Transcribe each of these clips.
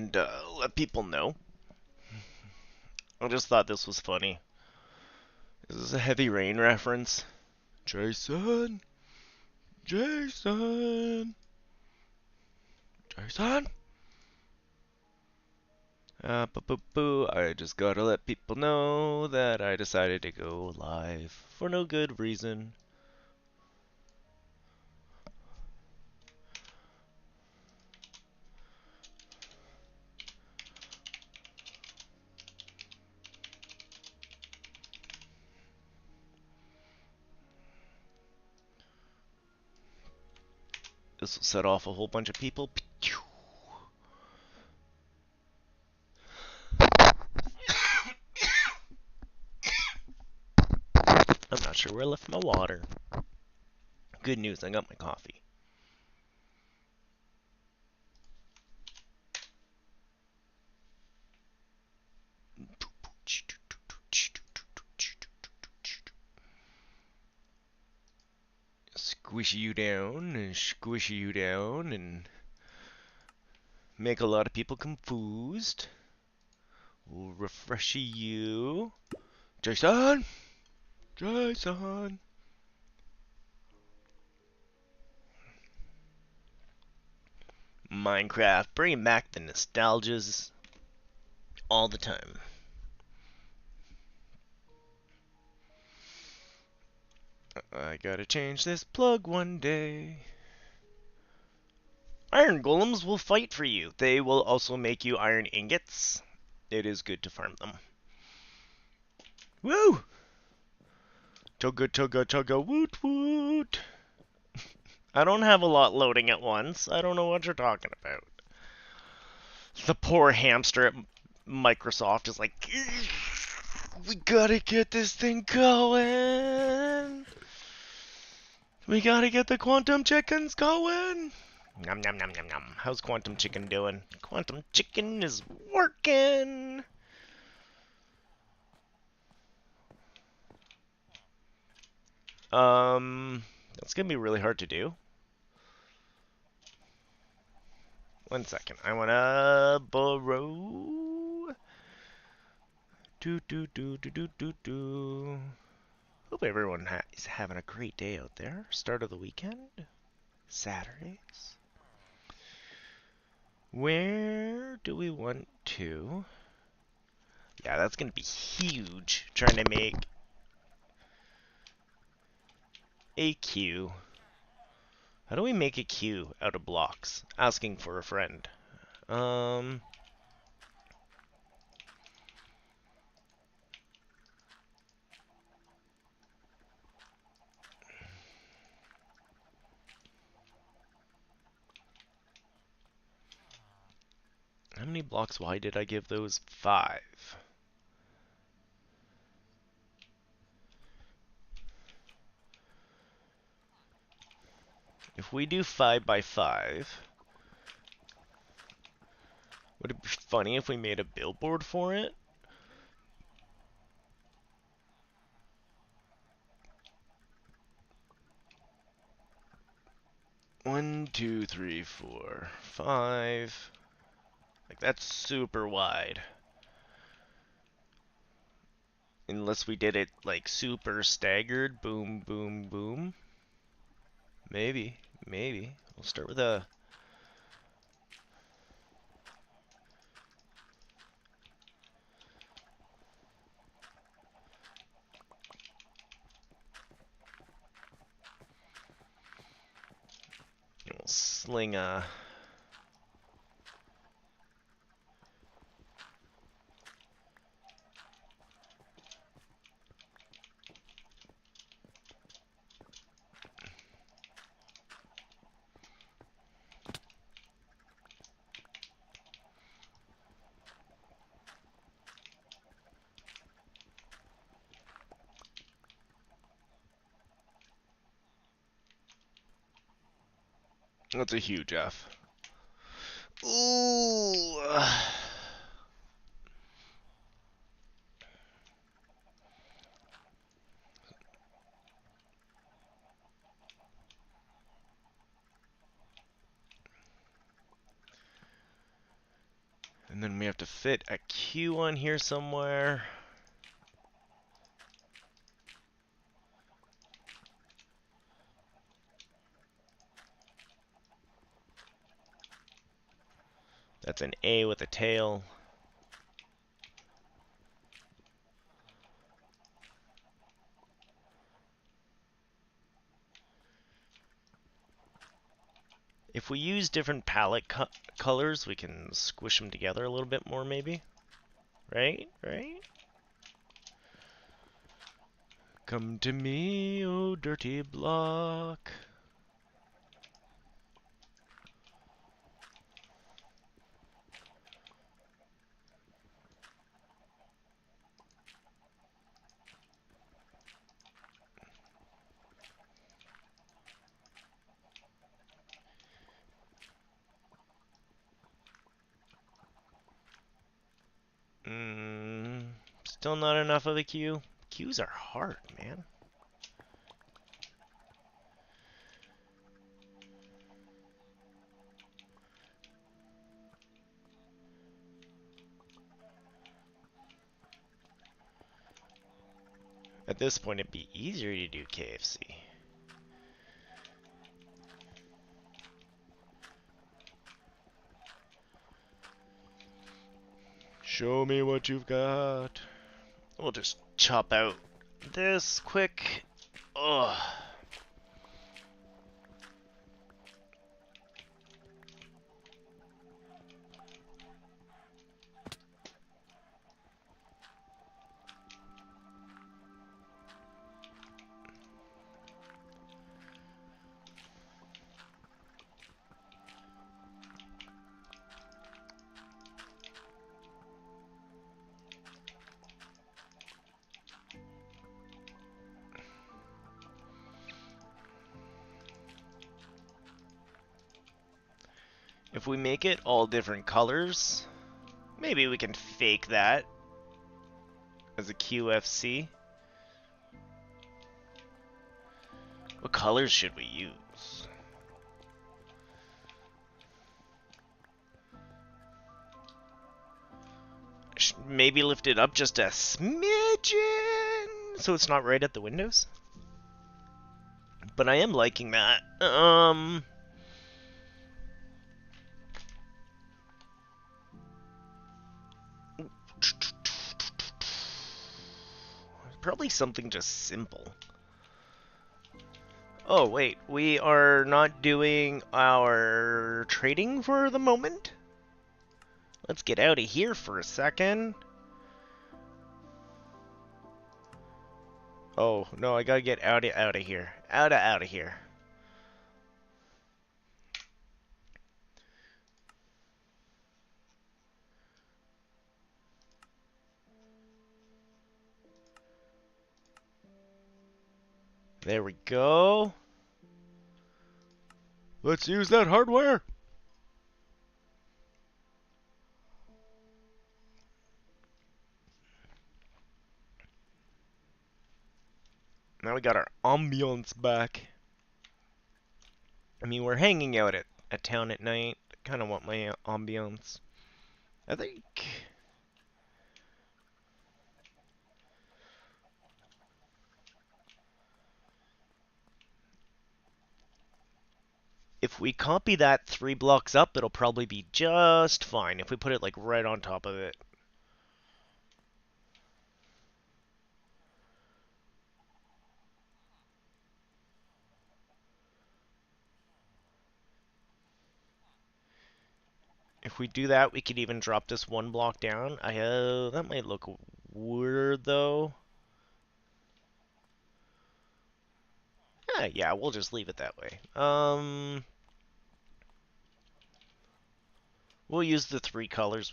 and let people know. I just thought this was funny. This is a Heavy Rain reference. Jason! Jason! Jason! Boo. I just gotta let people know that I decided to go live for no good reason. This will set off a whole bunch of people. I'm not sure where I left my water. Good news, I got my coffee. Squishy you down and squishy you down and make a lot of people confused. We'll refresh you. Jason! Jason! Minecraft, bringing back the nostalgias all the time. I gotta change this plug one day. Iron golems will fight for you. They will also make you iron ingots. It is good to farm them. Woo! Chugga chugga chugga woot woot. I don't have a lot loading at once. I don't know what you're talking about. The poor hamster at Microsoft is like, we gotta get this thing going. We gotta get the quantum chickens going. Nom nom nom nom nom. How's quantum chicken doing? Quantum chicken is working. That's gonna be really hard to do. One second. I wanna borrow. Do. Hope everyone is having a great day out there. Start of the weekend. Saturdays. Where do we want to? Yeah, that's gonna be huge. Trying to make a queue. How do we make a queue out of blocks? Asking for a friend. How many blocks wide did I give those? 5. If we do 5 by 5, would it be funny if we made a billboard for it? One, two, three, four, 5. Like, that's super wide. Unless we did it, like, super staggered. Boom, boom, boom. Maybe. We'll start with a... We'll sling a... That's a huge F. Ooh. And then we have to fit a Q on here somewhere. That's an A with a tail. If we use different palette colors, we can squish them together a little bit more, maybe. Right? Right? Come to me, oh dirty block. Still not enough of a Q. Qs are hard, man. At this point, it'd be easier to do KFC. Show me what you've got. We'll just chop out this quick. Ugh. If we make it all different colors, maybe we can fake that as a QFC. What colors should we use? Maybe lift it up just a smidgen so it's not right at the windows. But I am liking that. Probably something just simple. Oh, wait. We are not doing our trading for the moment? Let's get out of here for a second. Oh, no, I gotta get out of here. Out of here. There we go. Let's use that hardware. Now we got our ambiance back. I mean, we're hanging out at town at night. Kind of want my ambiance. I think... if we copy that 3 blocks up, it'll probably be just fine if we put it like right on top of it. If we do that, we could even drop this 1 block down. That might look weird though. Yeah, we'll just leave it that way. We'll use the 3 colors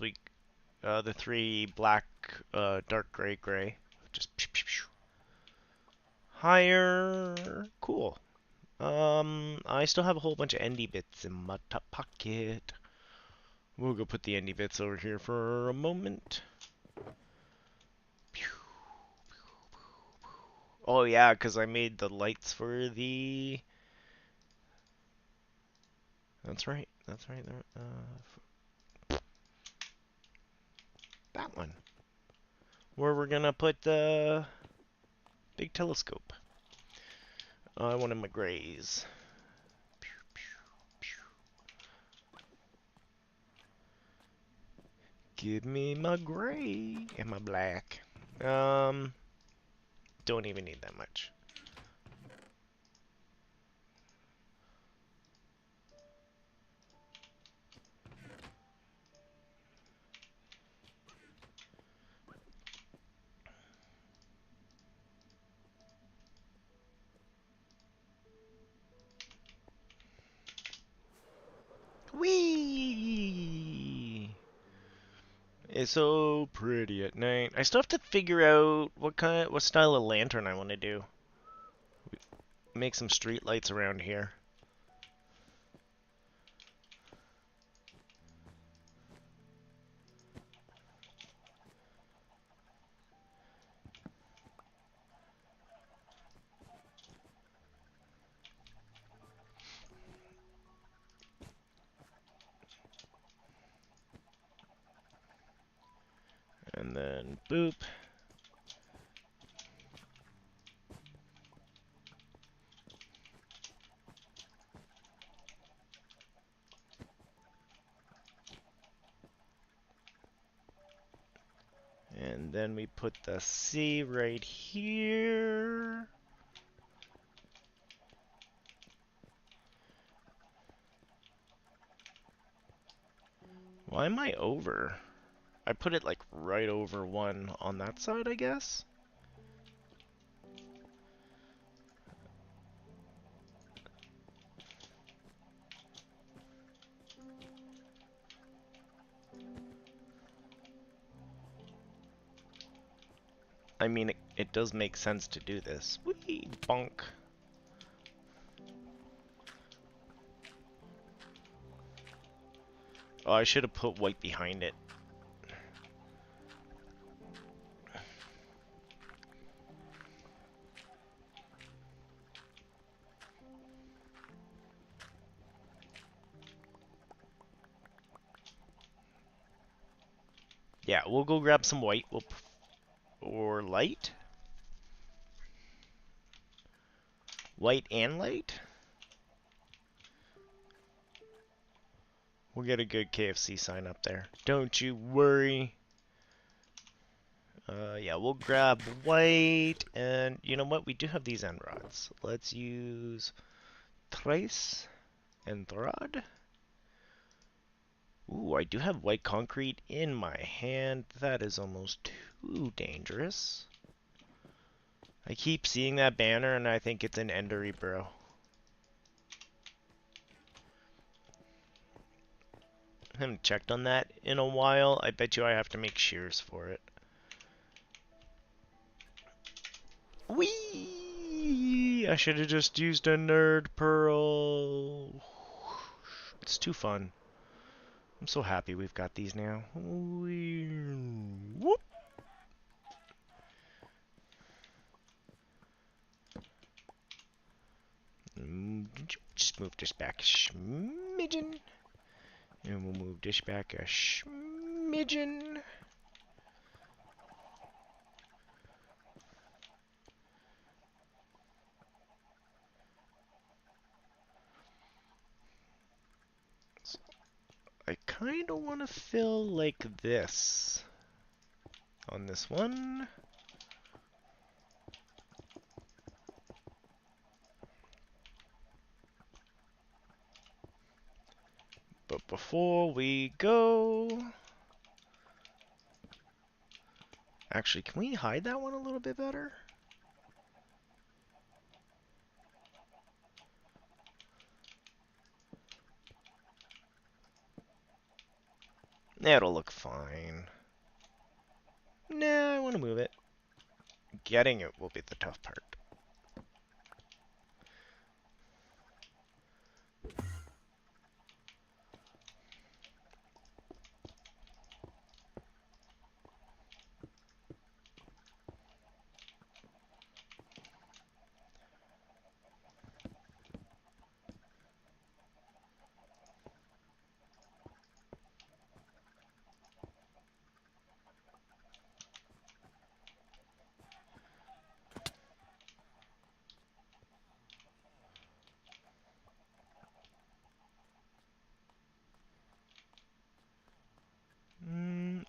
the 3 black, dark gray, gray. Just higher. Cool. I still have a whole bunch of ND bits in my top pocket. We'll go put the ND bits over here for a moment. Oh yeah, because I made the lights for the... That's right. one. Where we're gonna put the big telescope. I wanted my grays. Give me my gray and my black. Don't even need that much. Whee! It's so pretty at night. I still have to figure out what style of lantern I want to do. Make some street lights around here. And then boop. And then we put the C right here. Why am I over? I put it like right over one on that side, I guess. I mean, it does make sense to do this. Whee! Bonk. Oh, I should have put white behind it. Yeah, we'll go grab some white. Or light? White and light? We'll get a good KFC sign up there. Don't you worry. Yeah, we'll grab white, and you know what? We do have these end rods. Let's use Trace and Rod. Ooh, I do have white concrete in my hand. That is almost too dangerous. I keep seeing that banner, and I think it's an Endery, bro. I haven't checked on that in a while. I bet you I have to make shears for it. Whee! I should have just used a nerd pearl. It's too fun. I'm so happy we've got these now. Whoop! Just move this back a smidgen. And we'll move this back a smidgen. I kind of want to fill like this on this one. But before we go... Actually, can we hide that one a little bit better? It'll look fine. Nah, I want to move it. Getting it will be the tough part.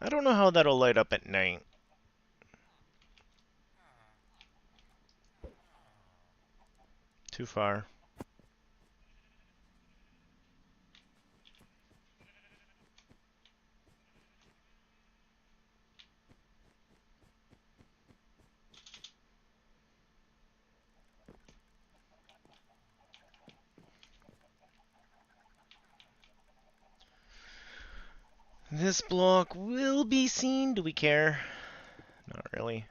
I don't know how that'll light up at night. Too far. This block will be seen. Do we care? Not really.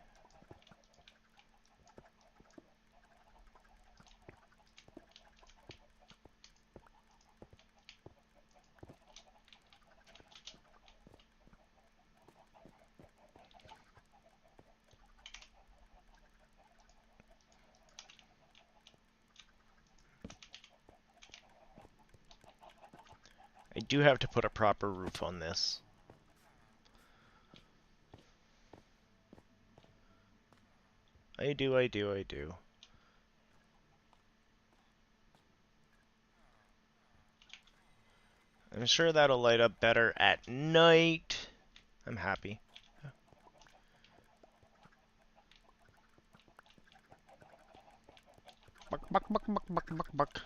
I do have to put a proper roof on this. I do. I'm sure that'll light up better at night. I'm happy. Buck, buck, buck, buck, buck, buck, buck.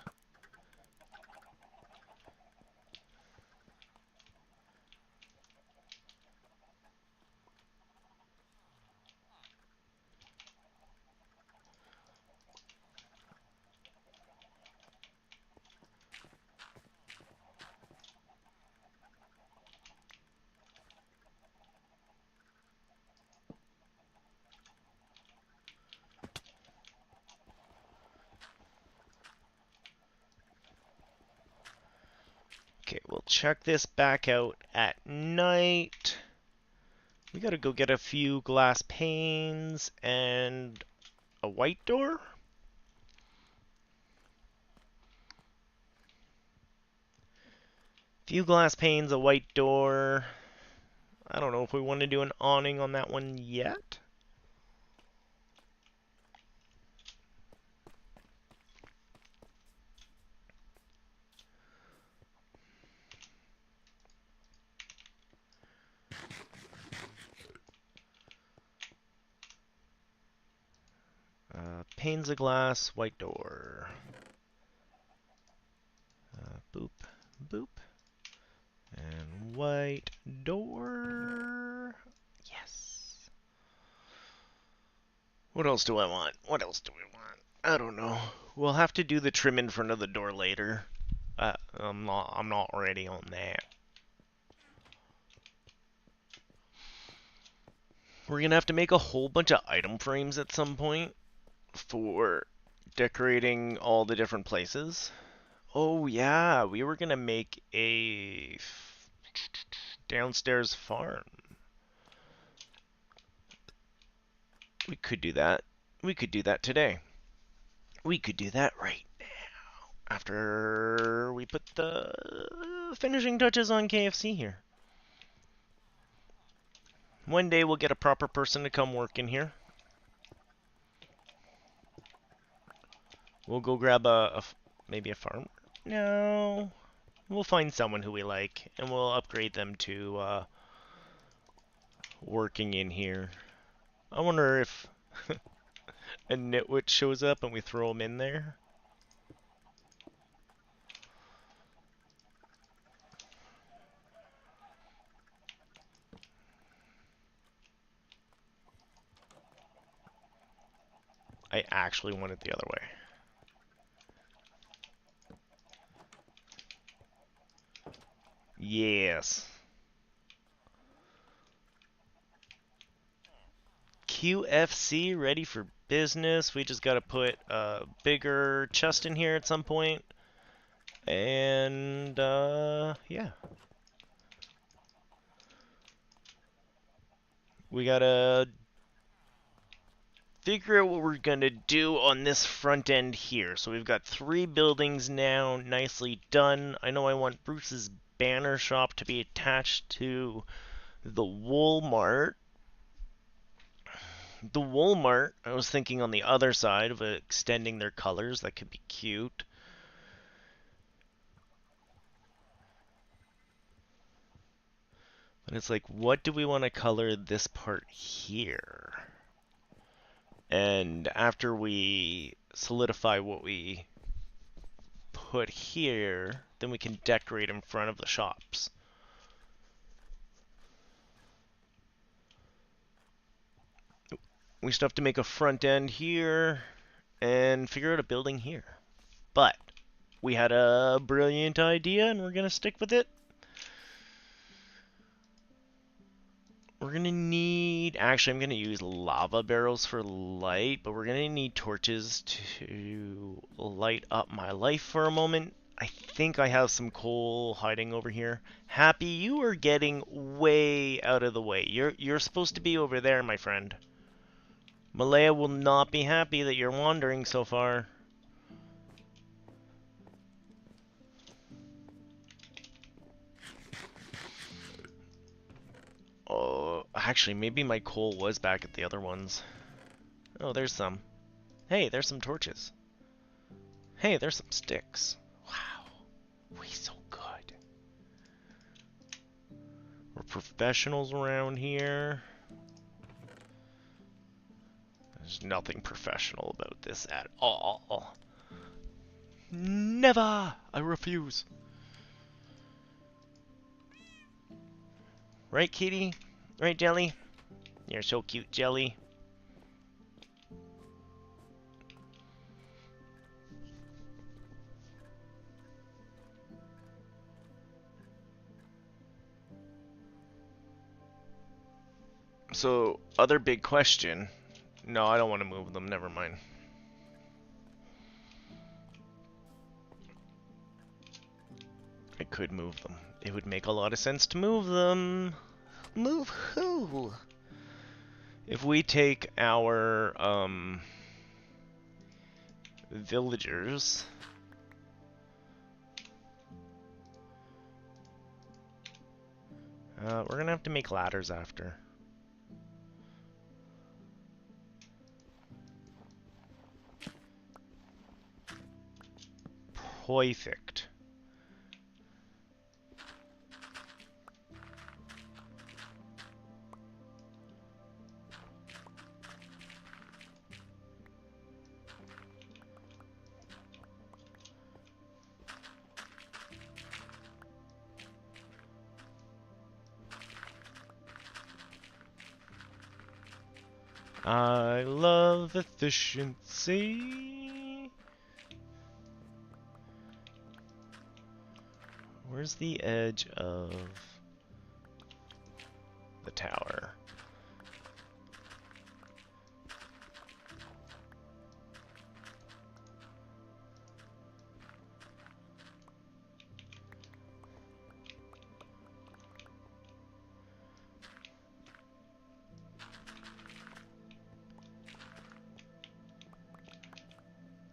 Okay, we'll check this back out at night. We gotta go get a few glass panes and a white door? Few glass panes, a white door. I don't know if we want to do an awning on that one yet. Panes of glass, white door. Boop, boop. And white door. Yes. What else do I want? What else do we want? I don't know. We'll have to do the trim in front of the door later. I'm not ready on that. We're gonna have to make a whole bunch of item frames at some point for decorating all the different places. Oh yeah, we were gonna make a downstairs farm. We could do that. We could do that today. We could do that right now. After we put the finishing touches on KFC here. One day we'll get a proper person to come work in here. We'll go grab maybe a farm. No. We'll find someone who we like, and we'll upgrade them to working in here. I wonder if a nitwit shows up and we throw him in there. I actually want it the other way. Yes. QFC ready for business. We just got to put a bigger chest in here at some point. And, yeah. We got to figure out what we're going to do on this front end here. So we've got 3 buildings now, nicely done. I know I want Bruce's banner shop to be attached to the Walmart. The Walmart, I was thinking on the other side of extending their colors. That could be cute. And it's like, what do we want to color this part here? And after we solidify what we put here, then we can decorate in front of the shops. We still have to make a front end here and figure out a building here. But we had a brilliant idea and we're going to stick with it. We're going to need, actually I'm going to use lava barrels for light, but we're going to need torches to light up my life for a moment. I think I have some coal hiding over here. Happy, you are getting way out of the way. You're supposed to be over there, my friend. Malaya will not be happy that you're wandering so far. Oh, actually, maybe my coal was back at the other ones. Oh, there's some. Hey, there's some torches. Hey, there's some sticks. Wow, we so good. We're professionals around here. There's nothing professional about this at all. Never! I refuse. Right, kitty? Right, Jelly? You're so cute, Jelly. So, other big question. No, I don't want to move them. Never mind. I could move them. It would make a lot of sense to move them. Move who? If we take our, villagers... we're gonna have to make ladders after. Perfect. I love efficiency. Where's the edge of the tower?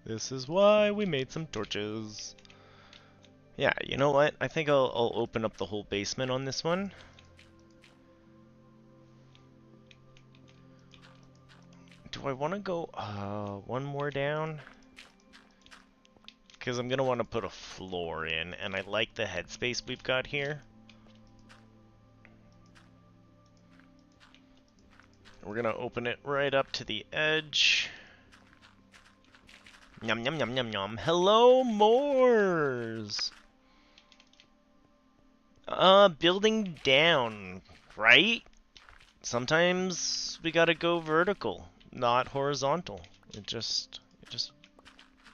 This is why we made some torches. Yeah, you know what? I think I'll open up the whole basement on this one. Do I want to go one more down? Because I'm going to want to put a floor in, and I like the headspace we've got here. We're going to open it right up to the edge. Yum, yum, yum, yum, yum. Hello, Moors! Building down, right? Sometimes we gotta go vertical, not horizontal. It just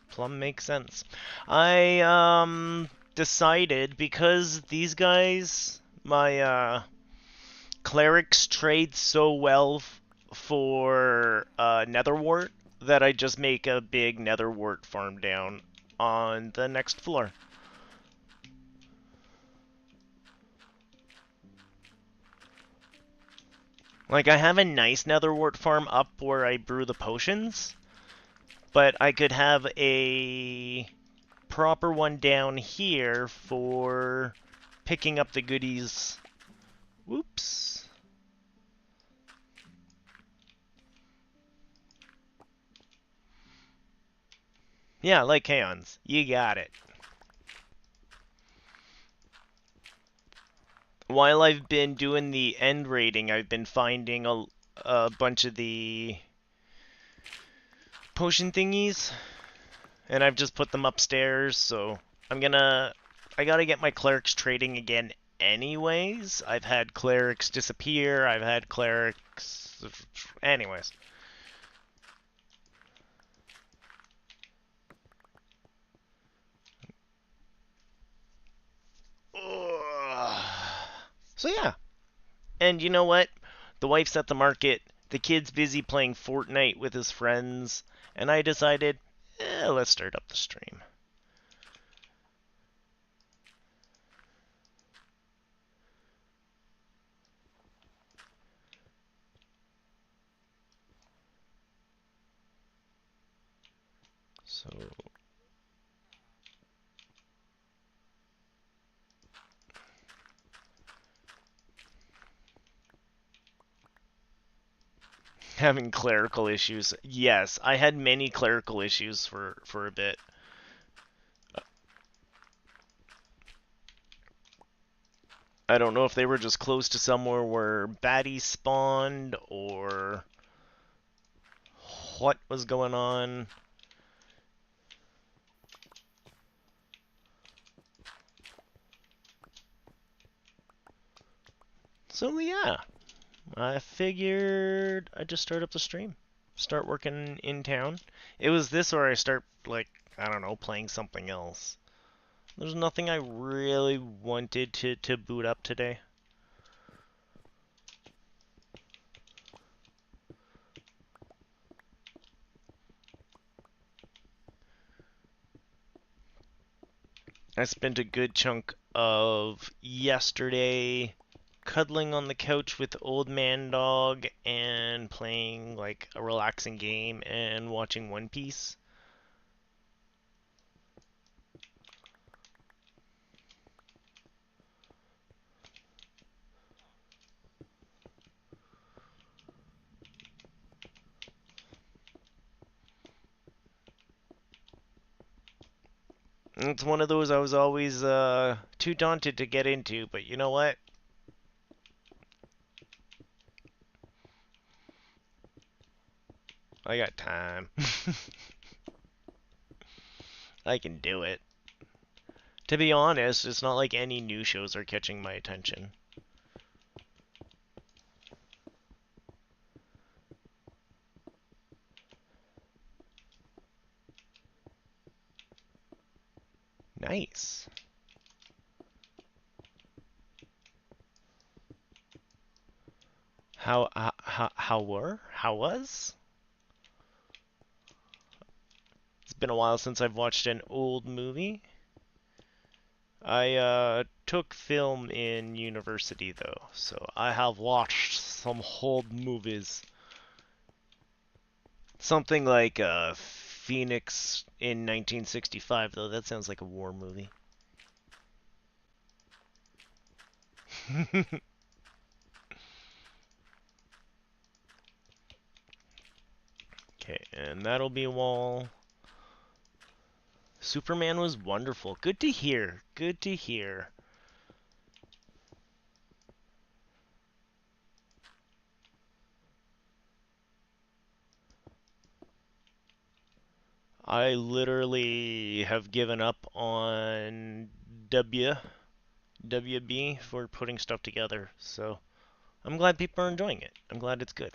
plumb makes sense. I, decided, because these guys, my, clerics trade so well for, netherwort, that I just make a big netherwort farm down on the next floor. Like, I have a nice netherwort farm up where I brew the potions, but I could have a proper one down here for picking up the goodies. Whoops. Yeah, like Kaons. You got it. While I've been doing the end rating, I've been finding a bunch of the potion thingies, and I've just put them upstairs, so I gotta get my clerics trading again anyways. I've had clerics disappear, I've had clerics... anyways. So yeah. And you know what? The wife's at the market, the kid's busy playing Fortnite with his friends, and I decided, let's start up the stream. So having clerical issues. Yes, I had many clerical issues for a bit. I don't know if they were just close to somewhere where baddies spawned or what was going on. So yeah, I figured I'd just start up the stream. Start working in town. It was this or I start, like, I don't know, playing something else. There's nothing I really wanted to boot up today. I spent a good chunk of yesterday cuddling on the couch with old man dog and playing like a relaxing game and watching One Piece. It's one of those I was always too daunted to get into, but you know what? I got time. I can do it. To be honest, it's not like any new shows are catching my attention. Nice. How was? It's been a while since I've watched an old movie. I took film in university though, so I have watched some old movies. Something like Phoenix in 1965 though. That sounds like a war movie. Okay, and that'll be a wall. Superman was wonderful. Good to hear. Good to hear. I literally have given up on WB for putting stuff together. So I'm glad people are enjoying it. I'm glad it's good.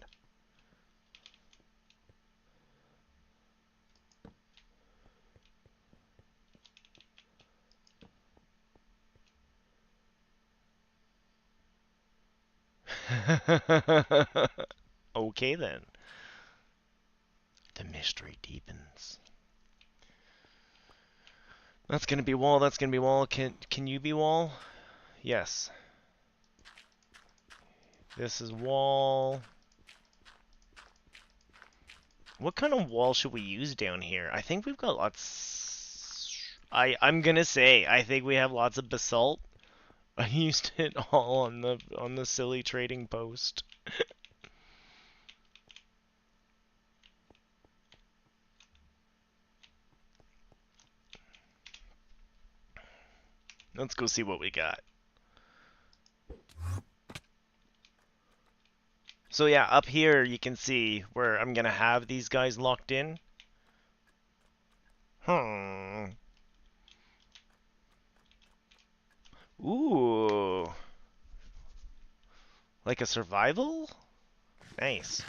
Okay then. The mystery deepens. That's gonna be wall. That's gonna be wall. Can you be wall? Yes. This is wall. What kind of wall should we use down here? I think we've got lots. I'm gonna say I think we have lots of basalt. I used it all on the silly trading post. Let's go see what we got. So yeah, up here you can see where I'm gonna have these guys locked in. Hmm. Ooh. Like a survival? Nice.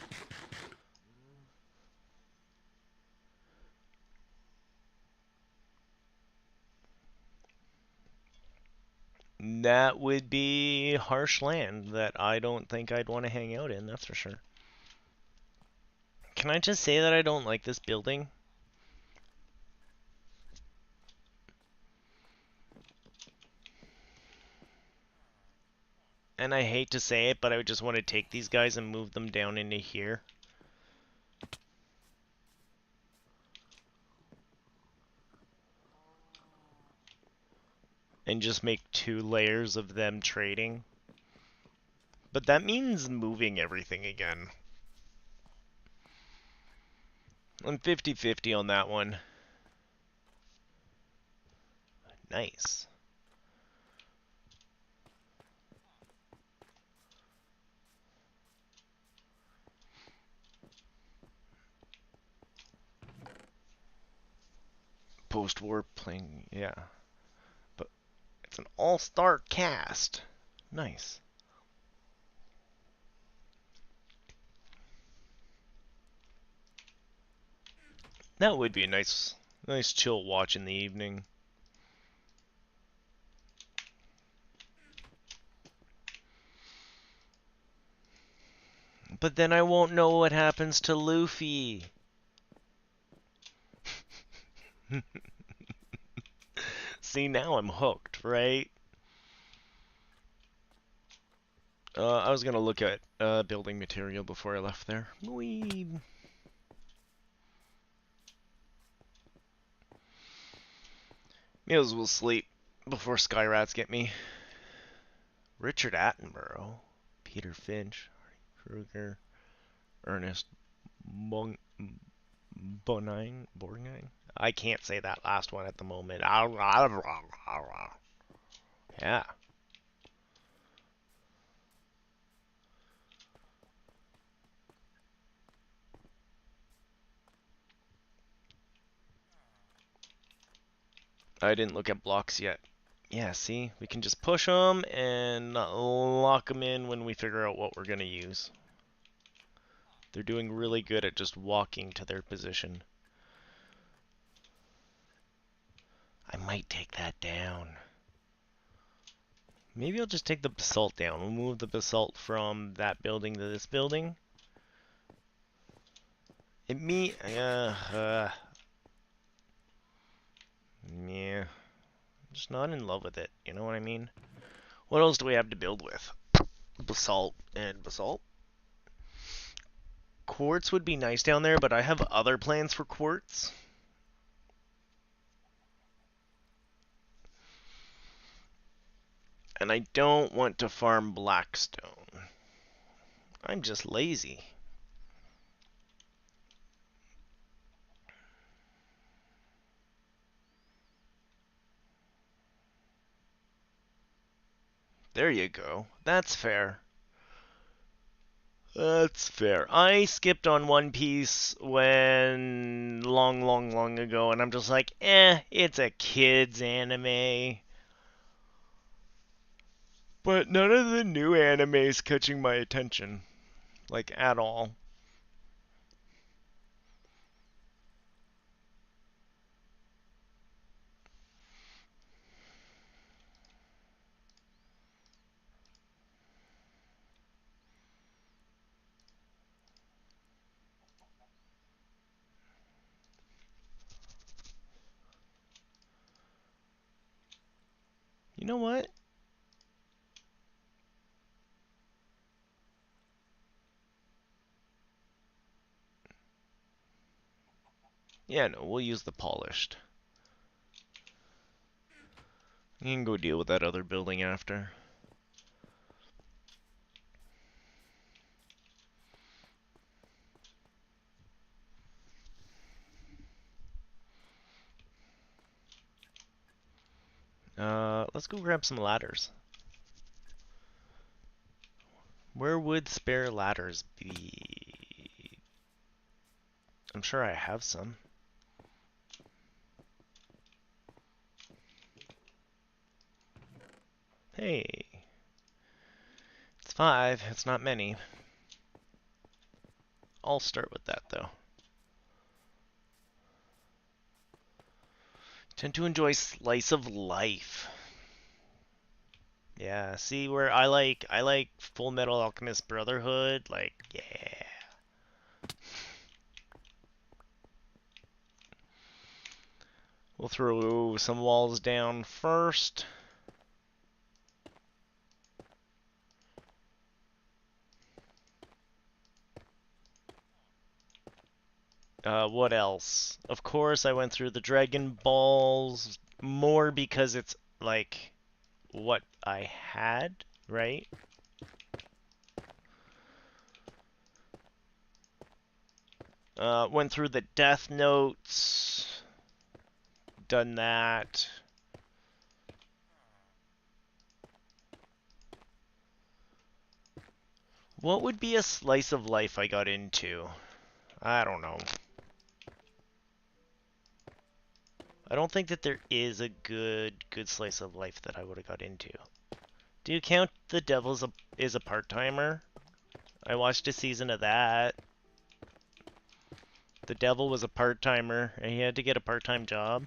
That would be harsh land that I don't think I'd want to hang out in, that's for sure. Can I just say that I don't like this building? And I hate to say it, but I would just want to take these guys and move them down into here. And just make 2 layers of them trading. But that means moving everything again. I'm 50-50 on that one. Nice. Post-war playing, yeah. But it's an all-star cast. Nice. That would be a nice chill watch in the evening. But then I won't know what happens to Luffy. See, now I'm hooked, right? I was gonna look at building material before I left there. Whee! May as well sleep before Skyrats get me. Richard Attenborough, Peter Finch, Kruger, Ernest Borgnine. I can't say that last one at the moment. Yeah. I didn't look at blocks yet. Yeah, see? We can just push them and lock them in when we figure out what we're going to use. They're doing really good at just walking to their position. I might take that down. Maybe I'll just take the basalt down. We'll move the basalt from that building to this building. Yeah. I'm just not in love with it. You know what I mean? What else do we have to build with? Basalt and basalt. Quartz would be nice down there, but I have other plans for quartz. And I don't want to farm blackstone. I'm just lazy. There you go. That's fair. That's fair. I skipped on One Piece when long ago, and I'm just like, it's a kid's anime. But none of the new anime's catching my attention, like at all. You know what? Yeah, no, we'll use the polished. You can go deal with that other building after. Let's go grab some ladders. Where would spare ladders be? I'm sure I have some. Hey. It's 5. It's not many. I'll start with that, though. Tend to enjoy slice of life. Yeah, see where I like Full Metal Alchemist Brotherhood, like, yeah. We'll throw some walls down first. What else? Of course, I went through the Dragon Balls more because it's like what I had, right? Went through the Death Notes, done that. What would be a slice of life I got into? I don't know. I don't think that there is a good slice of life that I would have got into. Do you count The Devil is a part-timer? I watched a season of that. The Devil was a part-timer, and he had to get a part-time job.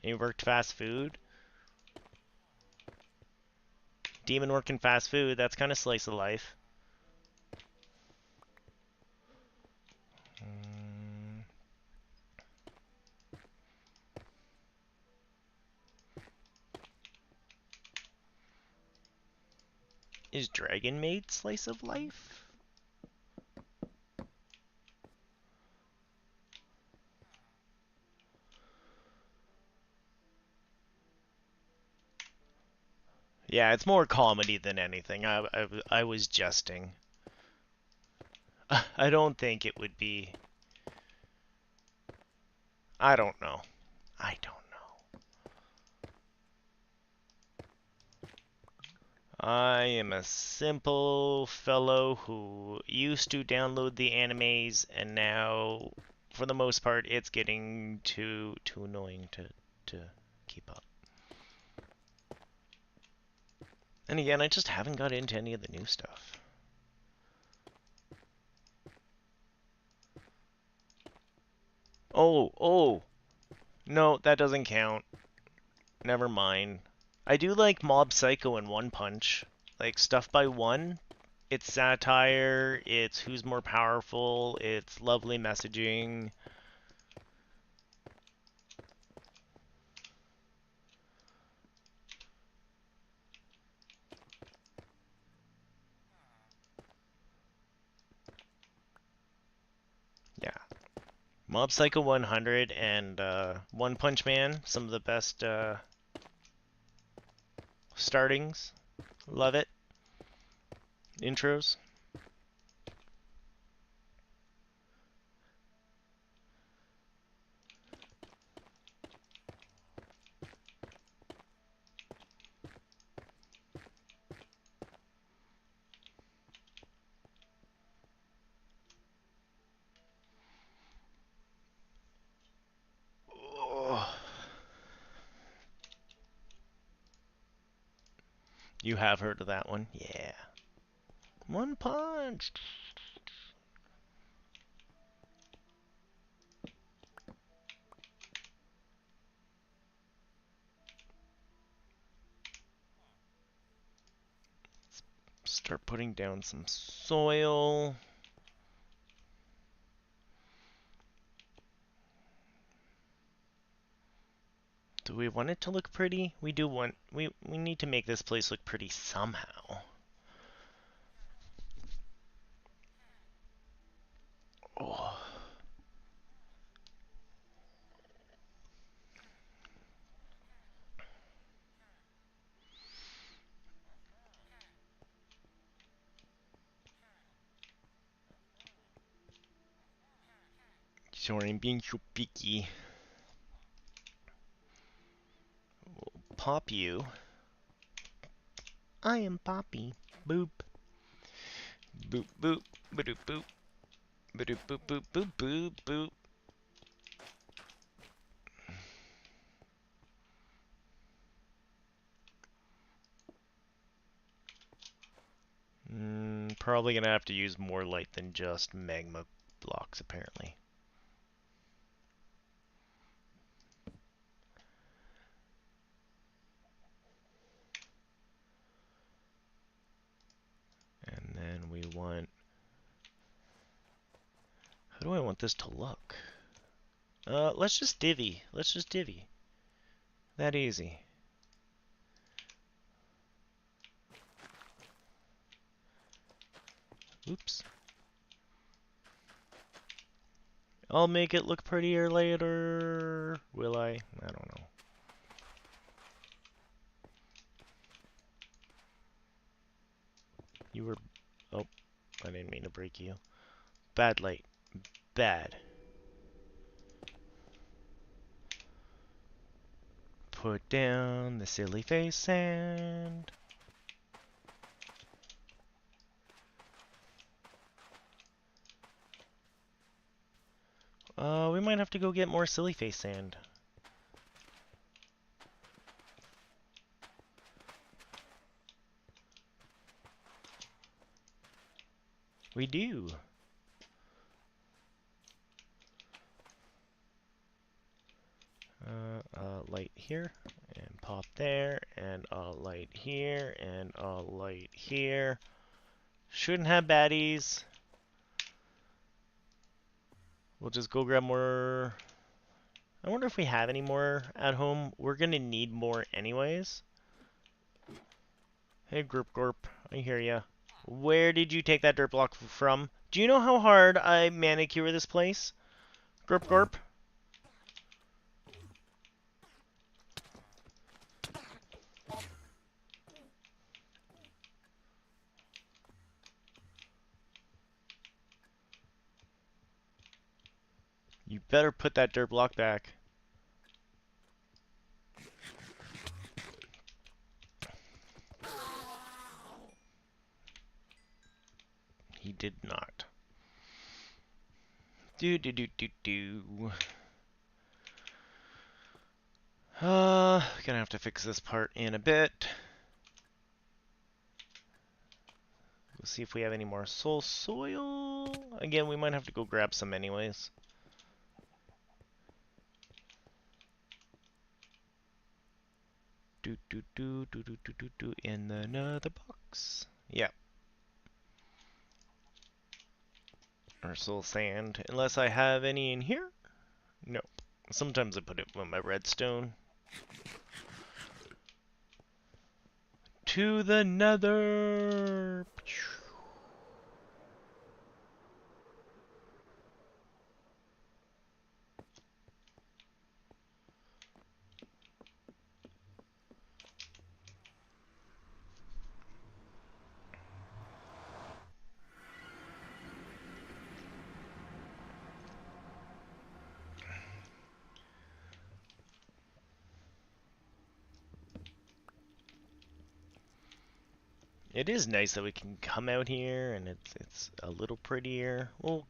He worked fast food. Demon working fast food, that's kind of slice of life. Is Dragon Maid slice of life? Yeah, it's more comedy than anything. I was jesting. I don't think it would be. I don't know. I don't know. I am a simple fellow who used to download the animes, and now, for the most part, it's getting too annoying to keep up. And again, I just haven't got into any of the new stuff. Oh, no, that doesn't count. Never mind. I do like Mob Psycho and One Punch. Like, stuff by One. It's satire, it's who's more powerful, it's lovely messaging. Yeah. Mob Psycho 100 and One Punch Man, some of the best startings. Love it. Intros. Oh. You have heard of that one? Yeah. One Punch. Start putting down some soil. Do we want it to look pretty? We do want... We need to make this place look pretty somehow. Oh. Sorry, I'm being so picky. We'll pop you. I am Poppy. boop. Boop boop. Boop boop. Boop boop boop boop boop boop. Probably gonna have to use more light than just magma blocks, apparently. And then we want... How do I want this to look? Let's just divvy. Let's just divvy. That easy. Oops. I'll make it look prettier later. Will I? I don't know. You were... Oh, I didn't mean to break you. Bad light. Bad. Put down the silly face sand. We might have to go get more silly face sand. We do. Light here, and pop there, and a light here, and a light here. Shouldn't have baddies. We'll just go grab more. I wonder if we have any more at home. We're gonna need more anyways. Hey, Gorp Gorp, I hear ya. Where did you take that dirt block from? Do you know how hard I manicure this place? Gorp Gorp? You better put that dirt block back. He did not. Do. Gonna have to fix this part in a bit. We'll see if we have any more soul soil. Again, we might have to go grab some anyways. Do in another box. Yep. Or soul sand. Unless I have any in here? No. Sometimes I put it on my redstone. To the nether! It is nice that we can come out here and it's a little prettier. We'll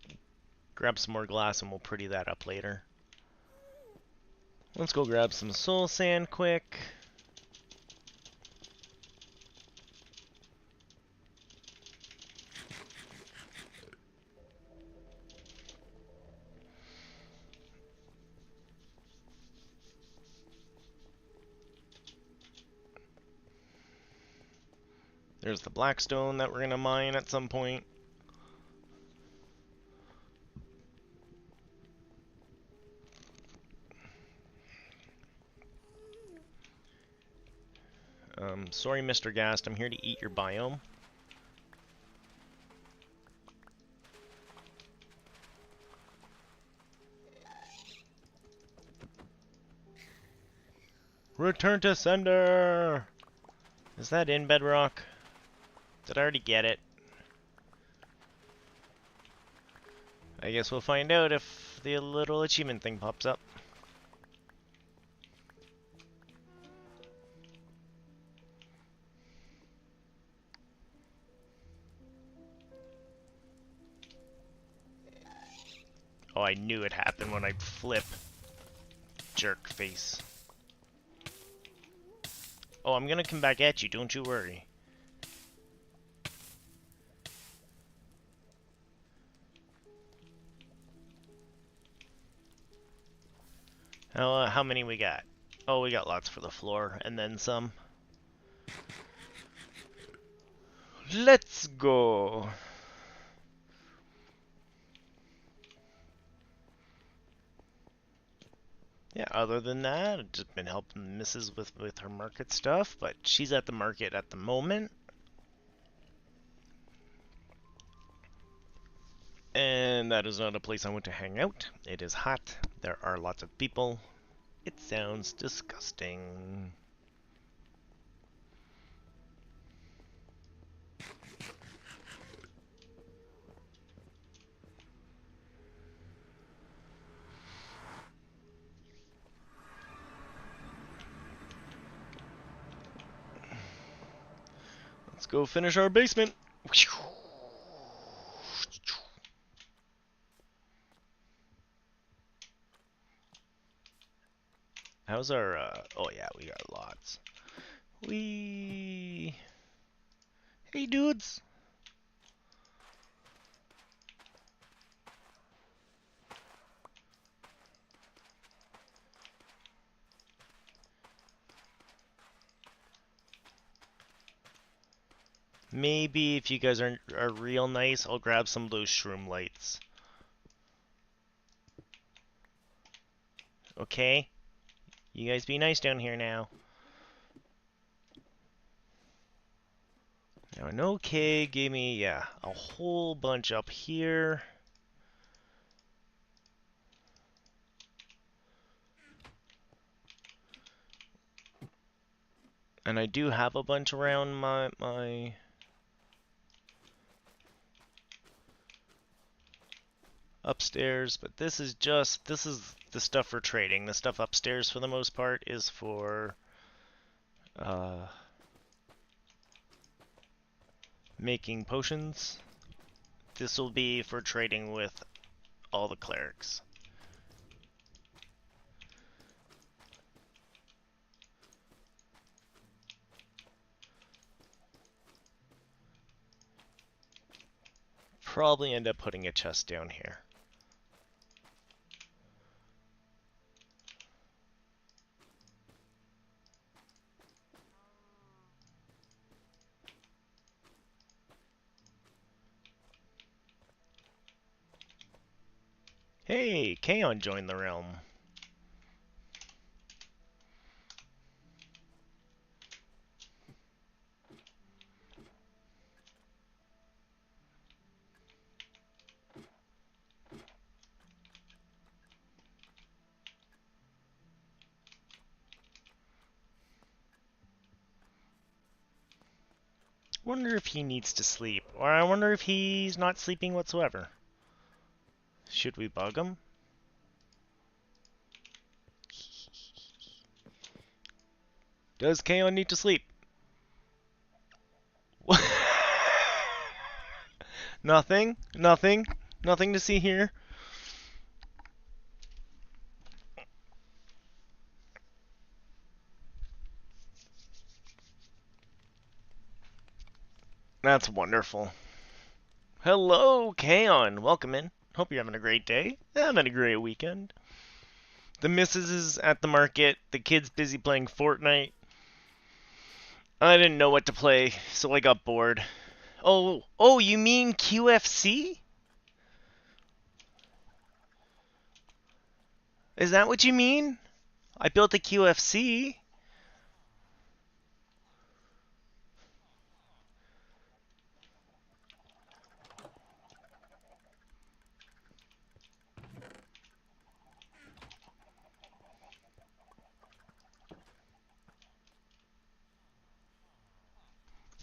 grab some more glass and we'll pretty that up later. Let's go grab some soul sand quick. There's the blackstone that we're going to mine at some point. Sorry, Mr. Ghast, I'm here to eat your biome. Return to sender! Is that in Bedrock? Did I already get it? I guess we'll find out if the little achievement thing pops up. Oh, I knew it happened when I flip. Jerk face. Oh, I'm gonna come back at you, don't you worry. How many we got? Oh, we got lots for the floor, and then some. Let's go! Yeah, other than that, I've just been helping Mrs. with her market stuff, but she's at the market at the moment. And that is not a place I want to hang out. It is hot. There are lots of people. It sounds disgusting. Let's go finish our basement. How's our, oh yeah, we got lots. Hey dudes. Maybe if you guys are real nice, I'll grab some of those shroom lights. Okay? You guys be nice down here now. Now an okay gave me, yeah, a whole bunch up here. And I do have a bunch around my upstairs, but this is the stuff for trading. The stuff upstairs for the most part is for making potions. This will be for trading with all the clerics. Probably end up putting a chest down here. Hey, Kaon joined the realm. Wonder if he needs to sleep, or I wonder if he's not sleeping whatsoever. Should we bug him? Does Kaon need to sleep? Nothing? Nothing? Nothing to see here? That's wonderful. Hello, Kaon. Welcome in. Hope you're having a great day. Having a great weekend. The missus is at the market. The kid's busy playing Fortnite. I didn't know what to play, so I got bored. Oh, you mean QFC? Is that what you mean? I built a QFC.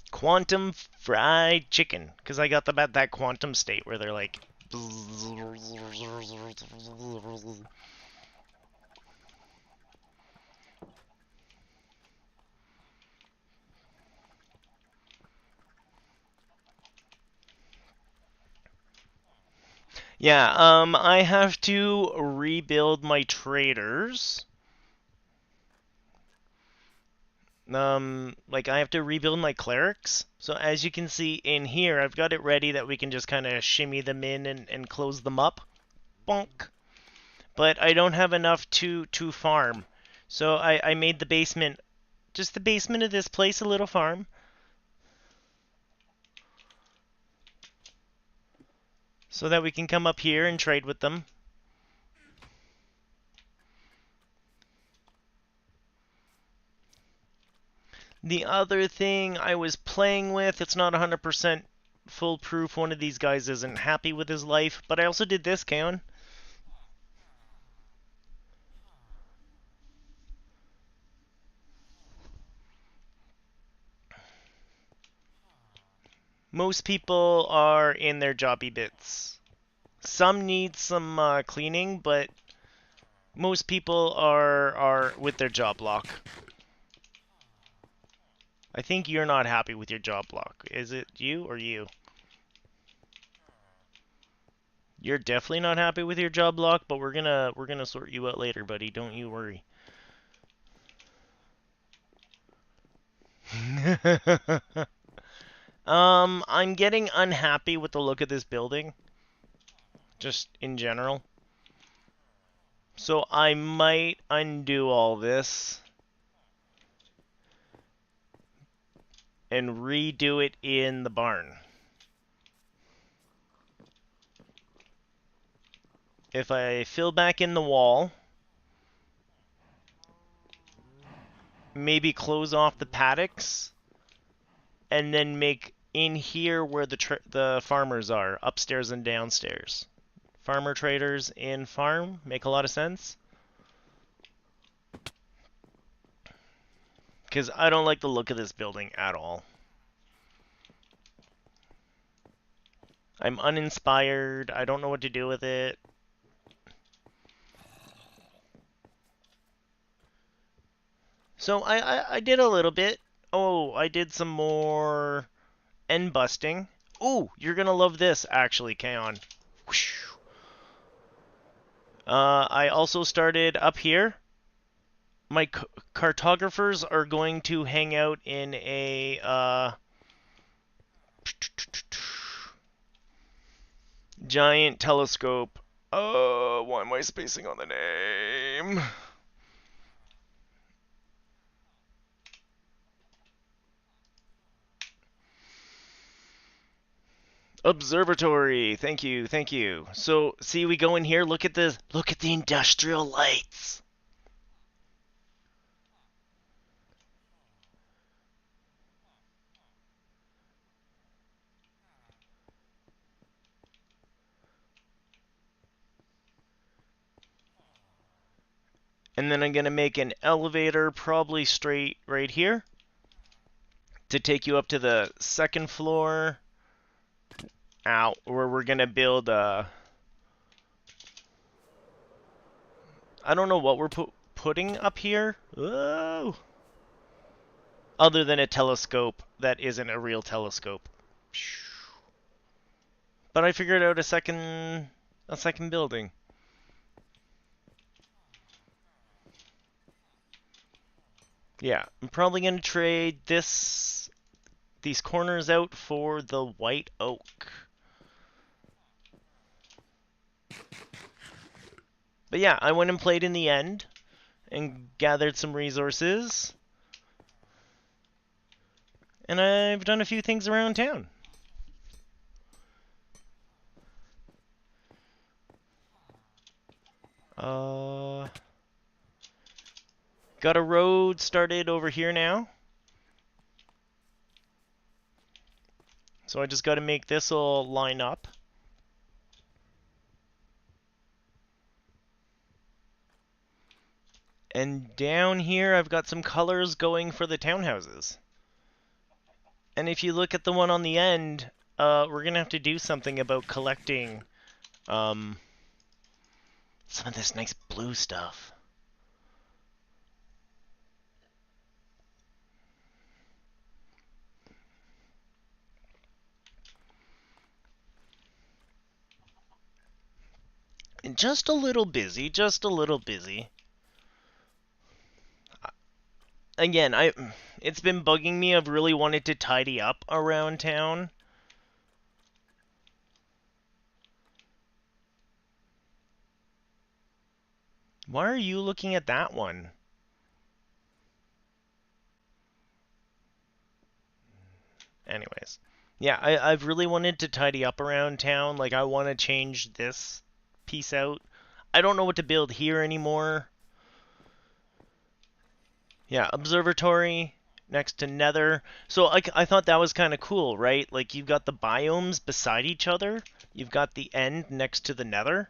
Quantum fried chicken, because I got that quantum state where they're like. Yeah, I have to rebuild my traders. Like I have to rebuild my clerics. So as you can see in here, I've got it ready that we can just kind of shimmy them in and close them up. Bonk. But I don't have enough to farm. So I made the basement, just the basement of this place, a little farm. So that we can come up here and trade with them. The other thing I was playing with, it's not 100% foolproof. One of these guys isn't happy with his life, but I also did this, Kaon. Most people are in their jobby bits. Some need some cleaning, but most people are with their job block. I think you're not happy with your job block. Is it you or you? You're definitely not happy with your job block, but we're gonna sort you out later, buddy. Don't you worry. I'm getting unhappy with the look of this building, just in general. So I might undo all this and redo it in the barn. If I fill back in the wall, maybe close off the paddocks, and then make in here where the farmers are, upstairs and downstairs. Farmer traders in farm make a lot of sense. Because I don't like the look of this building at all. I'm uninspired. I don't know what to do with it. So I did a little bit. Oh, I did some more end busting. Ooh, you're gonna love this actually, Kaon. I also started up here. My cartographers are going to hang out in a giant telescope. Why am I spacing on the name? Observatory. Thank you, thank you. So, see, we go in here. Look at this. Look at the industrial lights. And then I'm gonna make an elevator, probably straight right here, to take you up to the second floor. Out where we're gonna build I don't know what we're putting up here. Oh, other than a telescope that isn't a real telescope. But I figured out a second building. Yeah, I'm probably gonna trade these corners out for the white oak. But yeah, I went and played in the end and gathered some resources. And I've done a few things around town. Got a road started over here now. So I just got to make this all line up. And down here, I've got some colors going for the townhouses. And if you look at the one on the end, we're going to have to do something about collecting some of this nice blue stuff. Just a little busy, just a little busy. Again, it's been bugging me. I've really wanted to tidy up around town. Why are you looking at that one? Anyways. Yeah, I've really wanted to tidy up around town. Like, I want to change this piece out. I don't know what to build here anymore. Yeah, observatory next to nether. So I thought that was kind of cool, right? Like, you've got the biomes beside each other. You've got the end next to the nether.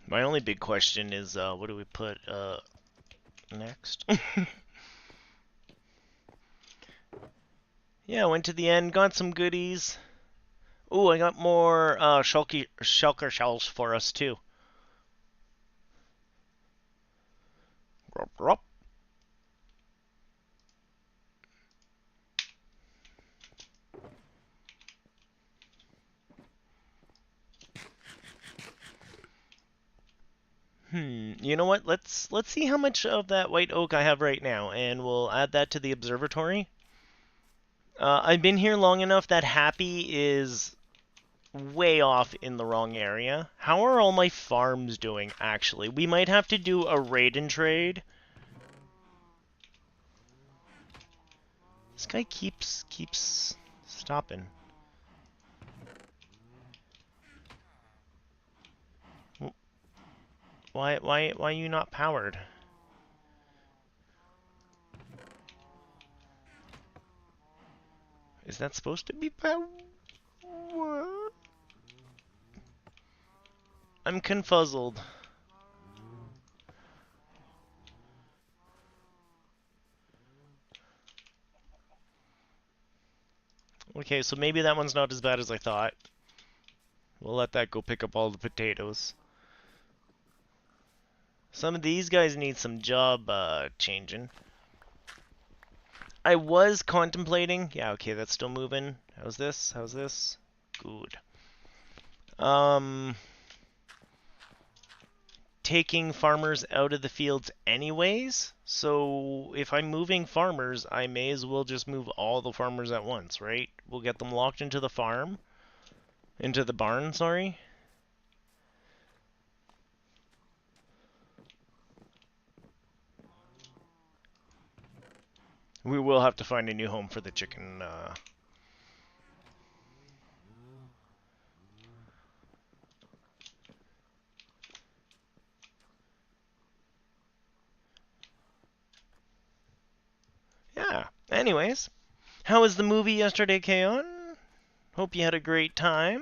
My only big question is, what do we put next? Yeah, went to the end, got some goodies. Ooh, I got more shulker shells for us too. Rup, rup. You know what? Let's see how much of that white oak I have right now, and we'll add that to the observatory. I've been here long enough that Happy is way off in the wrong area. How are all my farms doing, actually? We might have to do a raid and trade. This guy keeps stopping. Why are you not powered? Is that supposed to be powered? What? I'm confuzzled. Okay, so maybe that one's not as bad as I thought. We'll let that go pick up all the potatoes. Some of these guys need some job changing. I was contemplating. Yeah, okay, that's still moving. How's this? How's this? Good. Taking farmers out of the fields anyways. So if I'm moving farmers, I may as well just move all the farmers at once, right? We'll get them locked into the farm. Into the barn, sorry. We will have to find a new home for the chicken. Yeah. Anyways, how was the movie yesterday, Kaon? Hope you had a great time.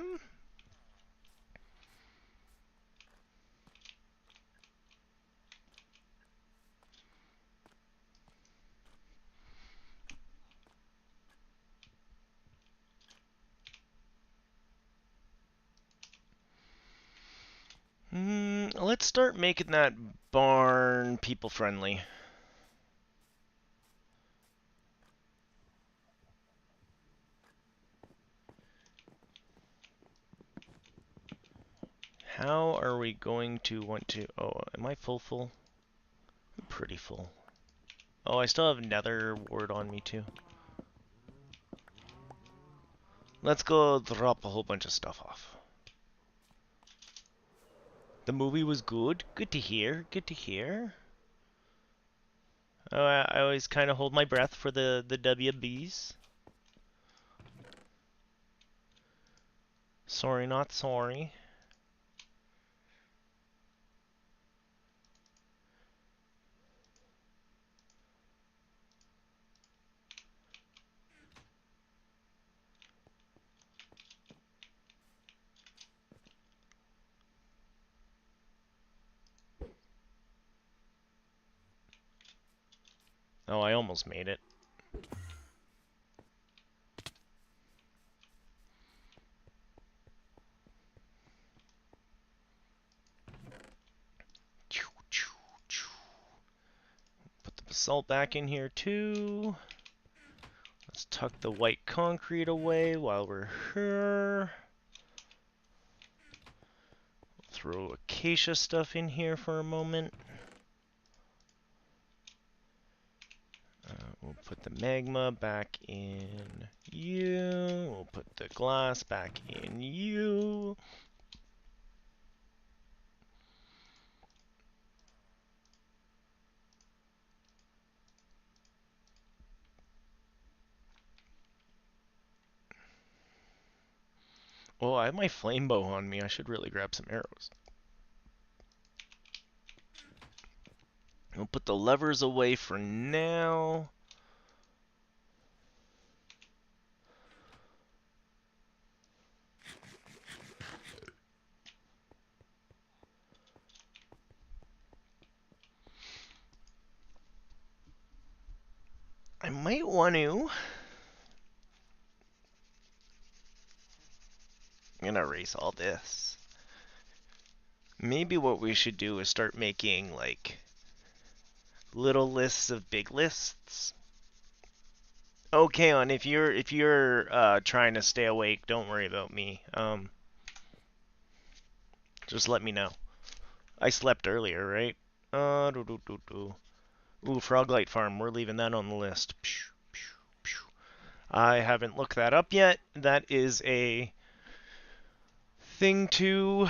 Let's start making that barn people friendly. How are we going to want to... Oh, am I full? I'm pretty full. Oh, I still have nether ward on me too. Let's go drop a whole bunch of stuff off. The movie was good. Good to hear. Good to hear. Oh, I always kind of hold my breath for the WBs. Sorry, not sorry. Oh, I almost made it. salt back in here too. Let's tuck the white concrete away while we're here. Throw acacia stuff in here for a moment. We'll put the magma back in you. We'll put the glass back in you. Oh, I have my flame bow on me. I should really grab some arrows. We'll put the levers away for now. I might want to. I'm gonna erase all this. Maybe what we should do is start making like little lists of big lists. Okay, on if you're trying to stay awake, don't worry about me. Just let me know. I slept earlier, right? Ooh, Froglight Farm. We're leaving that on the list. I haven't looked that up yet. That is a thing to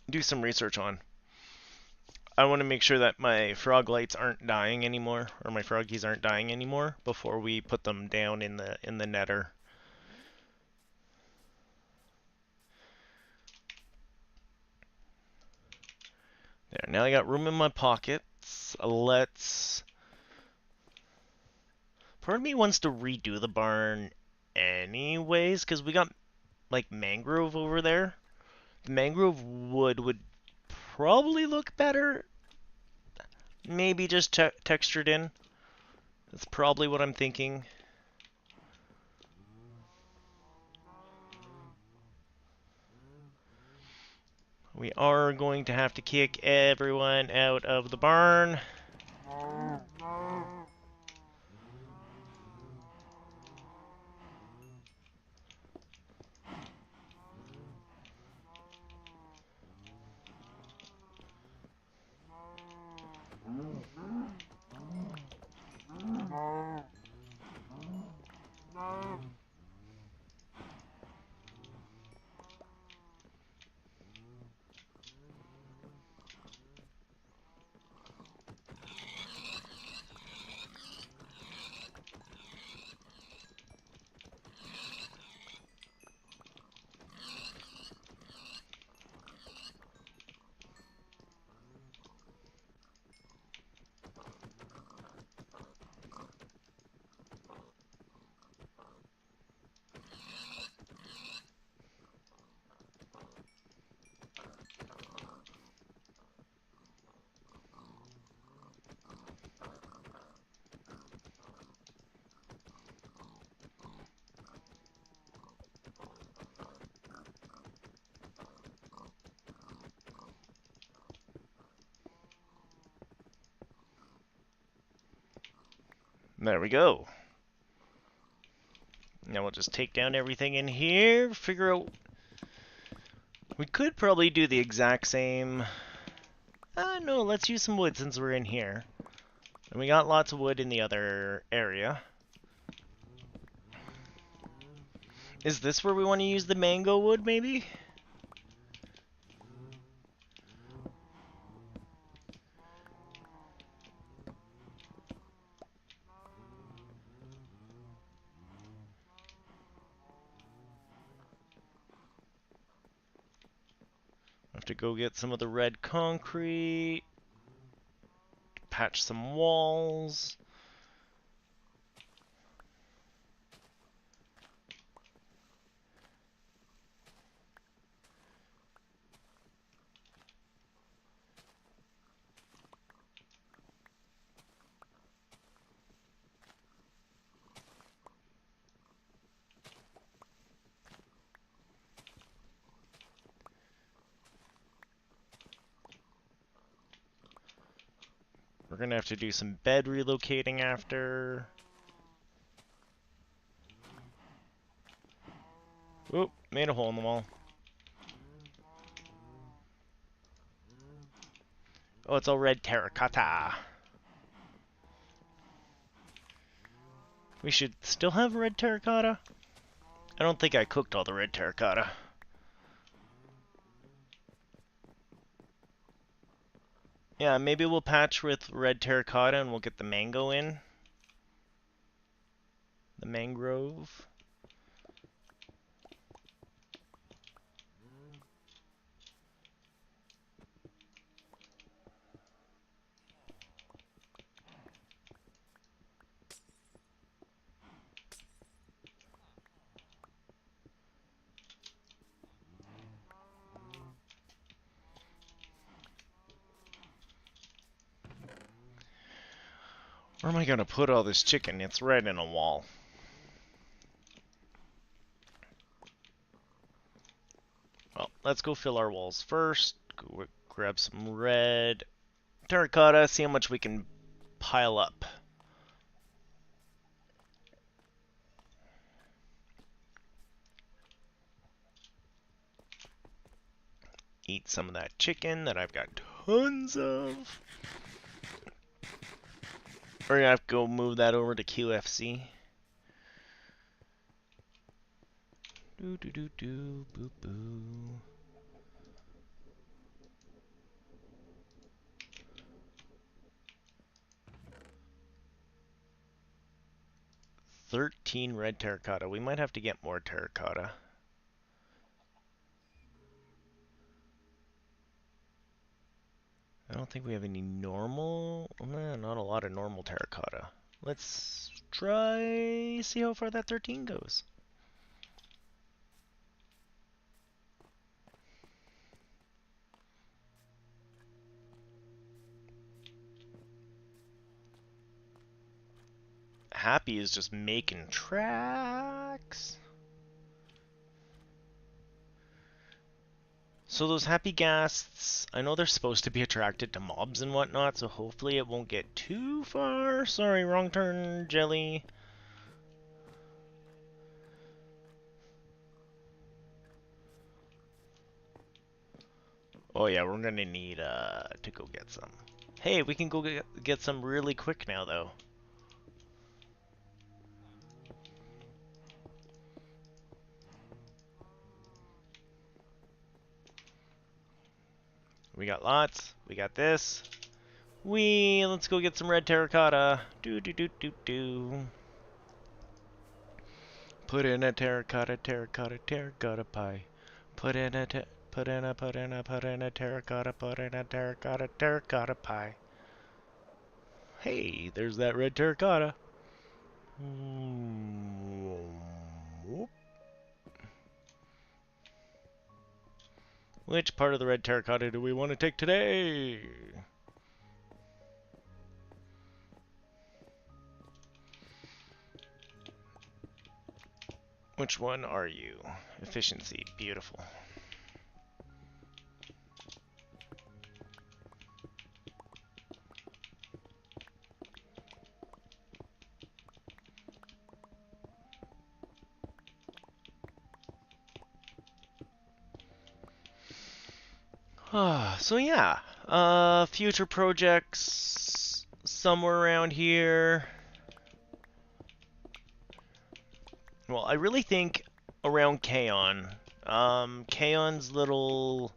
do some research on. I want to make sure that my Froglights aren't dying anymore, or my froggies aren't dying anymore before we put them down in the netter. There, now I got room in my pockets. Let's... Part of me wants to redo the barn anyways, because we got, like, mangrove over there. The mangrove wood would probably look better. Maybe just textured in. That's probably what I'm thinking. We are going to have to kick everyone out of the barn. There we go. Now we'll just take down everything in here, figure out... We could probably do the exact same... no, let's use some wood since we're in here. And we got lots of wood in the other area. Is this where we want to use the mango wood, maybe? Have to go get some of the red concrete. Patch some walls. We're gonna have to do some bed relocating after. Oop, made a hole in the wall. Oh, it's all red terracotta. We should still have red terracotta? I don't think I cooked all the red terracotta. Yeah, maybe we'll patch with red terracotta and we'll get the mango in. The mangrove. Where am I gonna put all this chicken? It's right in a wall. Well, let's go fill our walls first. Go grab some red terracotta, see how much we can pile up. Eat some of that chicken that I've got tons of. We're gonna have to go move that over to QFC. Do do do do boo boo. $13 red terracotta. We might have to get more terracotta. I don't think we have any normal. Not a lot of normal terracotta. Let's try see how far that 13 goes. Happy is just making tracks. So those happy ghasts, I know they're supposed to be attracted to mobs and whatnot, so hopefully it won't get too far. Sorry, wrong turn, Jelly. Oh yeah, we're gonna need to go get some. Hey, we can go get some really quick now though. We got lots. We got this. Let's go get some red terracotta. Do do do do do. Put in a terracotta pie. Put in a terracotta pie. Hey, there's that red terracotta. Which part of the red terracotta do we want to take today? Which one are you? Efficiency, beautiful. So yeah, future projects somewhere around here. Well, I really think around Kaon. Kaon's little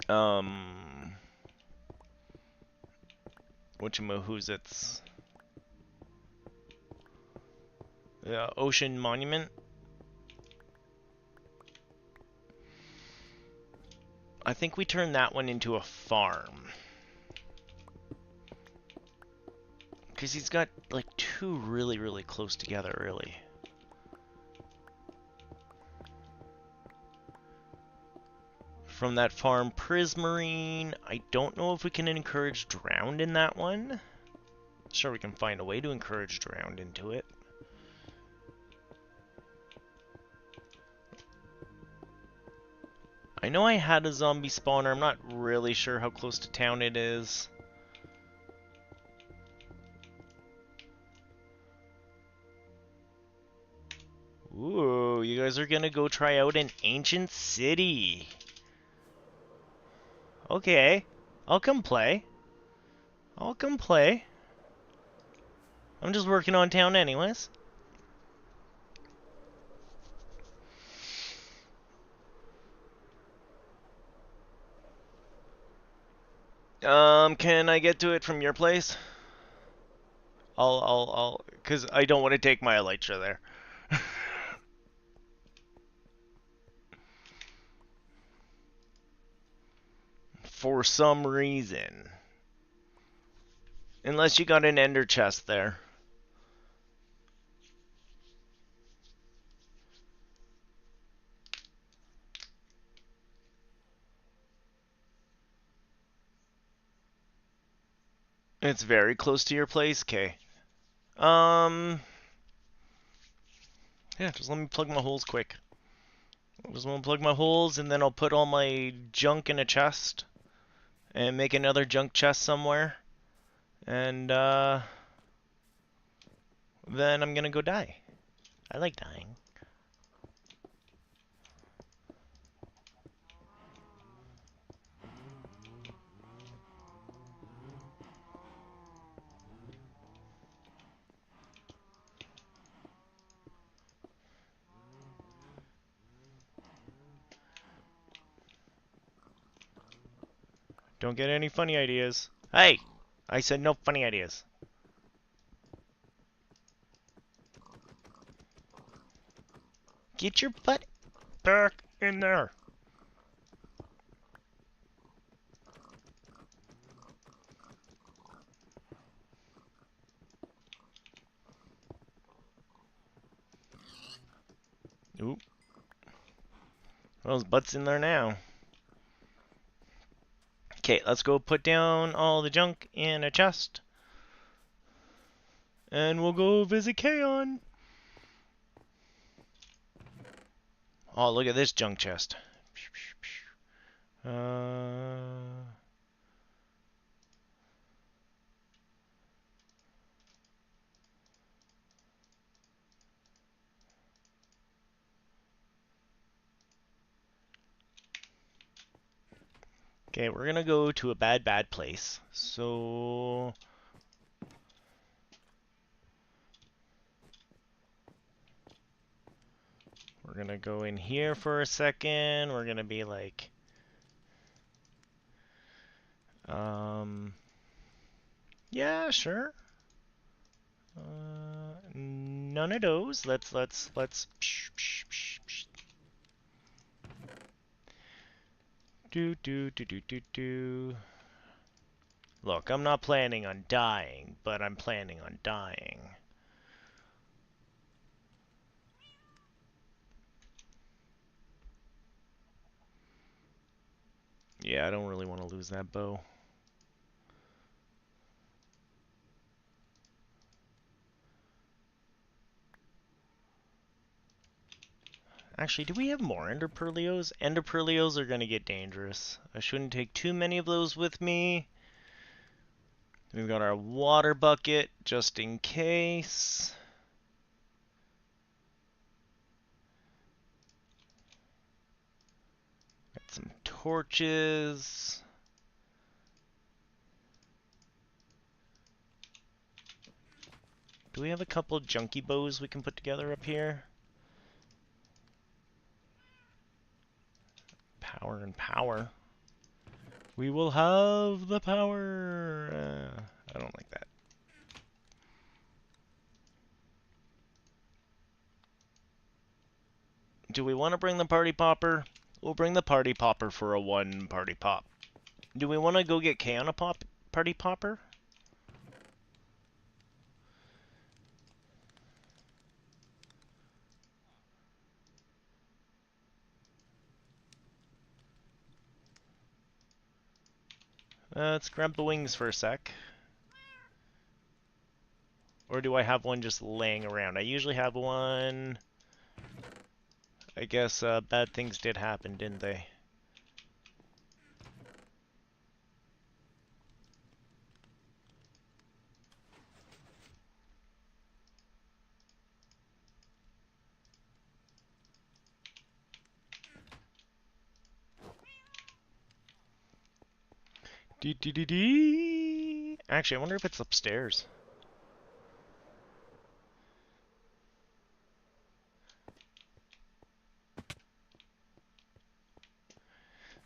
whatchamahoots, Ocean Monument. I think we turn that one into a farm. Because he's got, like, two really, really close together, really. From that farm, Prismarine. I don't know if we can encourage Drowned in that one. Sure, we can find a way to encourage Drowned into it. I know I had a zombie spawner. I'm not really sure how close to town it is. guys are gonna go try out an ancient city. Okay, I'll come play. I'll come play. I'm just working on town anyways. Can I get to it from your place? Cause I don't want to take my elytra there. For some reason. Unless you got an ender chest there. It's very close to your place, Kay. Yeah, just let me plug my holes quick. I just want to plug my holes, and then I'll put all my junk in a chest. And make another junk chest somewhere. And, then I'm gonna go die. I like dying. Don't get any funny ideas. Hey! I said no funny ideas. Get your butt back in there. Oop. Well, his butt's in there now. Okay, let's go put down all the junk in a chest. And we'll go visit Kaon. Oh, look at this junk chest. Okay, we're gonna go to a bad place. So we're gonna go in here for a second. We're gonna be like, yeah, sure. None of those. Let's. Do. Look, I'm not planning on dying, but I'm planning on dying. Yeah, I don't really want to lose that bow. Actually, do we have more Ender Pearlios? Ender Pearlios are gonna get dangerous. I shouldn't take too many of those with me. We've got our water bucket, just in case. Got some torches. Do we have a couple junky bows we can put together up here? Power and power. We will have the power. I don't like that. Do we want to bring the party popper? We'll bring the party popper for a one party pop. Do we want to go get Kay on a party popper? Let's grab the wings for a sec. Or do I have one just laying around? I usually have one. I guess bad things did happen, didn't they? Dee dee dee dee. Actually, I wonder if it's upstairs.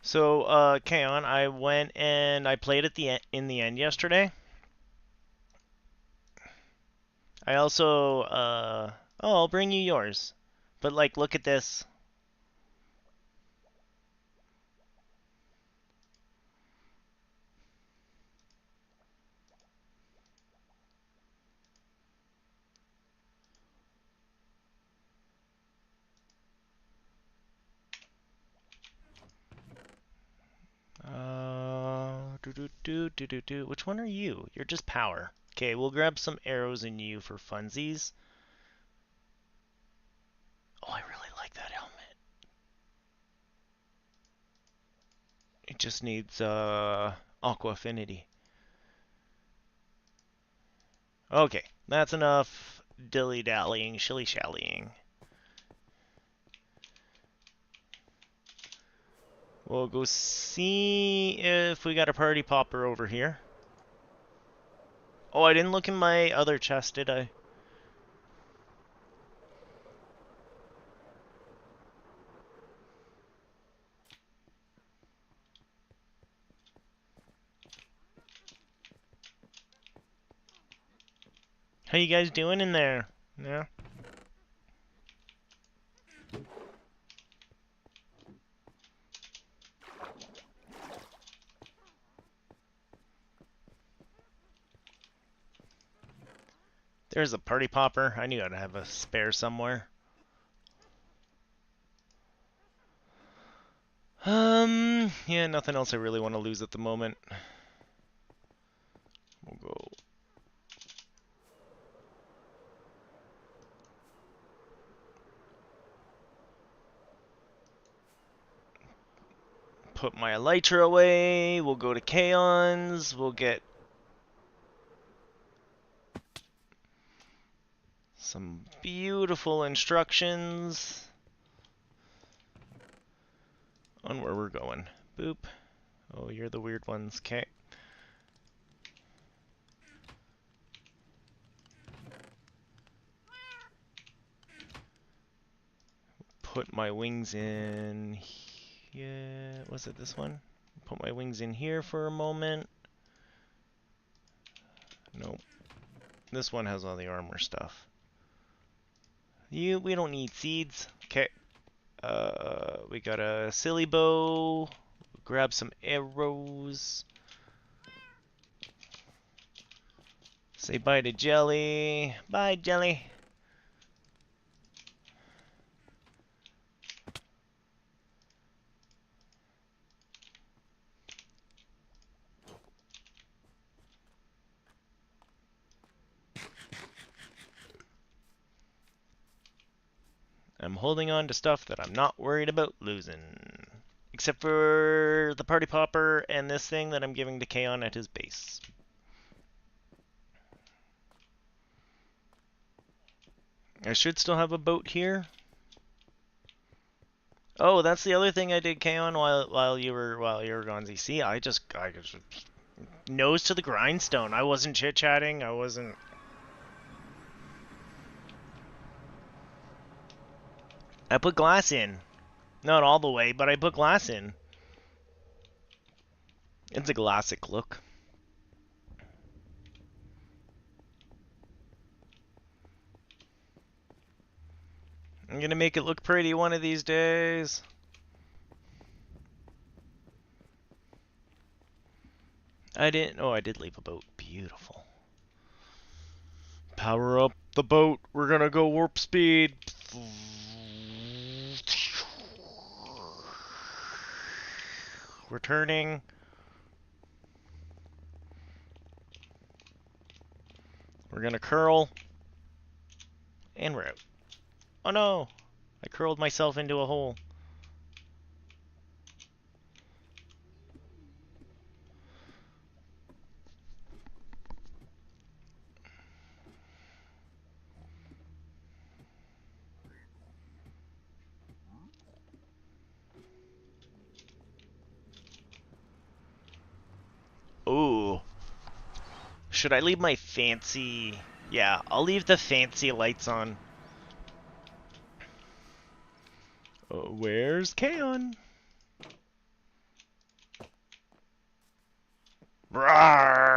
So, Kaon, I went and I played at the in the end yesterday. I also, oh, I'll bring you yours. But like, look at this. Do do do do do do. Which one are you? You're just power. Okay, we'll grab some arrows in you for funsies. Oh, I really like that helmet. It just needs aqua affinity. Okay, that's enough dilly-dallying, shilly-shallying. We'll go see if we got a party popper over here. Oh, I didn't look in my other chest, did I? How you guys doing in there? Yeah? There's a party popper. I knew I'd have a spare somewhere. Yeah, nothing else I really want to lose at the moment. We'll go. Put my elytra away. We'll go to Kaon's. We'll get some beautiful instructions on where we're going. Boop. Oh, you're the weird ones. Okay. Put my wings in. Yeah, was it this one? Put my wings in here for a moment. Nope. This one has all the armor stuff. We don't need seeds. Okay. We got a silly bow. Grab some arrows. Say bye to Jelly. Bye, Jelly. I'm holding on to stuff that I'm not worried about losing. Except for the party popper and this thing that I'm giving to Kaon at his base. I should still have a boat here. Oh, that's the other thing I did, Kaon, while you were gone. See, I just nose to the grindstone. I wasn't chit chatting. I wasn't. I put glass in. Not all the way, but I put glass in. It's a classic look. I'm gonna make it look pretty one of these days. I didn't. Oh, I did leave a boat. Beautiful. Power up the boat. We're gonna go warp speed. We're turning. We're gonna curl. And we're out. Oh no! I curled myself into a hole. Should I leave my fancy... Yeah, I'll leave the fancy lights on. Where's Kaon? Roar!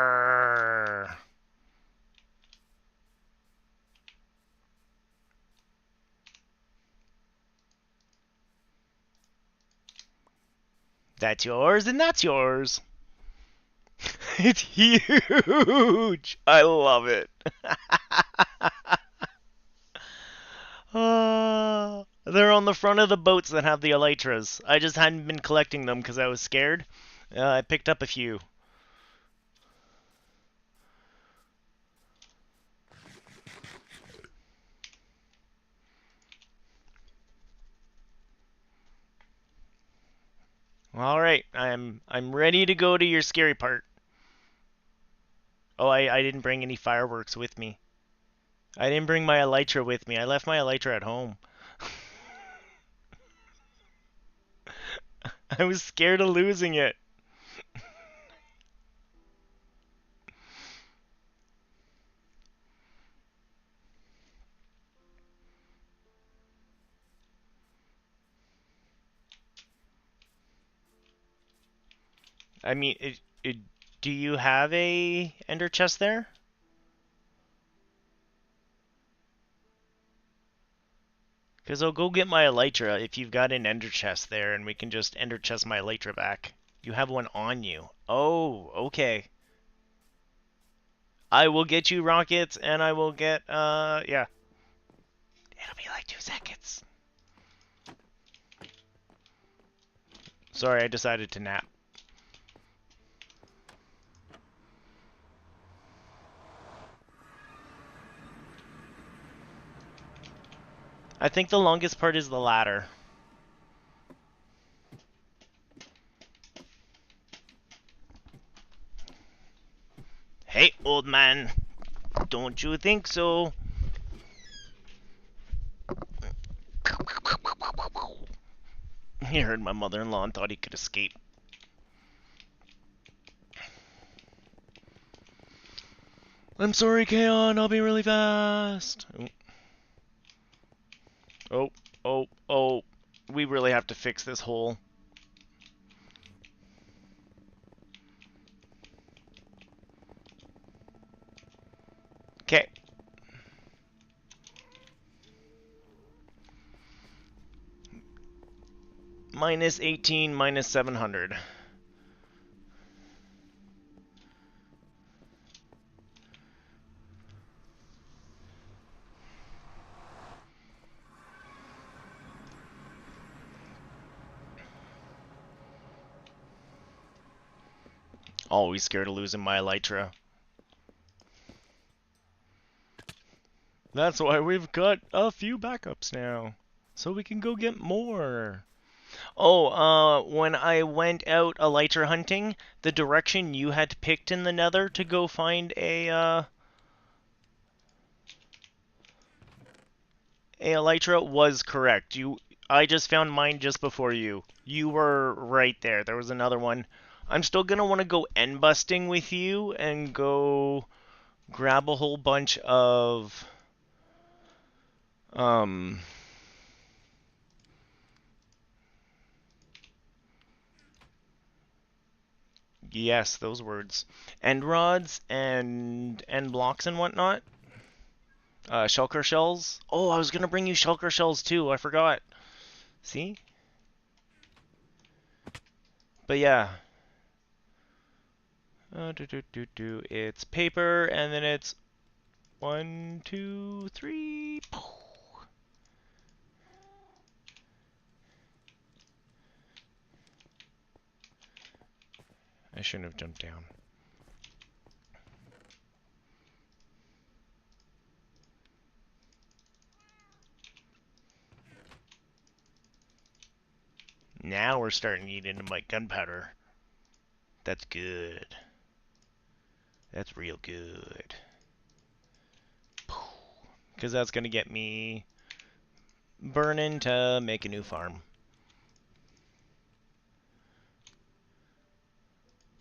That's yours, and that's yours. It's huge. I love it. They're on the front of the boats that have the elytras. I just hadn't been collecting them because I was scared. I picked up a few. All right, I'm ready to go to your scary part. Oh, I didn't bring any fireworks with me. I didn't bring my elytra with me. I left my elytra at home. I was scared of losing it. I mean, do you have a ender chest there? Because I'll go get my elytra if you've got an ender chest there, and we can just ender chest my elytra back. You have one on you. Oh, okay. I will get you rockets, and I will get, yeah. It'll be like 2 seconds. Sorry, I decided to nap. I think the longest part is the ladder. Hey, old man. Don't you think so? He heard my mother-in-law and thought he could escape. I'm sorry, Kaon. I'll be really fast. Oh, oh, oh. We really have to fix this hole. Okay. Minus 18, minus 700. Always scared of losing my elytra. That's why we've got a few backups now. So we can go get more. Oh, when I went out elytra hunting, the direction you had picked in the nether to go find a elytra was correct. I just found mine just before you. You were right there. There was another one. I'm still gonna want to go end busting with you and go grab a whole bunch of yes, those words. End rods and end blocks and whatnot. Shulker shells. Oh, I was gonna bring you shulker shells too. I forgot. See? But yeah. It's paper, and then it's 1, 2, 3. I shouldn't have jumped down. Now we're starting to eat into my gunpowder. That's good. That's real good. Because that's going to get me burning to make a new farm.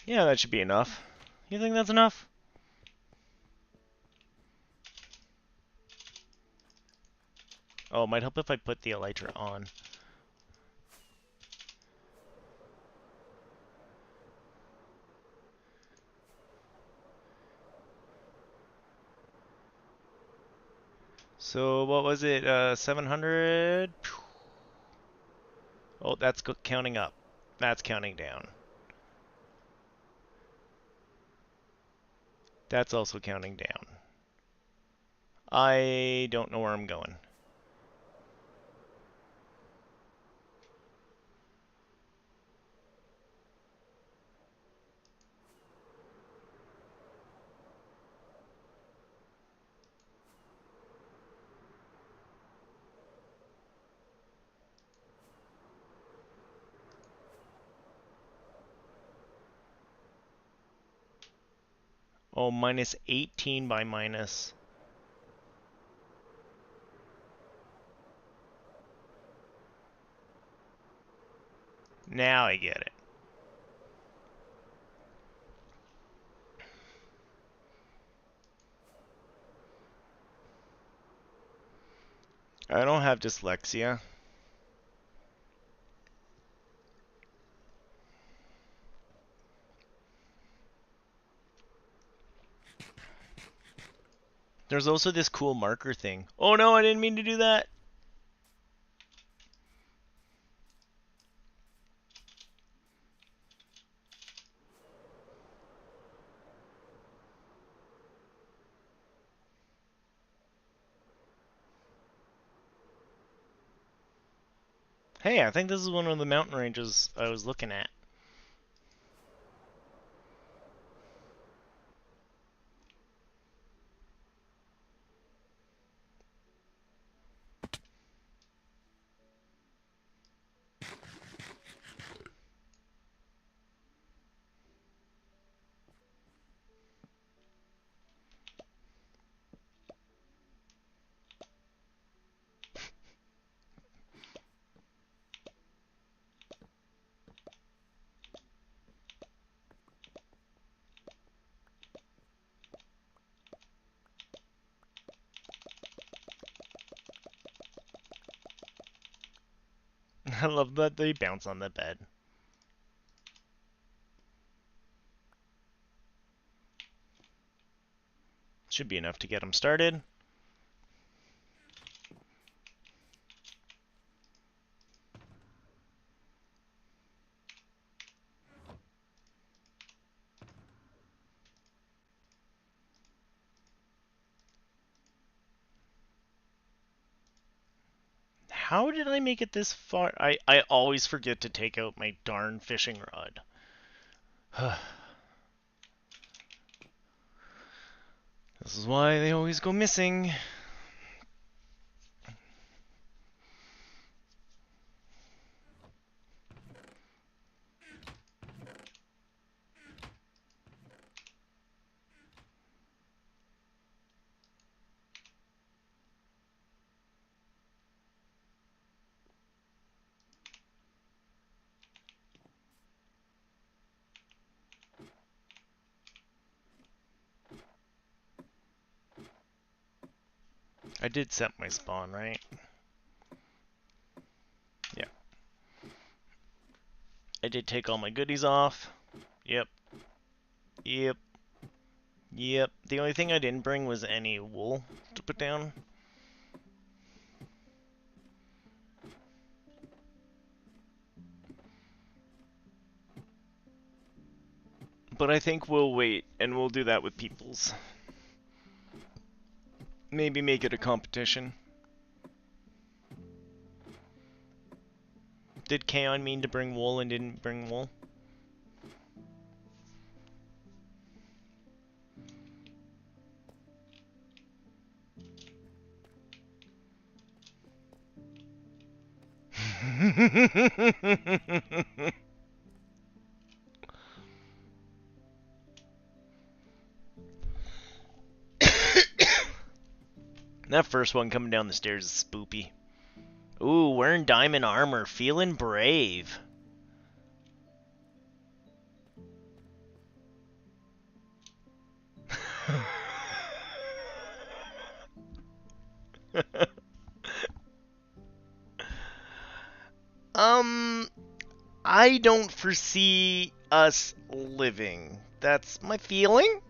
Yeah, that should be enough. You think that's enough? Oh, it might help if I put the elytra on. So what was it? 700? Oh, that's counting up. That's counting down. That's also counting down. I don't know where I'm going. Oh, minus 18 by minus. Now I get it. I don't have dyslexia. There's also this cool marker thing. Oh no, I didn't mean to do that. Hey, I think this is one of the mountain ranges I was looking at. I love that they bounce on the bed. Should be enough to get them started. How did I make it this far? I always forget to take out my darn fishing rod. This is why they always go missing. I did set my spawn, right? Yeah. I did take all my goodies off. Yep. Yep. Yep. The only thing I didn't bring was any wool to put down. But I think we'll wait, and we'll do that with peoples. Maybe make it a competition. Did Kaon mean to bring wool and didn't bring wool? That first one coming down the stairs is spoopy. Ooh, wearing diamond armor, feeling brave. I don't foresee us living. That's my feeling.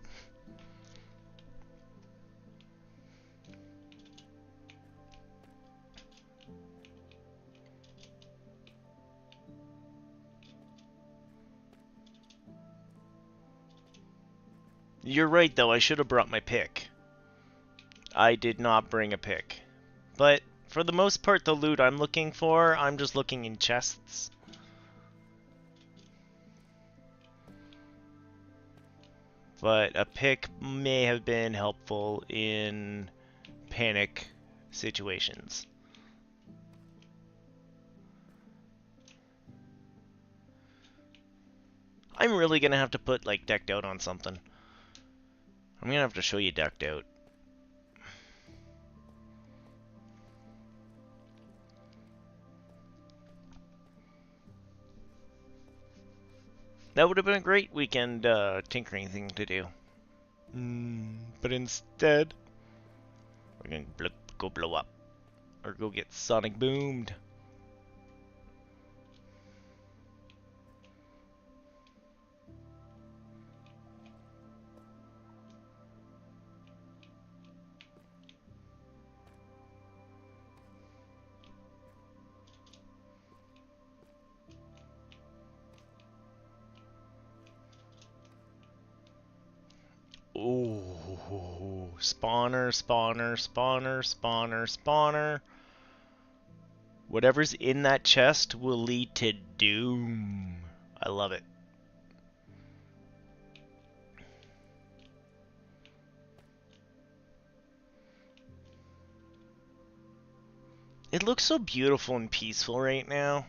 You're right, though. I should have brought my pick. I did not bring a pick. But for the most part, the loot I'm looking for, I'm just looking in chests. But a pick may have been helpful in panic situations. I'm really gonna have to put, like, decked out on something. I'm gonna have to show you decked out. That would have been a great weekend tinkering thing to do. But instead, we're gonna go blow up. Or go get sonic boomed. Ooh, spawner, spawner, spawner, spawner, spawner. Whatever's in that chest will lead to doom. I love it. It looks so beautiful and peaceful right now.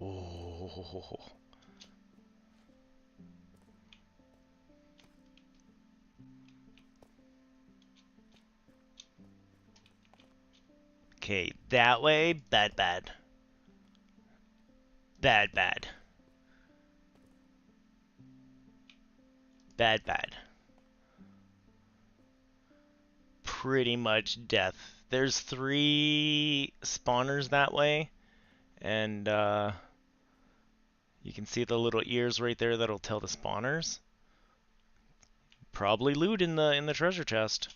Oh. Okay, that way, bad, bad. Bad, bad. Bad, bad. Pretty much death. There's 3 spawners that way, and you can see the little ears right there that'll tell the spawners. Probably loot in the treasure chest.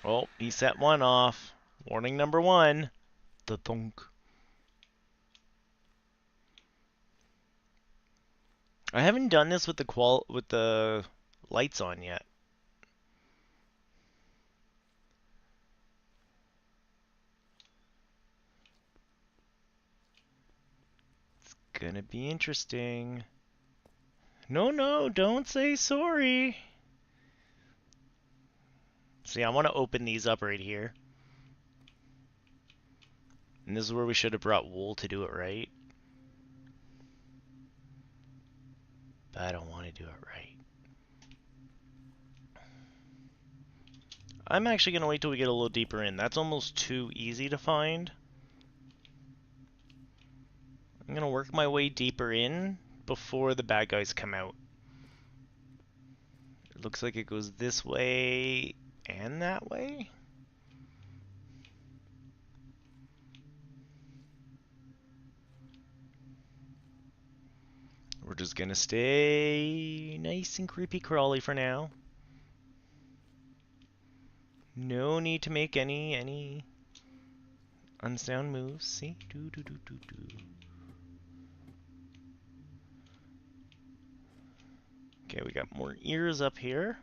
Oh, he set one off. Warning number 1. The thunk. I haven't done this with the lights on yet. It's gonna be interesting. No, no, don't say sorry. See, I want to open these up right here. And this is where we should have brought wool to do it right. But I don't want to do it right. I'm actually going to wait till we get a little deeper in. That's almost too easy to find. I'm going to work my way deeper in before the bad guys come out. It looks like it goes this way and that way. We're just going to stay nice and creepy crawly for now. No need to make any unsound moves. See? Do do do do do. Okay, we got more ears up here.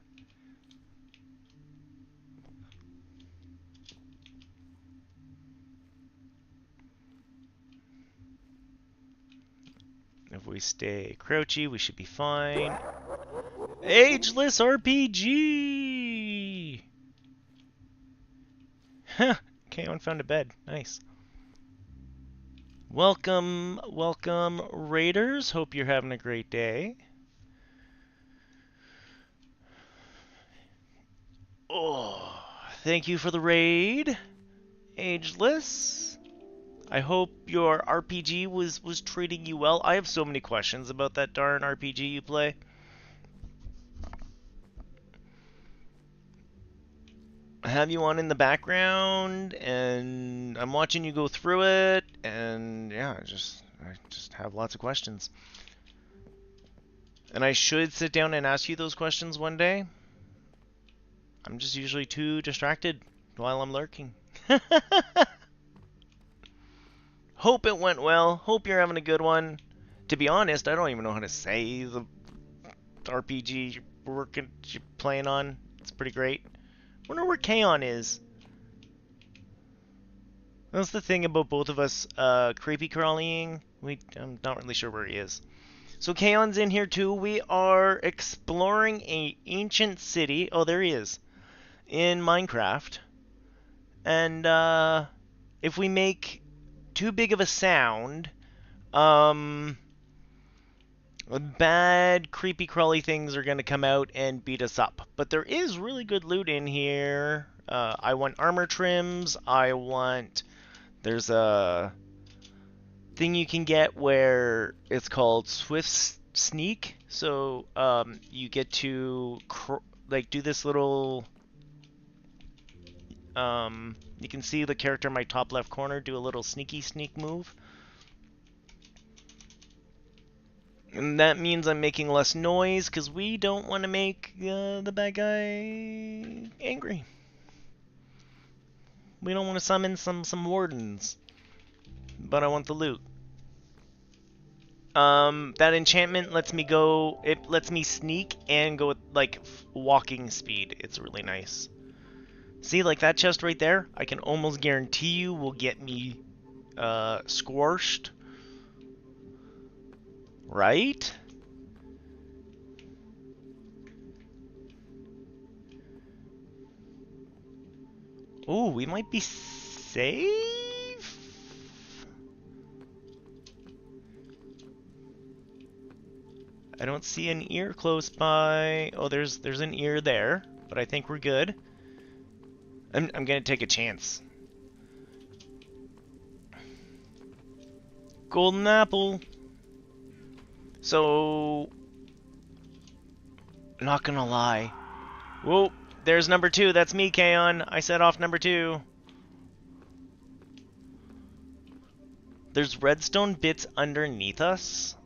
If we stay crouchy, we should be fine. Ageless RPG! Huh, Kaon found a bed. Nice. Welcome, welcome, Raiders. Hope you're having a great day. Oh, thank you for the raid, Ageless. I hope your RPG was treating you well. I have so many questions about that darn RPG you play. I have you on in the background, and I'm watching you go through it, and yeah, I just have lots of questions. And I should sit down and ask you those questions one day. I'm just usually too distracted while I'm lurking. Hope it went well. Hope you're having a good one. To be honest, I don't even know how to say the RPG you're playing on. It's pretty great. Wonder where Kaon is. That's the thing about both of us creepy crawling. I'm not really sure where he is. So Kaon's in here too. We are exploring a ancient city. Oh, there he is. In Minecraft. And if we make too big of a sound, bad creepy crawly things are going to come out and beat us up. But there is really good loot in here. I want armor trims. There's a thing you can get where it's called Swift Sneak. So you get to do this little. You can see the character in my top left corner do a little sneak move. And that means I'm making less noise because we don't want to make the bad guy angry. We don't want to summon some wardens. But I want the loot. That enchantment lets me go. It lets me sneak and go with like walking speed. It's really nice. See, like that chest right there, I can almost guarantee you will get me squashed. Right? Ooh, we might be safe? I don't see an ear close by. Oh, there's an ear there, but I think we're good. I'm gonna take a chance. Golden apple. So, not gonna lie. Whoa, there's number 2. That's me, Kaon. I set off number 2. There's redstone bits underneath us.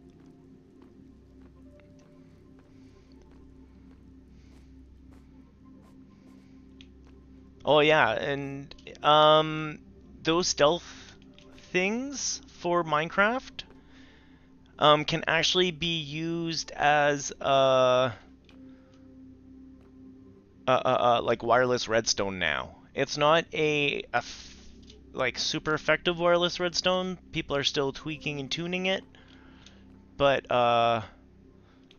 Oh yeah, and those stealth things for Minecraft can actually be used as like wireless redstone now. It's not like super effective wireless redstone. People are still tweaking and tuning it, but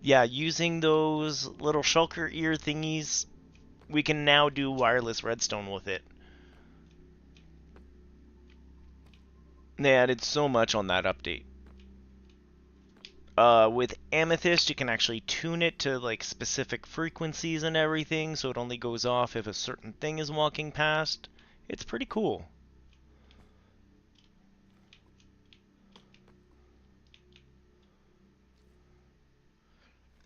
yeah, using those little shulker ear thingies, we can now do wireless redstone with it. They added so much on that update. With Amethyst, you can actually tune it to like specific frequencies and everything, so it only goes off if a certain thing is walking past. It's pretty cool.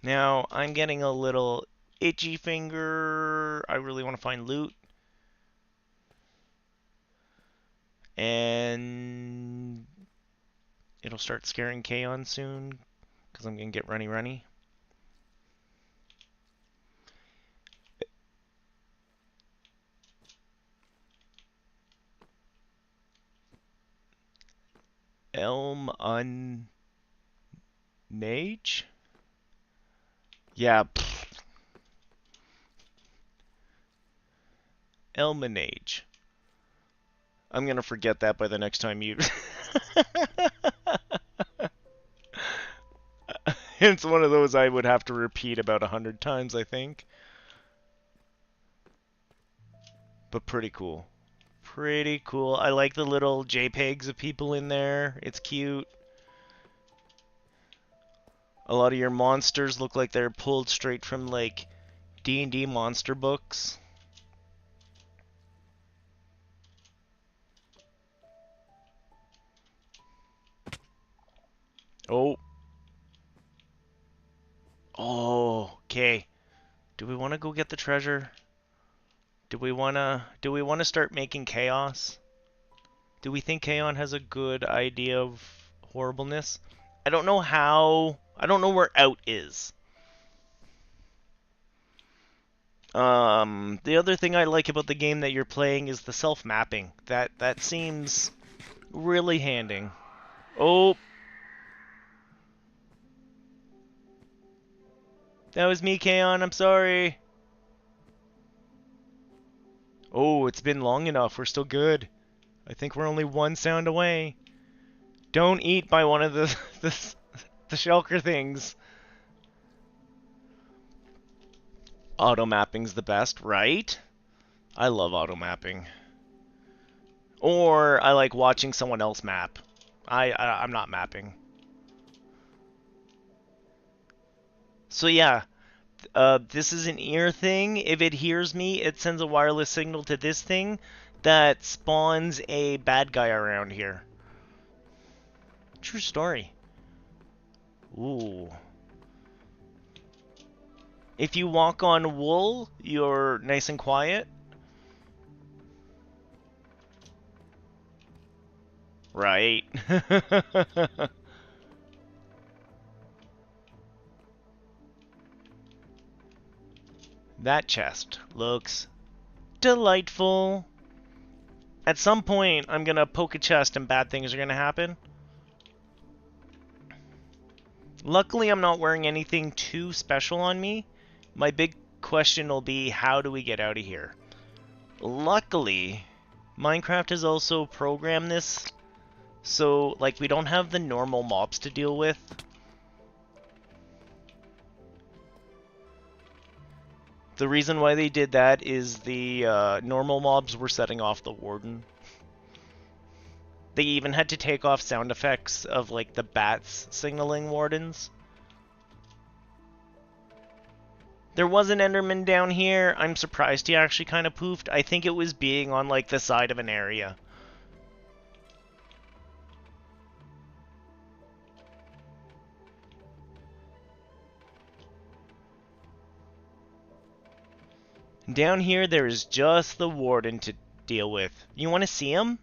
Now, I'm getting a little itchy finger. I really want to find loot. And it'll start scaring Kaon soon, because I'm going to get runny. Elm Unnage? Yeah. Elmanage. I'm gonna forget that by the next time you... It's one of those I would have to repeat about 100 times, I think. But pretty cool. Pretty cool. I like the little JPEGs of people in there. It's cute. A lot of your monsters look like they're pulled straight from, like, D&D monster books. Oh. Oh, okay. Do we want to go get the treasure? Do we want to start making chaos? Do we think Kaon has a good idea of horribleness? I don't know how... I don't know where out is. The other thing I like about the game that you're playing is the self-mapping. That seems really handy. Oh! That was me, Kaon. I'm sorry. Oh, it's been long enough. We're still good. I think we're only one sound away. Don't eat by one of the shulker things. Auto mapping's the best, right? I love auto mapping. Or I like watching someone else map. I'm not mapping. So yeah, this is an ear thing. If it hears me, it sends a wireless signal to this thing that spawns a bad guy around here. True story. Ooh. If you walk on wool, you're nice and quiet. Right. That chest looks delightful. At some point, I'm gonna poke a chest and bad things are gonna happen. Luckily, I'm not wearing anything too special on me. My big question will be, how do we get out of here? Luckily, Minecraft has also programmed this so, like, we don't have the normal mobs to deal with. The reason why they did that is the normal mobs were setting off the warden. They even had to take off sound effects of, like, the bats signaling wardens. There was an Enderman down here. I'm surprised he actually kind of poofed. I think it was being on, like, the side of an area. Down here, there is just the warden to deal with. You want to see him?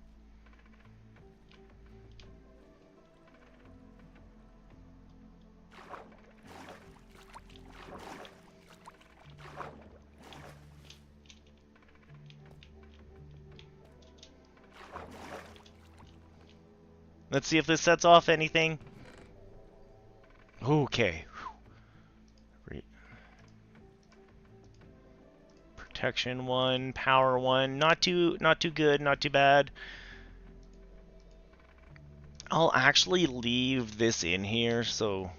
Let's see if this sets off anything. Okay. Protection 1, power 1. Not too good, not too bad. I'll actually leave this in here, so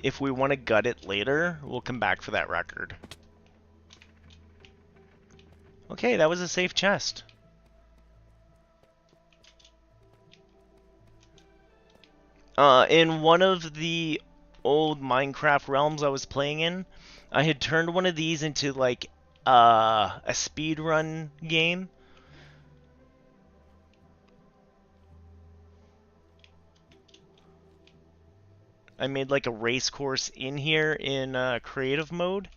if we want to gut it later, we'll come back for that record. Okay, that was a safe chest. In one of the old Minecraft realms I was playing in, I had turned one of these into, like, a speedrun game. I made, like, a race course in here in creative mode.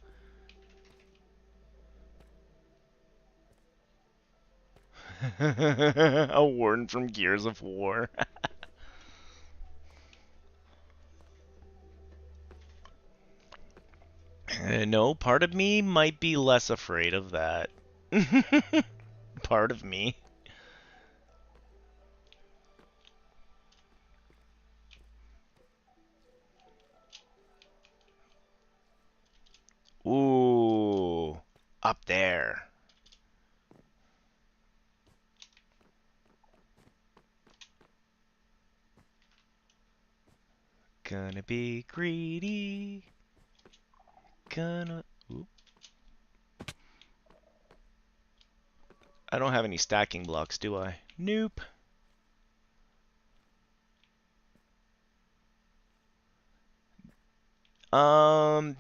A warden from Gears of War. No, part of me might be less afraid of that. Part of me. there. Gonna be greedy. Gonna... Oop. I don't have any stacking blocks, do I? Nope.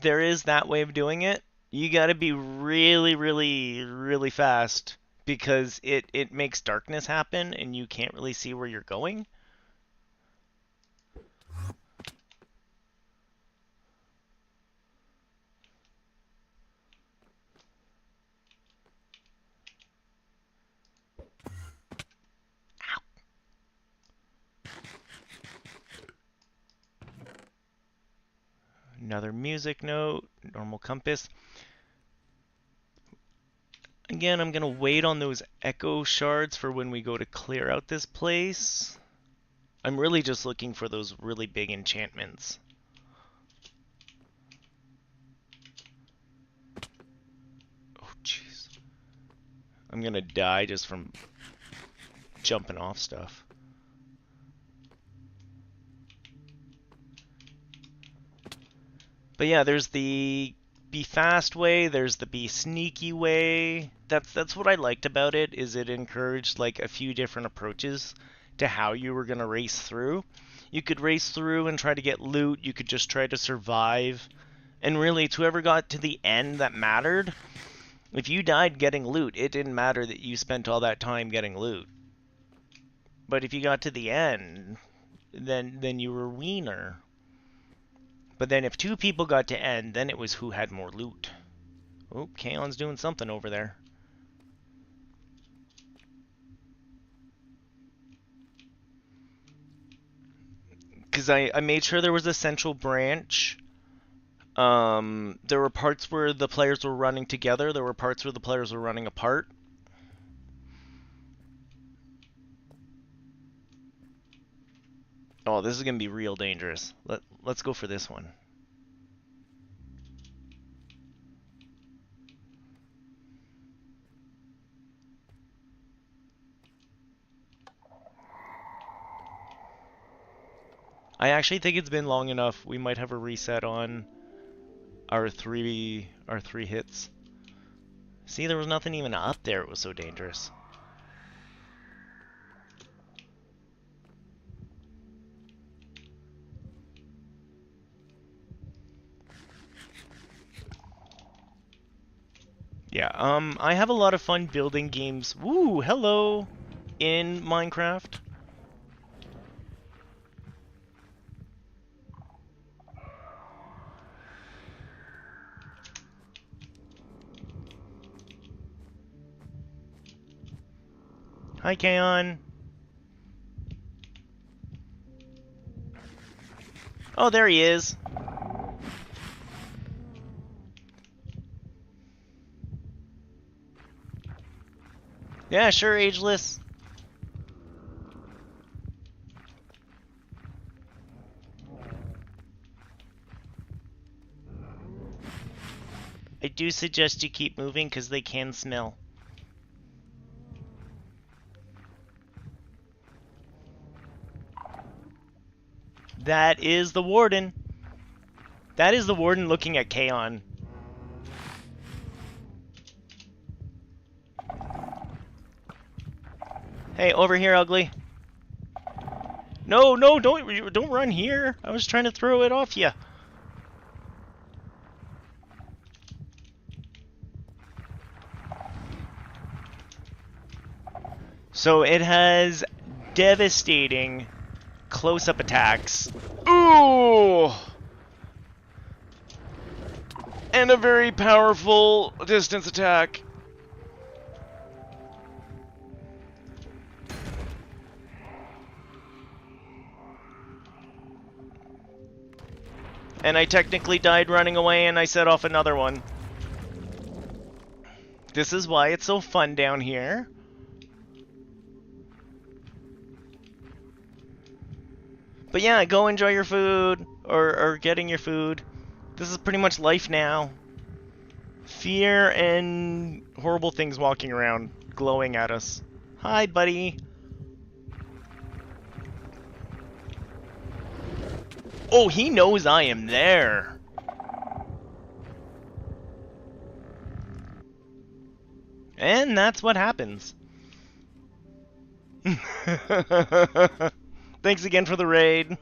There is that way of doing it. You gotta be really, really, really fast because it makes darkness happen and you can't really see where you're going. Another music note, normal compass. Again, I'm going to wait on those echo shards for when we go to clear out this place. I'm really just looking for those really big enchantments. Oh, jeez. I'm going to die just from jumping off stuff. But yeah, there's the be fast way, there's the be sneaky way. That's what I liked about it, is it encouraged like a few different approaches to how you were gonna race through. You could race through and try to get loot, you could just try to survive. And really, it's whoever got to the end that mattered. If you died getting loot, it didn't matter that you spent all that time getting loot. But if you got to the end, then you were a wiener. But then if two people got to end, then it was who had more loot. Oh, Kaon's doing something over there. Because I made sure there was a central branch. There were parts where the players were running together. There were parts where the players were running apart. Oh, this is going to be real dangerous. Let's go for this one. I actually think it's been long enough. We might have a reset on our three hits. See, there was nothing even up there. It was so dangerous. Yeah, I have a lot of fun building games. Woo, hello! In Minecraft. Hi, Kaon. Oh, there he is. Yeah, sure, Ageless. I do suggest you keep moving because they can smell. That is the warden. That is the warden looking at Kaon. Hey, over here, ugly. No, no, don't run here. I was trying to throw it off you. So it has devastating close-up attacks. Ooh! And a very powerful distance attack. And I technically died running away and I set off another one. This is why it's so fun down here. But yeah, go enjoy your food, or getting your food. This is pretty much life now. Fear and horrible things walking around, glowing at us. Hi, buddy. Oh, he knows I am there. And that's what happens. Thanks again for the raid.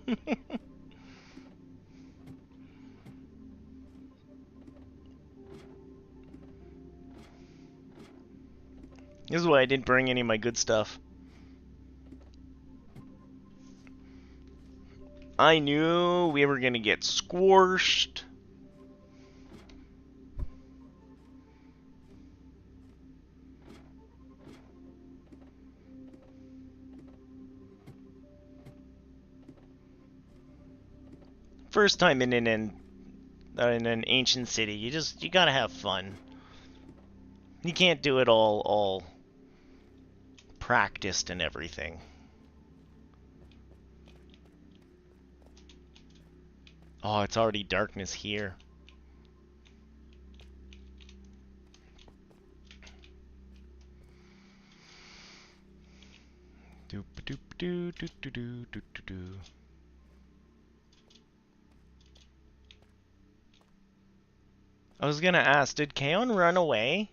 This is why I didn't bring any of my good stuff. I knew we were gonna get squished. First time in an ancient city, you gotta have fun. You can't do it all practiced and everything. Oh, it's already darkness here. Doop doop doo doo doo doo doo doo doo. I was gonna ask, did Kaon run away?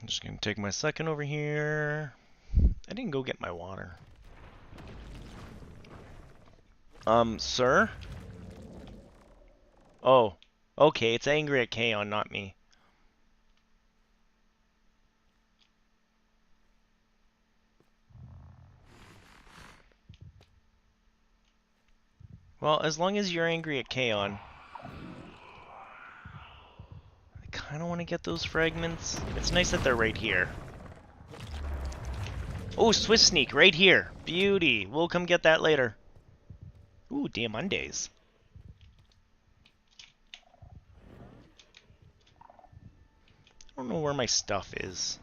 I'm just gonna take my second over here. I didn't go get my water. Sir? Oh, okay, it's angry at Kaon, not me. Well, as long as you're angry at Kaon. I kinda wanna get those fragments. It's nice that they're right here. Oh, Swift Sneak, right here. Beauty. We'll come get that later. Ooh, Diamondes. I don't know where my stuff is.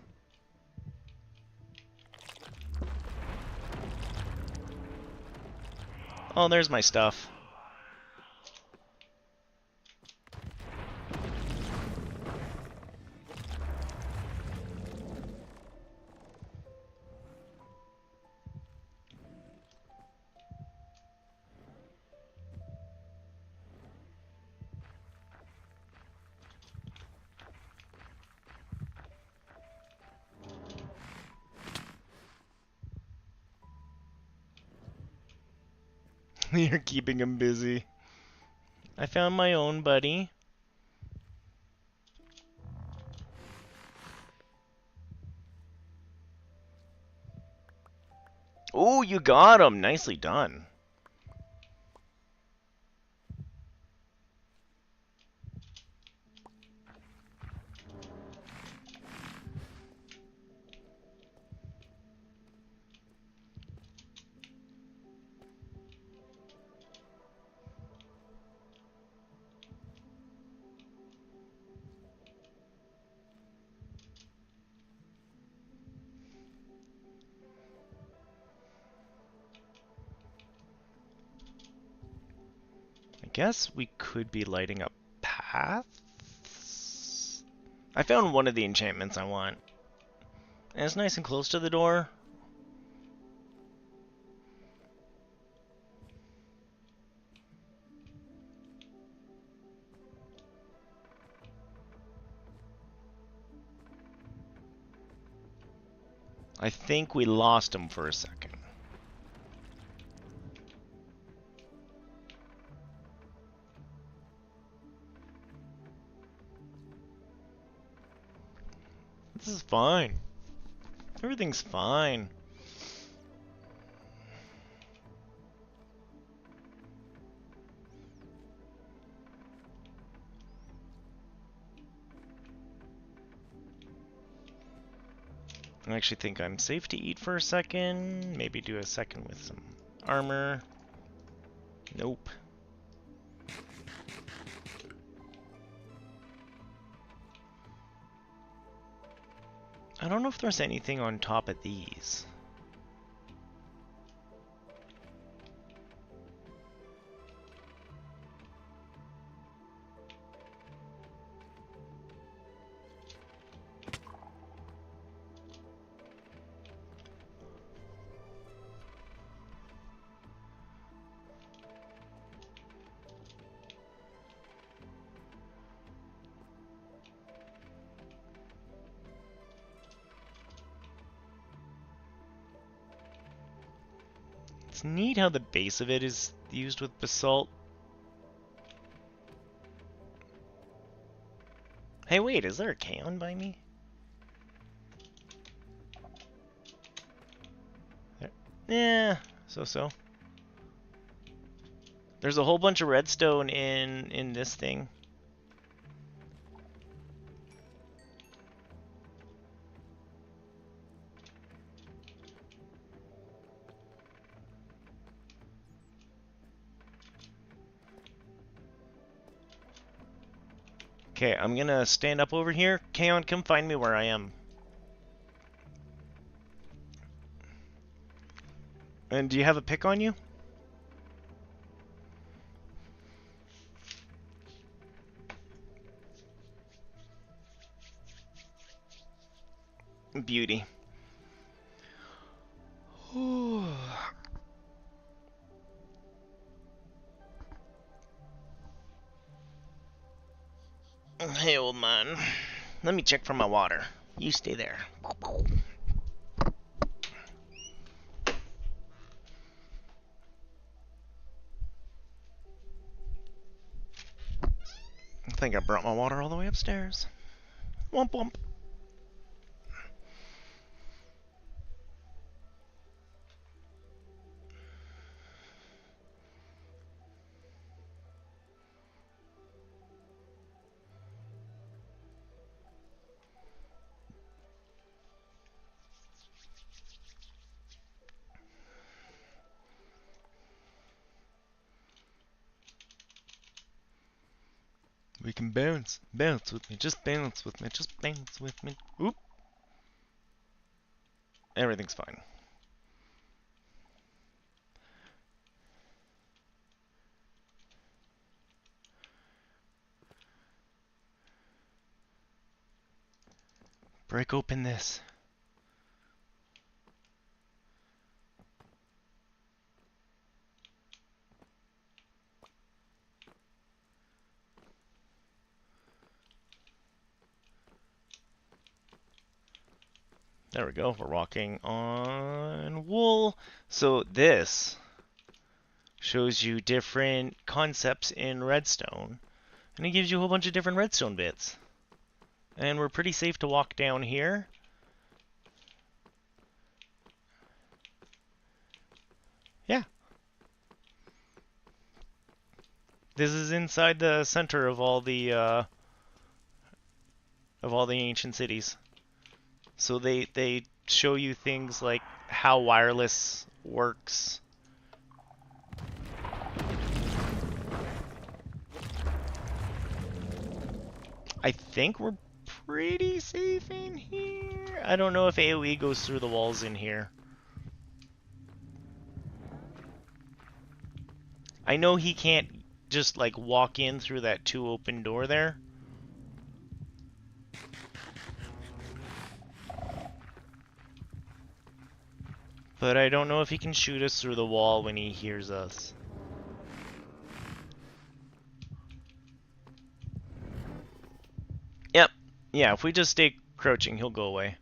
Oh, there's my stuff. You're keeping him busy. I found my own, buddy. Oh, you got him. Nicely done. I guess we could be lighting up paths? I found one of the enchantments I want. And it's nice and close to the door. I think we lost him for a second. This is fine. Everything's fine. I actually think I'm safe to eat for a second. Maybe do a second with some armor. Nope. I don't know if there's anything on top of these. It's neat how the base of it is used with basalt. Hey, wait, is there a Kaon by me? There. Yeah, so. There's a whole bunch of redstone in this thing. Okay, I'm gonna stand up over here. Kaon, come find me where I am. And do you have a pick on you? Beauty. Hey, old man. Let me check for my water. You stay there. I think I brought my water all the way upstairs. Womp womp. We can bounce. Bounce with me. Just bounce with me. Just bounce with me. Oop. Everything's fine. Break open this. There we go. We're walking on wool. So this shows you different concepts in redstone. And it gives you a whole bunch of different redstone bits. And we're pretty safe to walk down here. Yeah. This is inside the center of all the ancient cities. So they show you things like how wireless works. I think we're pretty safe in here. I don't know if AoE goes through the walls in here. I know he can't just like walk in through that two open door there. But I don't know if he can shoot us through the wall when he hears us. Yep. Yeah, if we just stay crouching, he'll go away.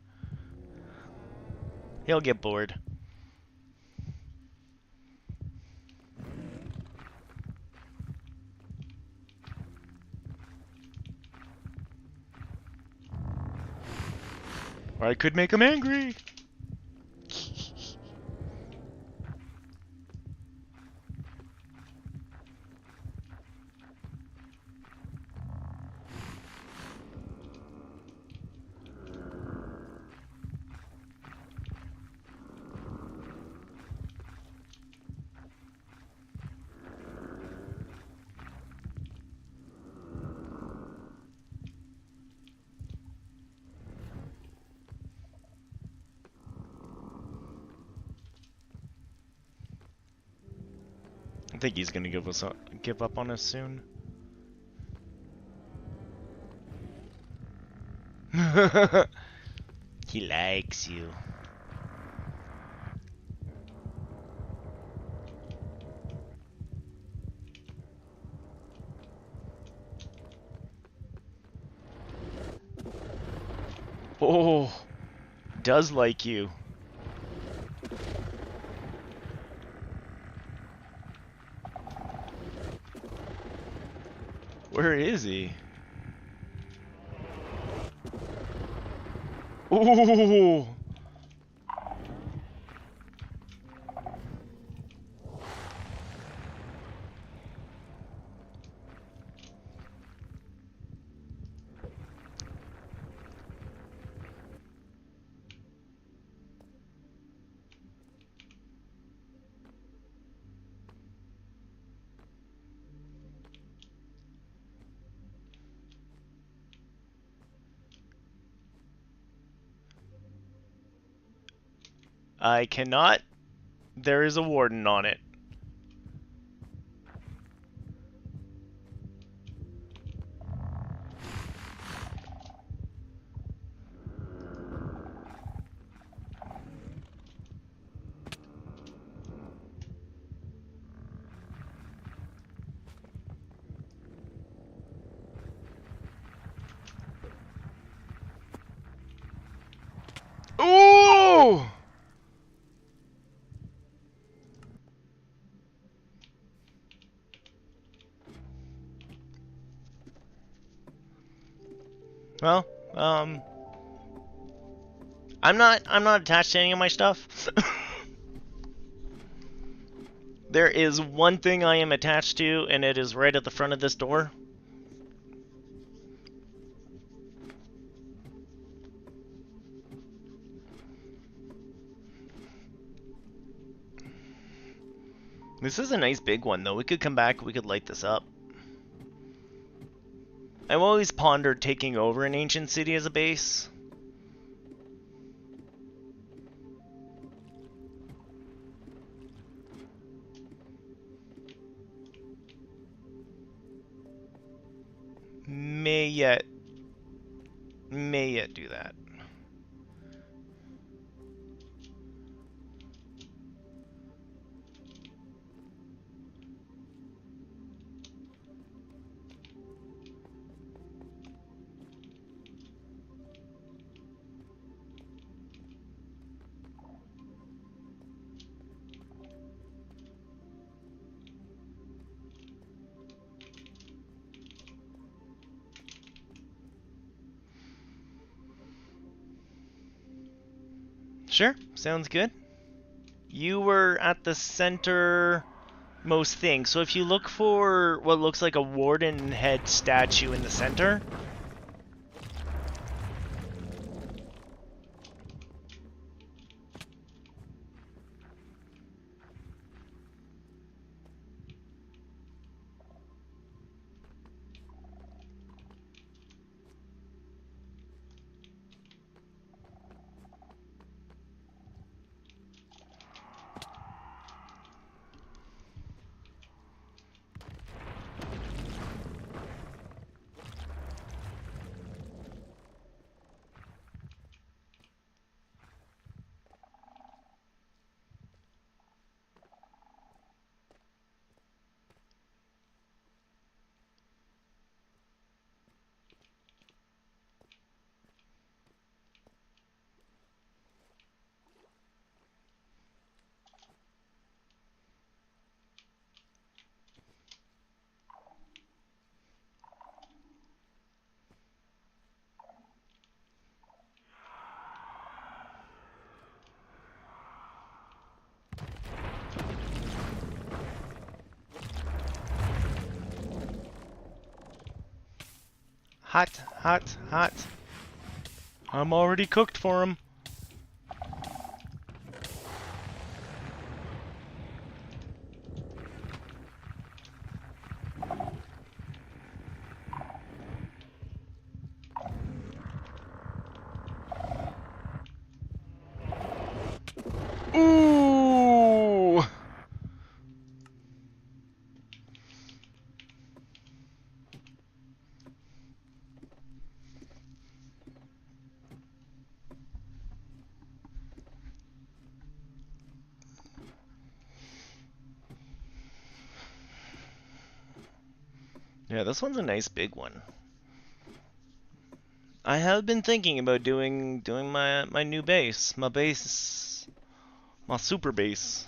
He'll get bored. Or I could make him angry. think he's gonna give up on us soon. He likes you. Oh, does like you. Where is he? Ooh. I cannot. There is a warden on it. Ooh! Well, I'm not attached to any of my stuff. There is one thing I am attached to, and it is right at the front of this door. This is a nice big one, though. We could come back, we could light this up. I've always pondered taking over an ancient city as a base. May yet do that. Sure, sounds good. You were at the center most thing. So if you look for what looks like a warden head statue in the center. Hot, hot, hot. I'm already cooked for him. Ooh! Yeah, this one's a nice big one. I have been thinking about doing my new base, my super base.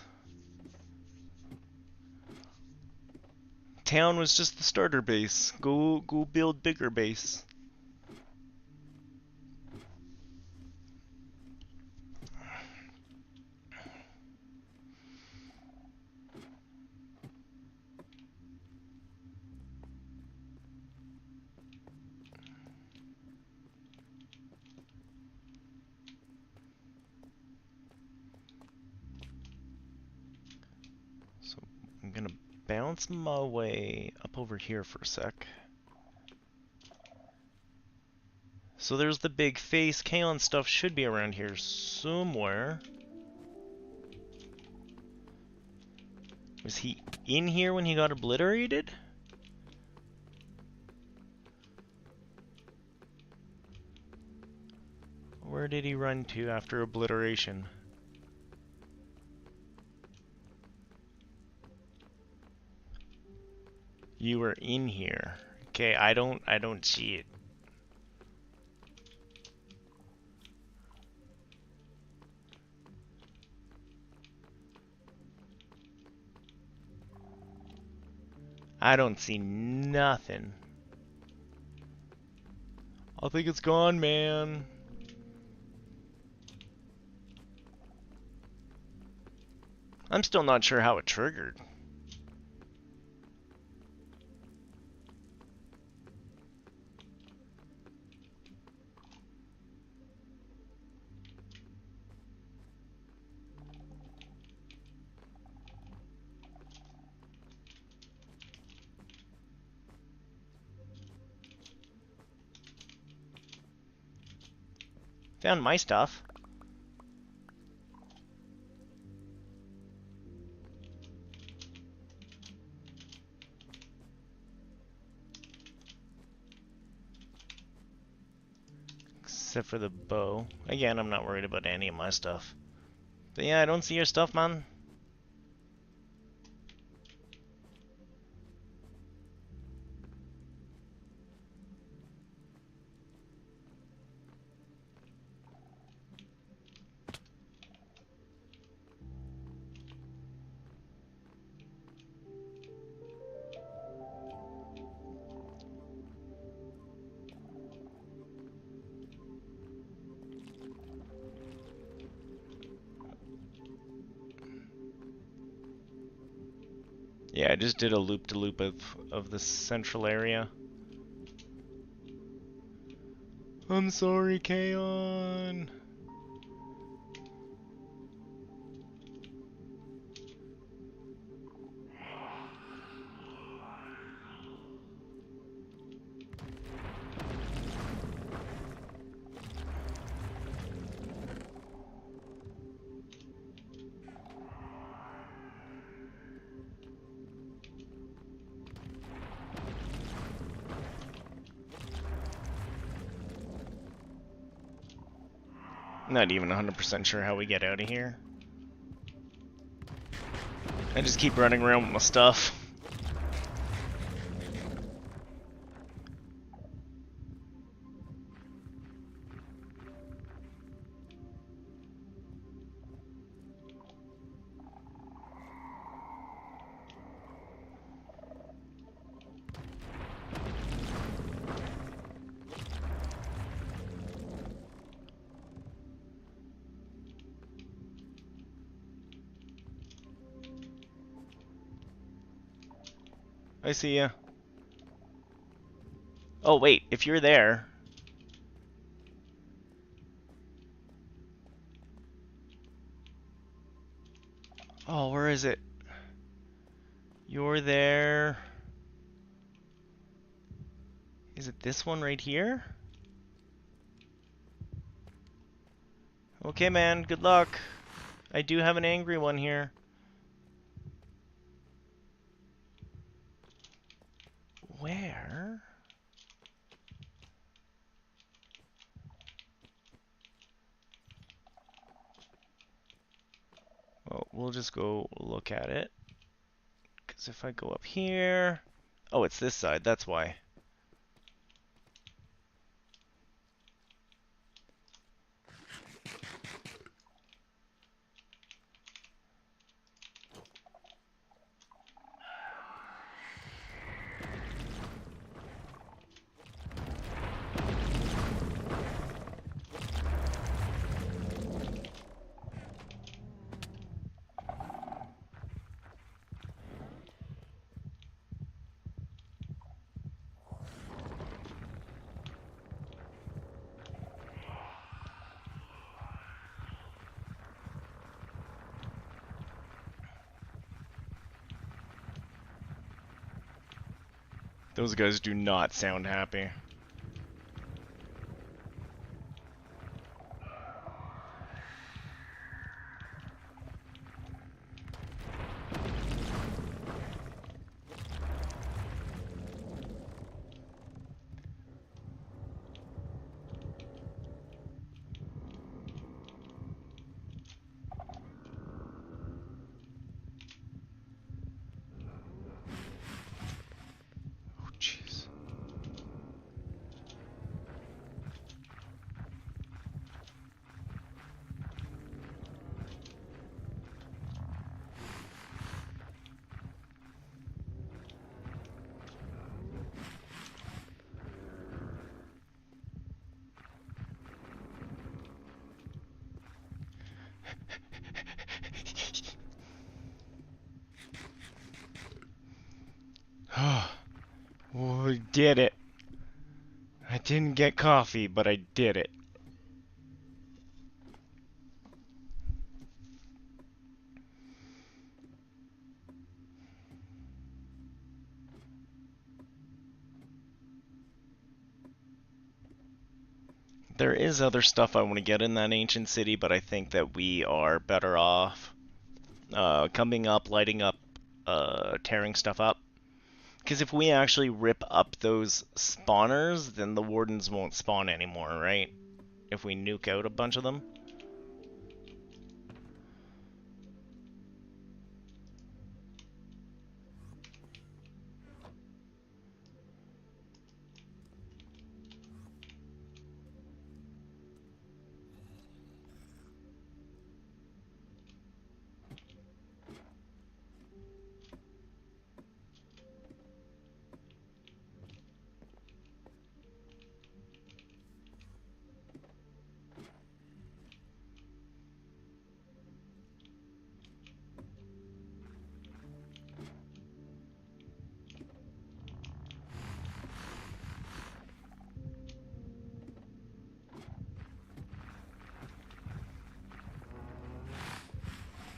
Town was just the starter base. Go build bigger base. So I'm gonna bounce my way up over here for a sec. So there's the big face. Kaon stuff should be around here somewhere. Was he in here when he got obliterated? Where did he run to after obliteration? You were in here. Okay, I don't see it. I don't see nothing. I think it's gone, man. I'm still not sure how it triggered. Found my stuff. Except for the bow. Again, I'm not worried about any of my stuff. But yeah, I don't see your stuff, man. Yeah, I just did a loop-de-loop of the central area. I'm sorry, Kaon. Not even 100% sure how we get out of here. I just keep running around with my stuff. I see ya. Oh wait, if you're there... Oh, where is it? You're there... Is it this one right here? Okay, man, good luck. I do have an angry one here. Where? Well, we'll just go look at it. Because if I go up here... Oh, it's this side, that's why. Those guys do not sound happy. Oh, jeez. Oh, we did it. I didn't get coffee, but I did it. There is other stuff I want to get in that ancient city, but I think that we are better off coming up, lighting up, tearing stuff up. Because if we actually rip up those spawners, then the wardens won't spawn anymore, right? If we nuke out a bunch of them.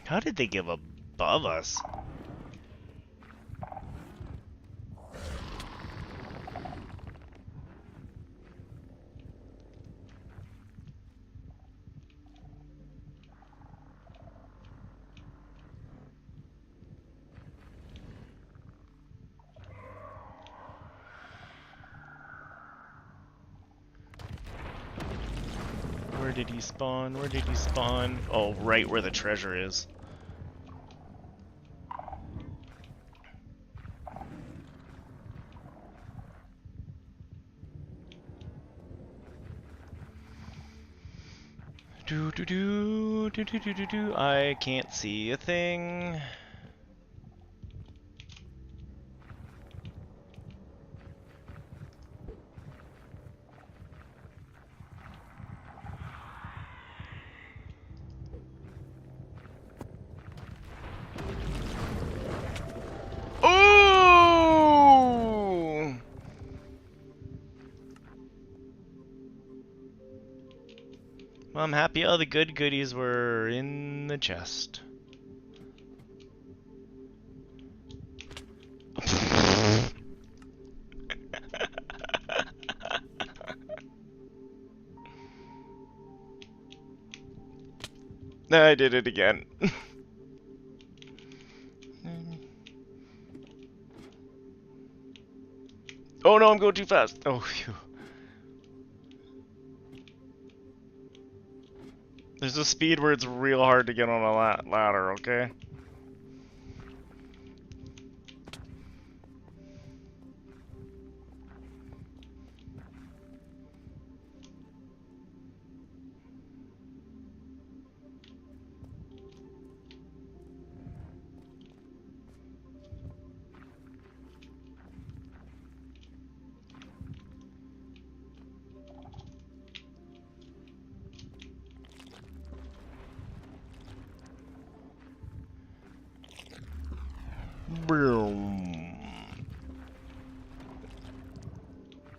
How did they give above us? Where did he spawn? Where did he spawn? Oh, right where the treasure is. Do do do do do do do do. I can't see a thing. Ooh! Well, I'm happy all the good goodies were in the chest. I did it again. Oh no, I'm going too fast. Oh, phew. There's a speed where it's real hard to get on a ladder, okay?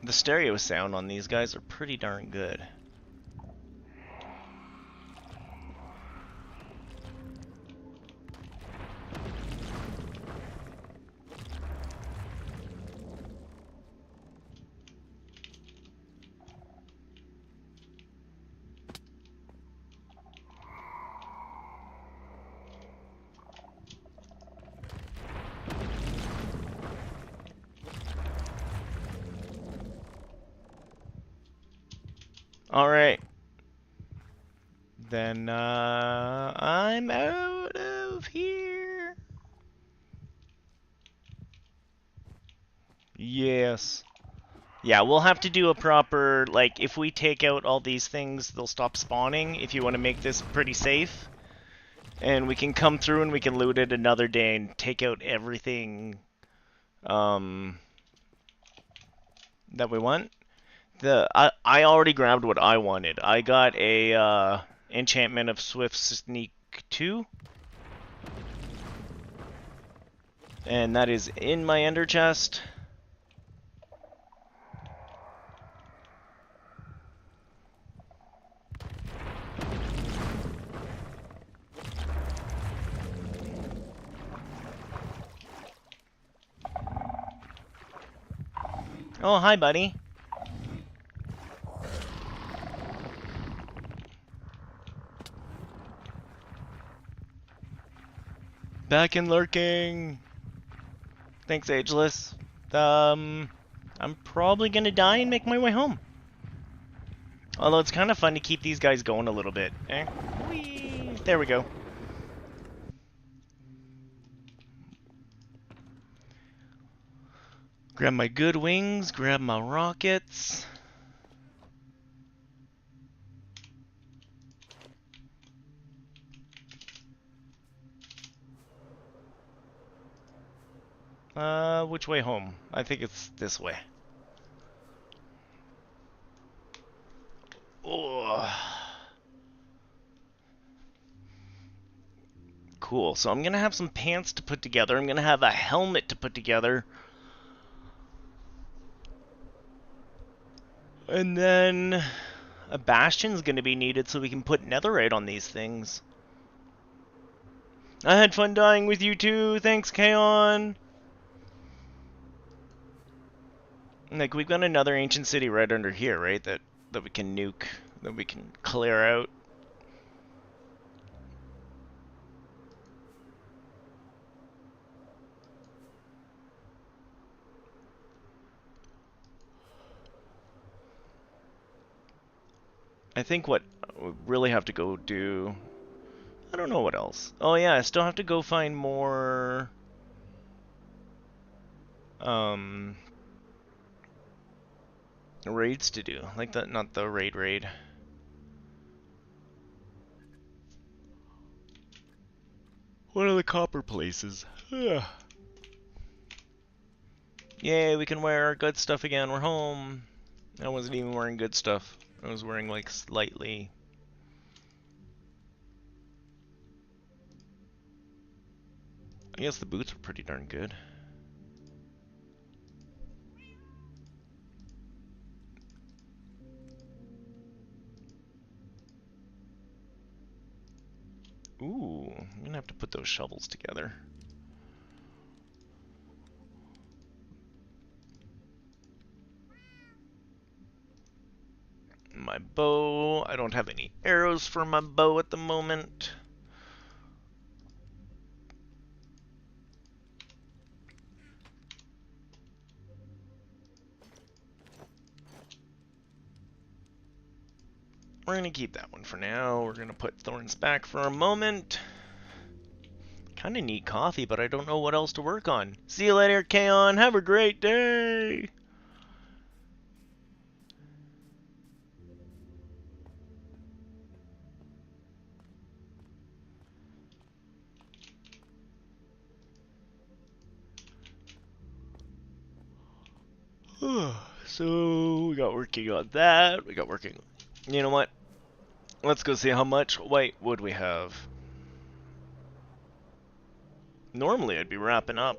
The stereo sound on these guys are pretty darn good. Alright. Then, I'm out of here. Yes. Yeah, we'll have to do a proper, like, if we take out all these things, they'll stop spawning, if you want to make this pretty safe. And we can come through and we can loot it another day and take out everything, that we want. I already grabbed what I wanted. I got a, enchantment of Swift Sneak 2. And that is in my ender chest. Oh, hi, buddy. Back and lurking. Thanks, Ageless. I'm probably gonna die and make my way home. Although it's kind of fun to keep these guys going a little bit. Whee! There we go. Grab my good wings, grab my rockets. Which way home? I think it's this way. Oh. Cool, so I'm gonna have some pants to put together. I'm gonna have a helmet to put together. And then a bastion's gonna be needed so we can put netherite on these things. I had fun dying with you too. Thanks, Kaon. Like, we've got another ancient city right under here, right? That we can nuke, that we can clear out. I think what we really have to go do... I don't know what else. Oh yeah, I still have to go find more... raids to do. Like, not the raid. What are the copper places? Yay, we can wear our good stuff again. We're home. I wasn't even wearing good stuff. I was wearing, like, slightly... I guess the boots were pretty darn good. Ooh, I'm gonna have to put those shovels together. My bow. I don't have any arrows for my bow at the moment. We're gonna keep that one for now. We're gonna put thorns back for a moment. Kinda need coffee, but I don't know what else to work on. See you later, Kaon. Have a great day! So, we got working on that. We got working... You know what? Let's go see how much white wood we have. Normally I'd be wrapping up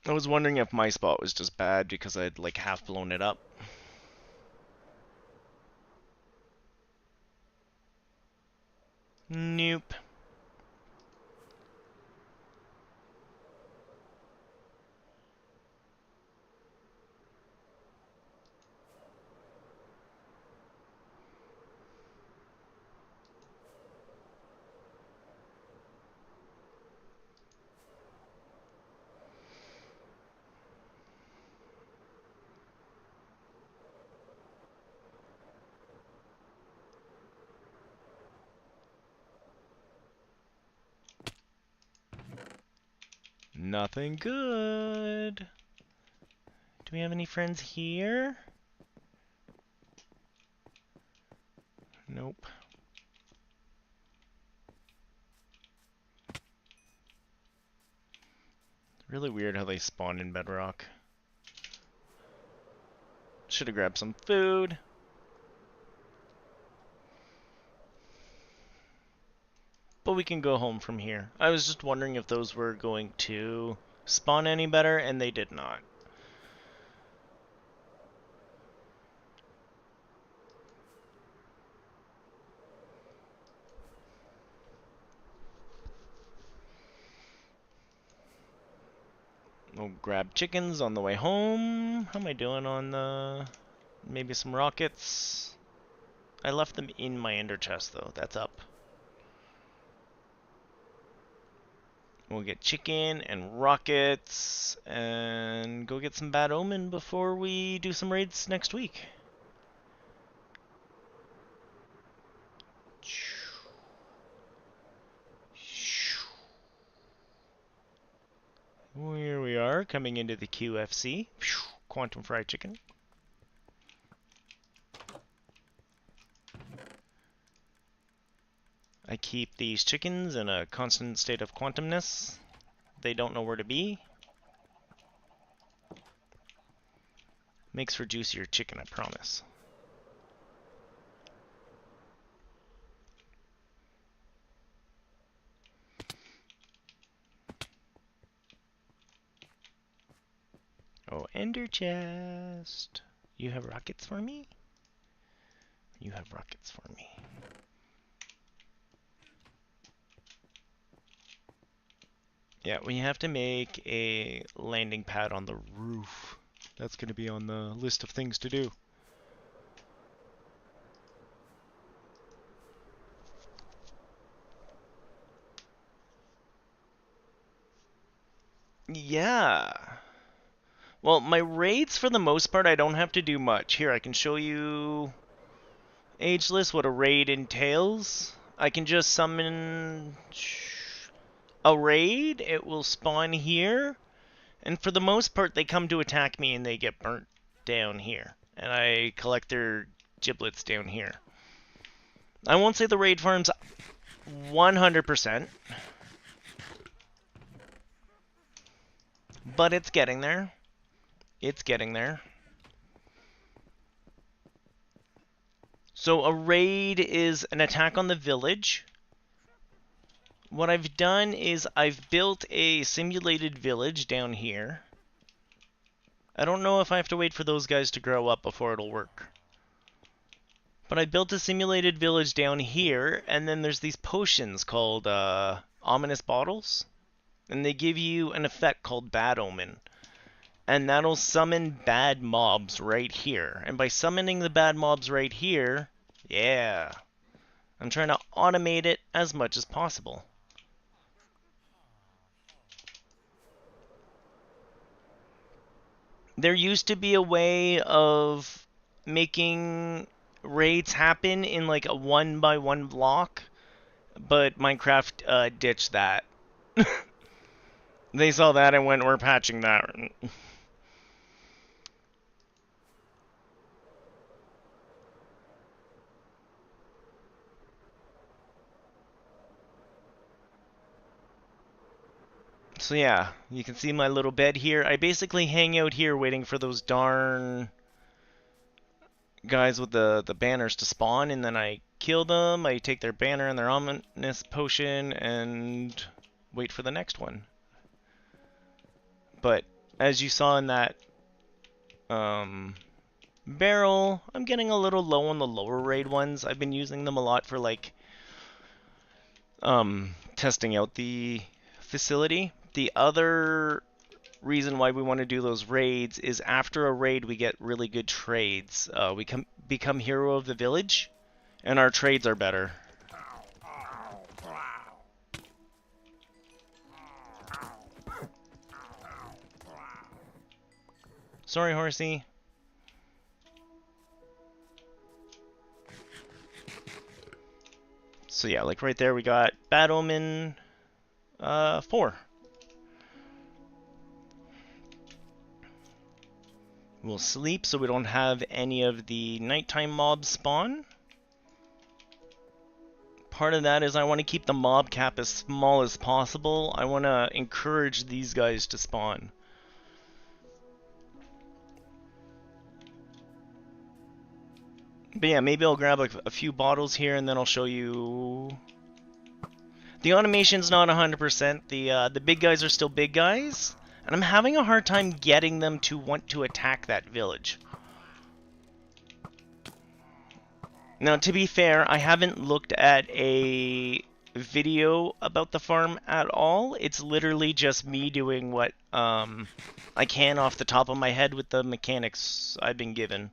I was wondering if my spot was just bad because I'd like half blown it up. Nope. Nothing good. Do we have any friends here? Nope. Really weird how they spawn in Bedrock. Should have grabbed some food. But we can go home from here. I was just wondering if those were going to spawn any better, and they did not. We'll grab chickens on the way home. How am I doing on the... maybe some rockets? I left them in my ender chest, though. That's up. We'll get chicken and rockets and go get some Bad Omen before we do some raids next week. Here we are, coming into the QFC. Quantum Fried Chicken. I keep these chickens in a constant state of quantumness. They don't know where to be. Makes for juicier chicken, I promise. Oh, ender chest. You have rockets for me? You have rockets for me. Yeah, we have to make a landing pad on the roof. That's going to be on the list of things to do. Yeah. Well, my raids, for the most part, I don't have to do much. Here, I can show you, Ageless, what a raid entails. I can just summon a raid. It will spawn here. And for the most part, they come to attack me and they get burnt down here. And I collect their giblets down here. I won't say the raid farm's 100%. But it's getting there. It's getting there. So a raid is an attack on the village. What I've done is I've built a simulated village down here. I don't know if I have to wait for those guys to grow up before it'll work. But I built a simulated village down here, and then there's these potions called Ominous Bottles. And they give you an effect called Bad Omen. And that'll summon bad mobs right here. And by summoning the bad mobs right here, yeah, I'm trying to automate it as much as possible. There used to be a way of making raids happen in like a 1x1 block, but Minecraft ditched that. They saw that and went, we're patching that. So yeah, you can see my little bed here. I basically hang out here waiting for those darn guys with the banners to spawn, and then I kill them, I take their banner and their ominous potion, and wait for the next one. But as you saw in that barrel, I'm getting a little low on the lower raid ones. I've been using them a lot for like testing out the facility. The other reason why we want to do those raids is after a raid we get really good trades. We become hero of the village, and our trades are better. Sorry, horsey. So yeah, like right there we got Bad Omen 4. We'll sleep so we don't have any of the nighttime mobs spawn. Part of that is I want to keep the mob cap as small as possible. I want to encourage these guys to spawn. But yeah, maybe I'll grab a few bottles here and then I'll show you. The automation's not 100%. The big guys are still big guys, and I'm having a hard time getting them to want to attack that village. Now, to be fair, I haven't looked at a video about the farm at all. It's literally just me doing what I can off the top of my head with the mechanics I've been given.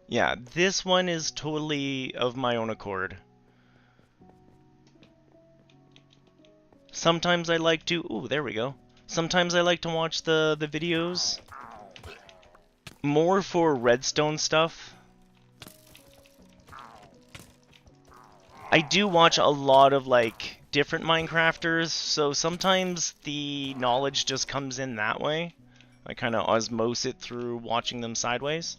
Yeah, this one is totally of my own accord. Sometimes I like to... Ooh, there we go. Sometimes I like to watch the videos more for redstone stuff. I do watch a lot of, like, different Minecrafters, so sometimes the knowledge just comes in that way. I kind of osmose it through watching them sideways.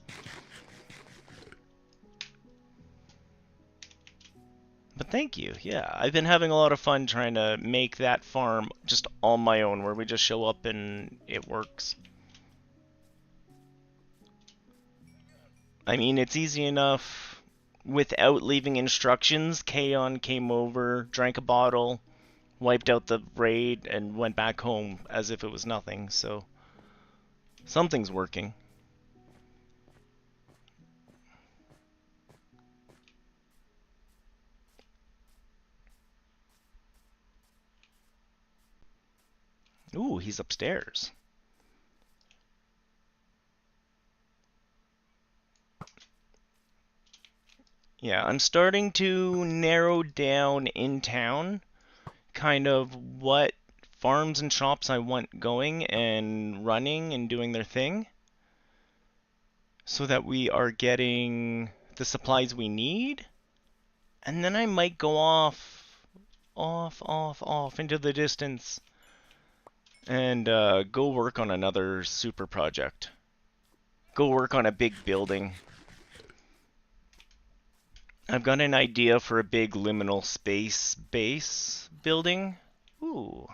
But thank you, yeah. I've been having a lot of fun trying to make that farm just on my own, where we just show up and it works. I mean, it's easy enough without leaving instructions. Kaon came over, drank a bottle, wiped out the raid, and went back home as if it was nothing, so something's working. Ooh, he's upstairs. Yeah, I'm starting to narrow down in town kind of what farms and shops I want going and running and doing their thing, so that we are getting the supplies we need. And then I might go off into the distance and go work on another super project. Go work on a big building. I've got an idea for a big liminal space base building. Ooh.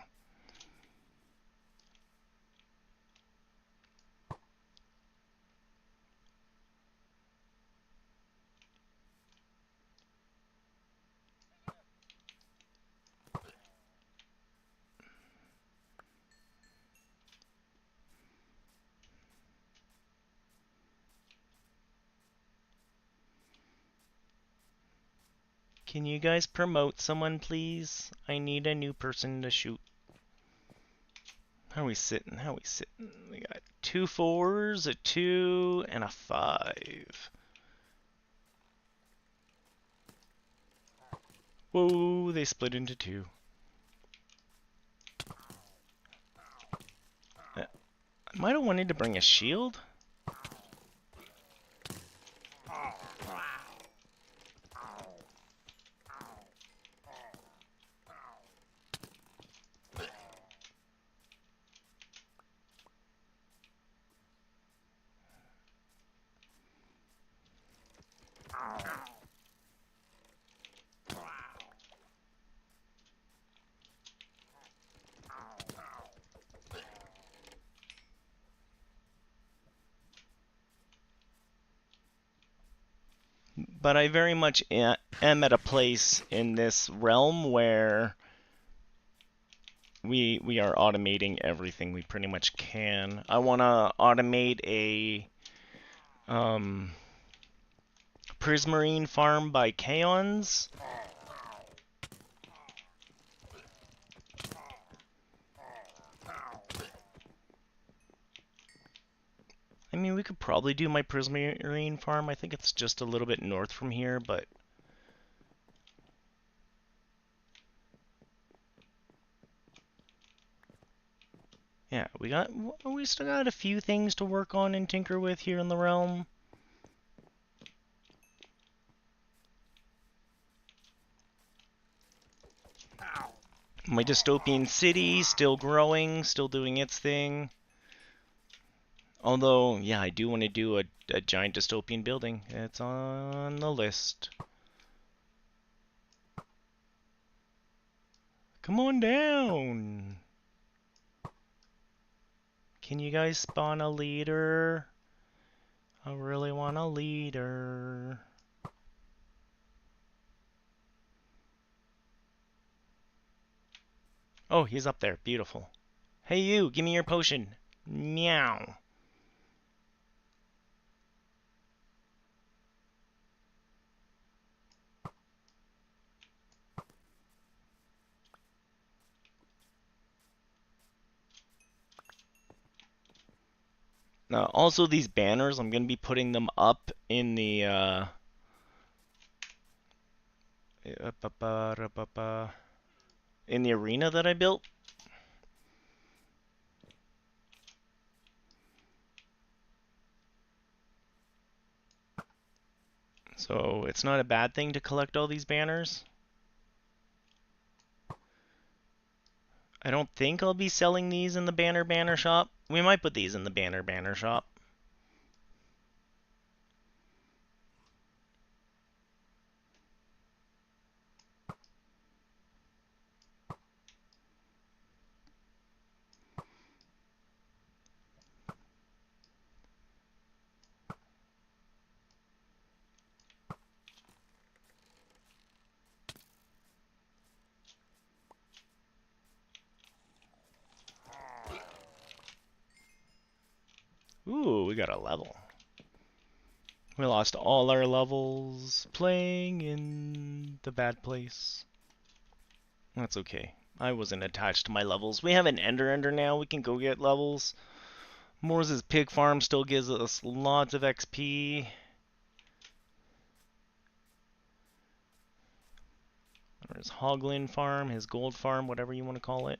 Can you guys promote someone, please? I need a new person to shoot. How are we sitting? How are we sitting? We got 2 4s, a 2, and a 5. Whoa, they split into 2. I might have wanted to bring a shield. But I very much am at a place in this realm where we are automating everything we pretty much can. I want to automate a Prismarine farm by Kaons. I mean, we could probably do my Prismarine farm. I think it's just a little bit north from here, but yeah, we still got a few things to work on and tinker with here in the realm. My dystopian city still growing, still doing its thing. Although, yeah, I do want to do a giant dystopian building. It's on the list. Come on down. Can you guys spawn a leader? I really want a leader. Oh, he's up there. Beautiful. Hey you, give me your potion. Meow. Also, these banners, I'm going to be putting them up in the arena that I built. So it's not a bad thing to collect all these banners. I don't think I'll be selling these in the banner shop. We might put these in the banner shop. Ooh, we got a level. We lost all our levels playing in the bad place. That's okay. I wasn't attached to my levels. We have an Ender now. We can go get levels. Moore's pig farm still gives us lots of XP. There's Hoglin farm, his gold farm, whatever you want to call it.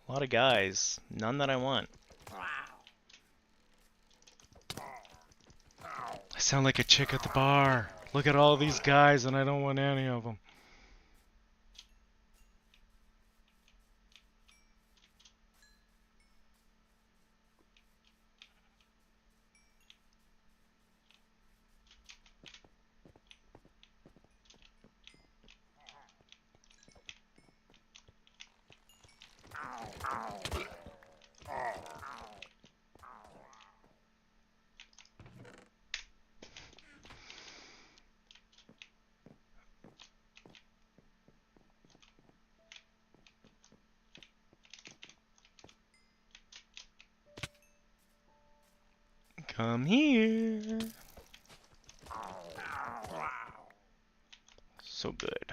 A lot of guys. None that I want. I sound like a chick at the bar. Look at all these guys and I don't want any of them. Come here. So good.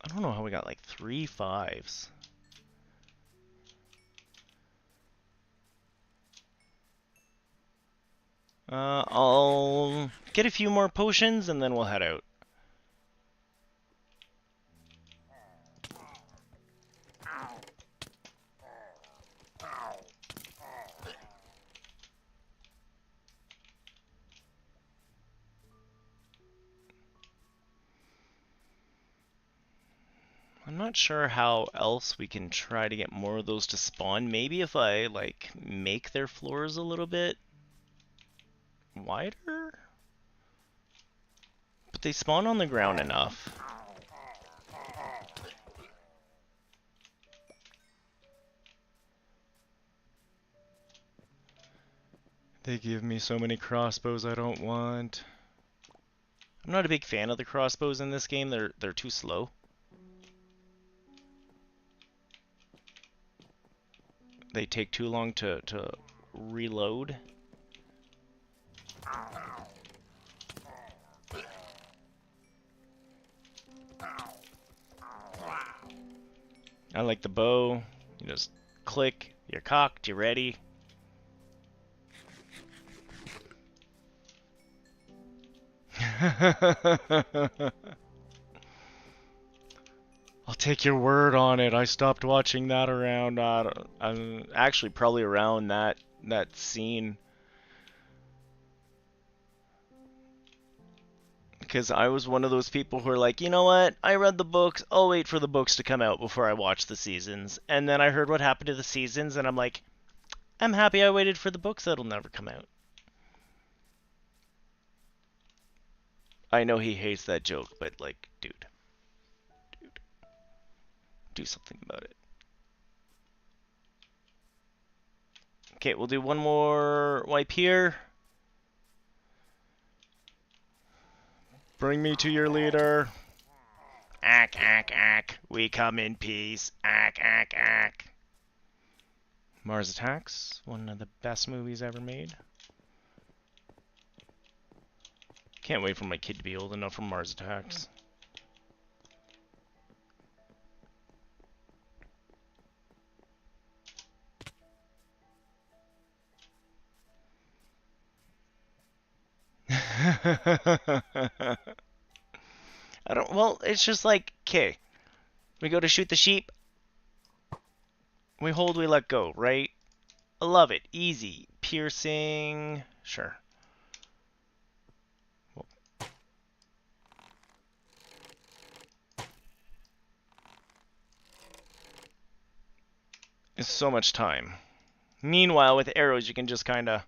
I don't know how we got like 3 5s. I'll get a few more potions and then we'll head out. I'm not sure how else we can try to get more of those to spawn. Maybe if I, like, make their floors a little bit wider? But they spawn on the ground enough. They give me so many crossbows I don't want. I'm not a big fan of the crossbows in this game. They're too slow. They take too long to reload. I like the bow. You just click, you're cocked, you're ready. I'll take your word on it. I stopped watching that around, actually probably around that scene. Because I was one of those people who are like, you know what? I read the books. I'll wait for the books to come out before I watch the seasons. And then I heard what happened to the seasons, and I'm like, I'm happy I waited for the books that'll never come out. I know he hates that joke, but like, dude, do something about it. Okay, we'll do one more wipe here. Bring me to your leader. Ack, ack, ack. We come in peace. Ack, ack, ack. Mars Attacks, one of the best movies ever made. Can't wait for my kid to be old enough for Mars Attacks. Well, it's just like, okay, we go to shoot the sheep, we hold, we let go, right? I love it, easy, piercing, sure. It's so much time. Meanwhile, with arrows, you can just kind of...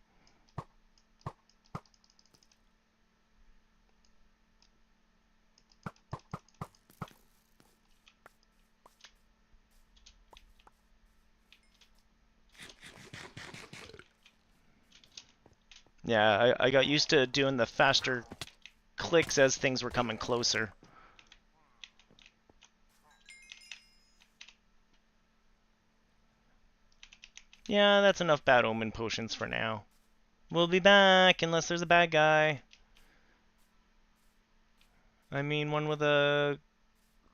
Yeah, I got used to doing the faster clicks as things were coming closer. Yeah, that's enough bad omen potions for now. We'll be back unless there's a bad guy. I mean, one with a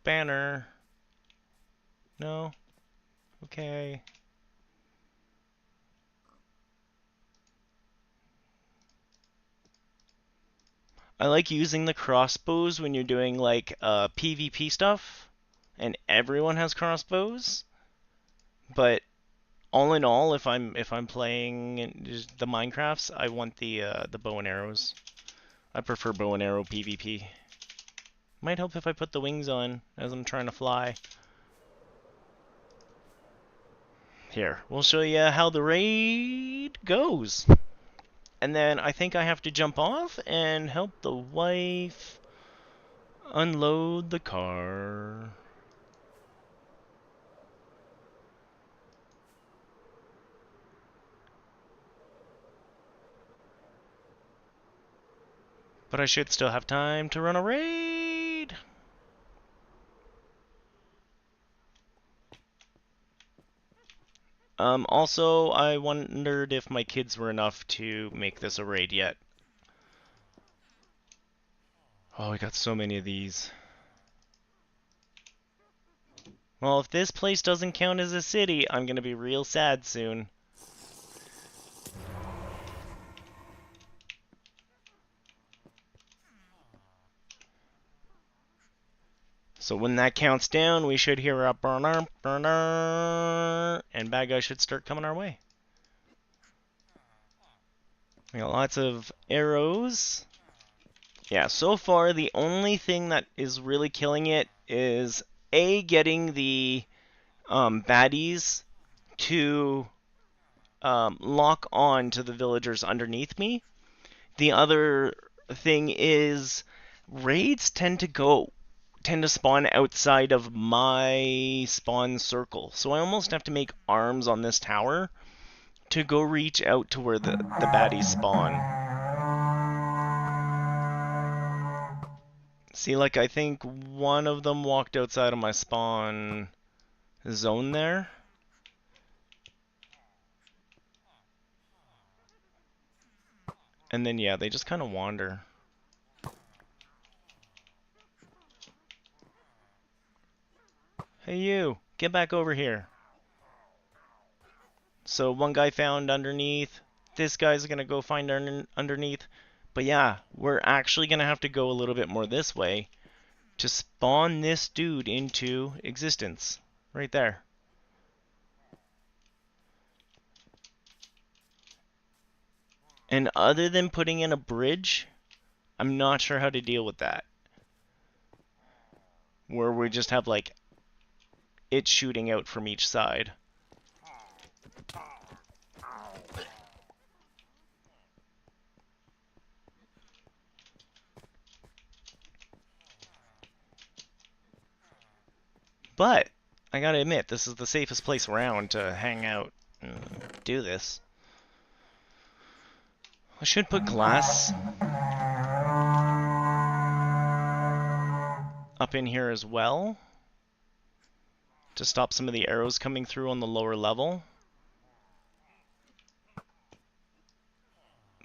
banner. No? Okay. I like using the crossbows when you're doing like PvP stuff, and everyone has crossbows. But all in all, if I'm playing the Minecrafts, I want the bow and arrows. I prefer bow and arrow PvP. Might help if I put the wings on as I'm trying to fly. Here, we'll show you how the raid goes. And then I think I have to jump off and help the wife unload the car. But I should still have time to run a raid. Also, I wondered if my kids were enough to make this a raid yet. Oh, we got so many of these. Well, if this place doesn't count as a city, I'm gonna be real sad soon. So when that counts down, we should hear a burner, burner, and bad guys should start coming our way. We got lots of arrows. Yeah, so far the only thing that is really killing it is getting the baddies to lock on to the villagers underneath me. The other thing is raids tend to spawn outside of my spawn circle. So I almost have to make arms on this tower to go reach out to where the baddies spawn. See, like, I think one of them walked outside of my spawn zone there. And then, yeah, they just kind of wander. Hey, you! Get back over here. So one guy found underneath. This guy's gonna go find underneath. But yeah, we're actually gonna have to go a little bit more this way to spawn this dude into existence. Right there. And other than putting in a bridge, I'm not sure how to deal with that. Where we just have, like, it shooting out from each side. But, I gotta admit, this is the safest place around to hang out and do this. I should put glass up in here as well to stop some of the arrows coming through on the lower level.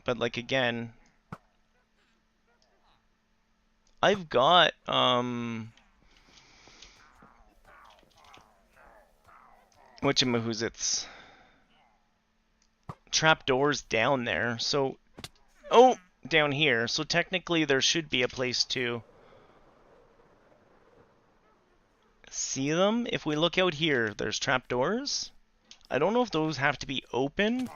But, like, again, I've got whatchamahoots, trapdoors down there. So, oh, down here. So technically there should be a place to see them. If we look out here, there's trapdoors. I don't know if those have to be open.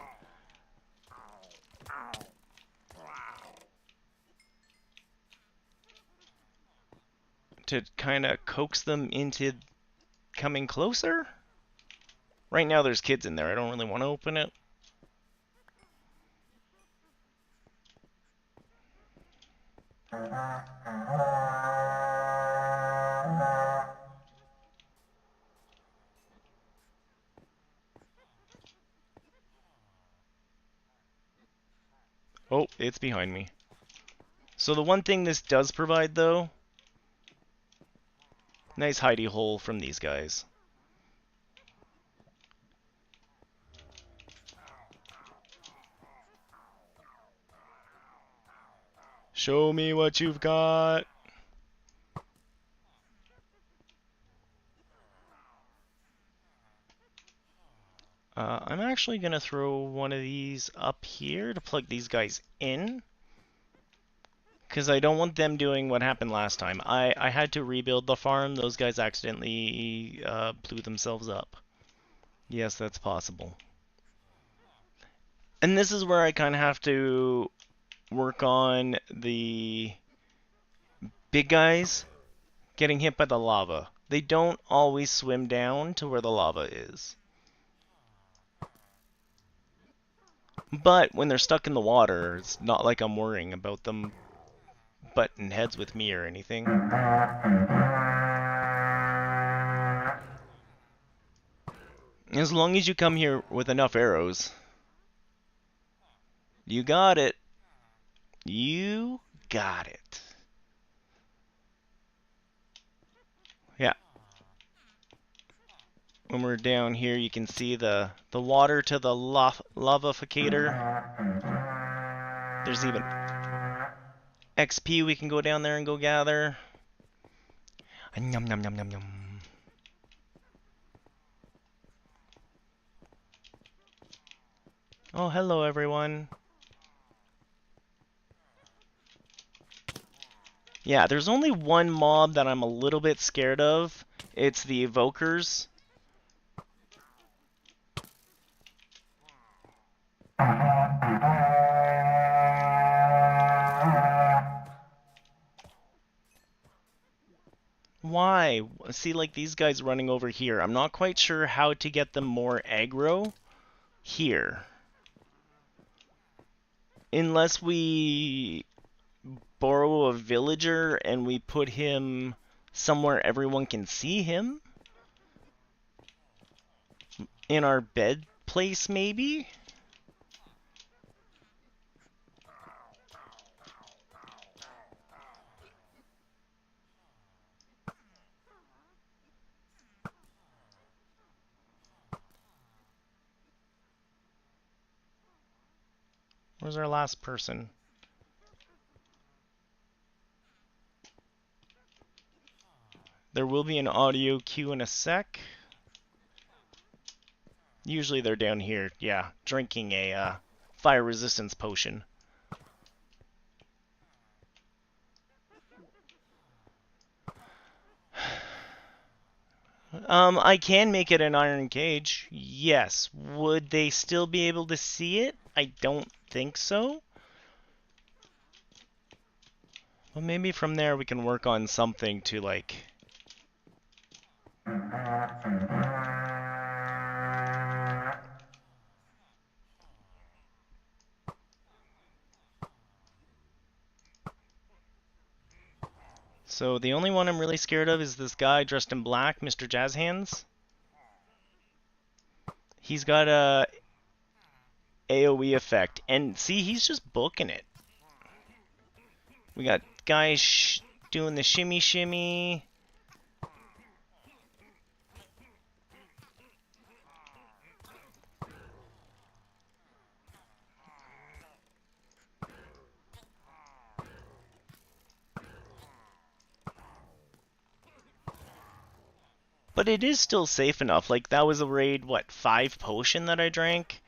To kind of coax them into coming closer. Right now there's kids in there. I don't really want to open it. Oh, it's behind me. So the one thing this does provide, though, nice hidey hole from these guys. Show me what you've got. I'm actually going to throw one of these up here to plug these guys in. Because I don't want them doing what happened last time. I had to rebuild the farm. Those guys accidentally blew themselves up. Yes, that's possible. And this is where I kind of have to work on the big guys getting hit by the lava. They don't always swim down to where the lava is. But when they're stuck in the water, it's not like I'm worrying about them butting heads with me or anything. As long as you come here with enough arrows. You got it. You got it. Yeah. When we're down here, you can see the water to the lavaficator. There's even XP we can go down there and go gather. Yum, yum, yum, yum, yum. Oh, hello, everyone. Yeah, there's only one mob that I'm a little bit scared of. It's the evokers. why. See, like these guys running over here. I'm not quite sure how to get them more aggro here. Unless we borrow a villager and we put him somewhere everyone can see him. In our bed place, maybe? Where's our last person? There will be an audio cue in a sec. Usually they're down here, yeah, drinking a fire resistance potion. I can make it an iron cage, yes. Would they still be able to see it? I don't think so. Well, maybe from there we can work on something to, like... So the only one I'm really scared of is this guy dressed in black, Mr. Jazz Hands. He's got a AoE effect, and see, he's just booking it. We got guys doing the shimmy shimmy. But it is still safe enough. Like, that was a raid, what, 5 potion that I drank?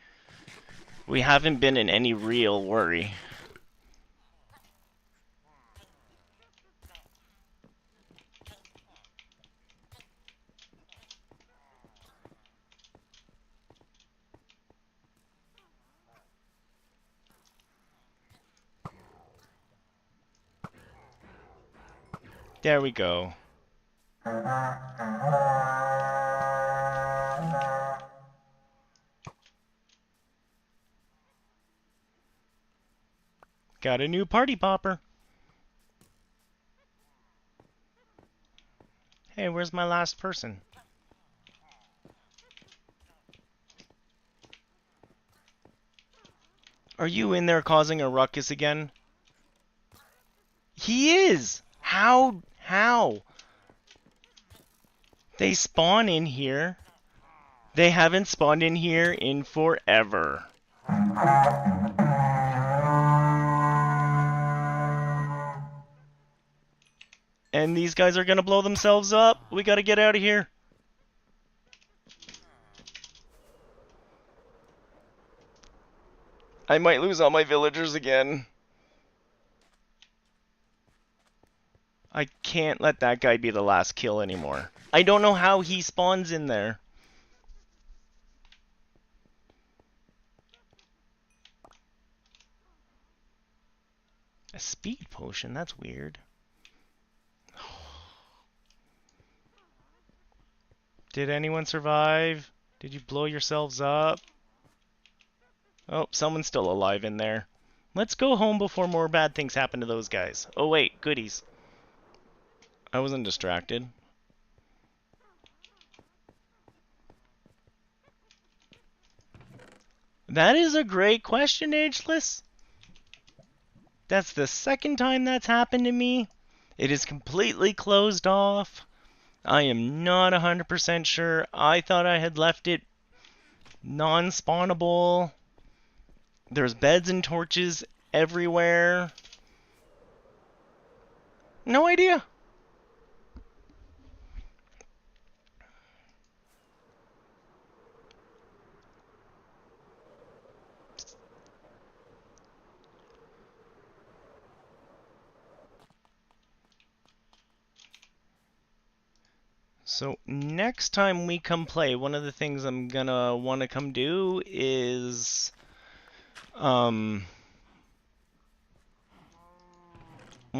We haven't been in any real worry. There we go. Got a new party popper. Hey, where's my last person? Are you in there causing a ruckus again? He is! How? They spawn in here. They haven't spawned in here in forever. And these guys are gonna blow themselves up. We gotta get out of here. I might lose all my villagers again. I can't let that guy be the last kill anymore. I don't know how he spawns in there. A speed potion? That's weird. Did anyone survive? Did you blow yourselves up? Oh, someone's still alive in there. Let's go home before more bad things happen to those guys. Oh wait, goodies. I wasn't distracted. That is a great question, Ageless. That's the second time that's happened to me. It is completely closed off. I am not 100% sure. I thought I had left it non-spawnable. There's beds and torches everywhere. No idea. So next time we come play, one of the things I'm gonna want to come do is one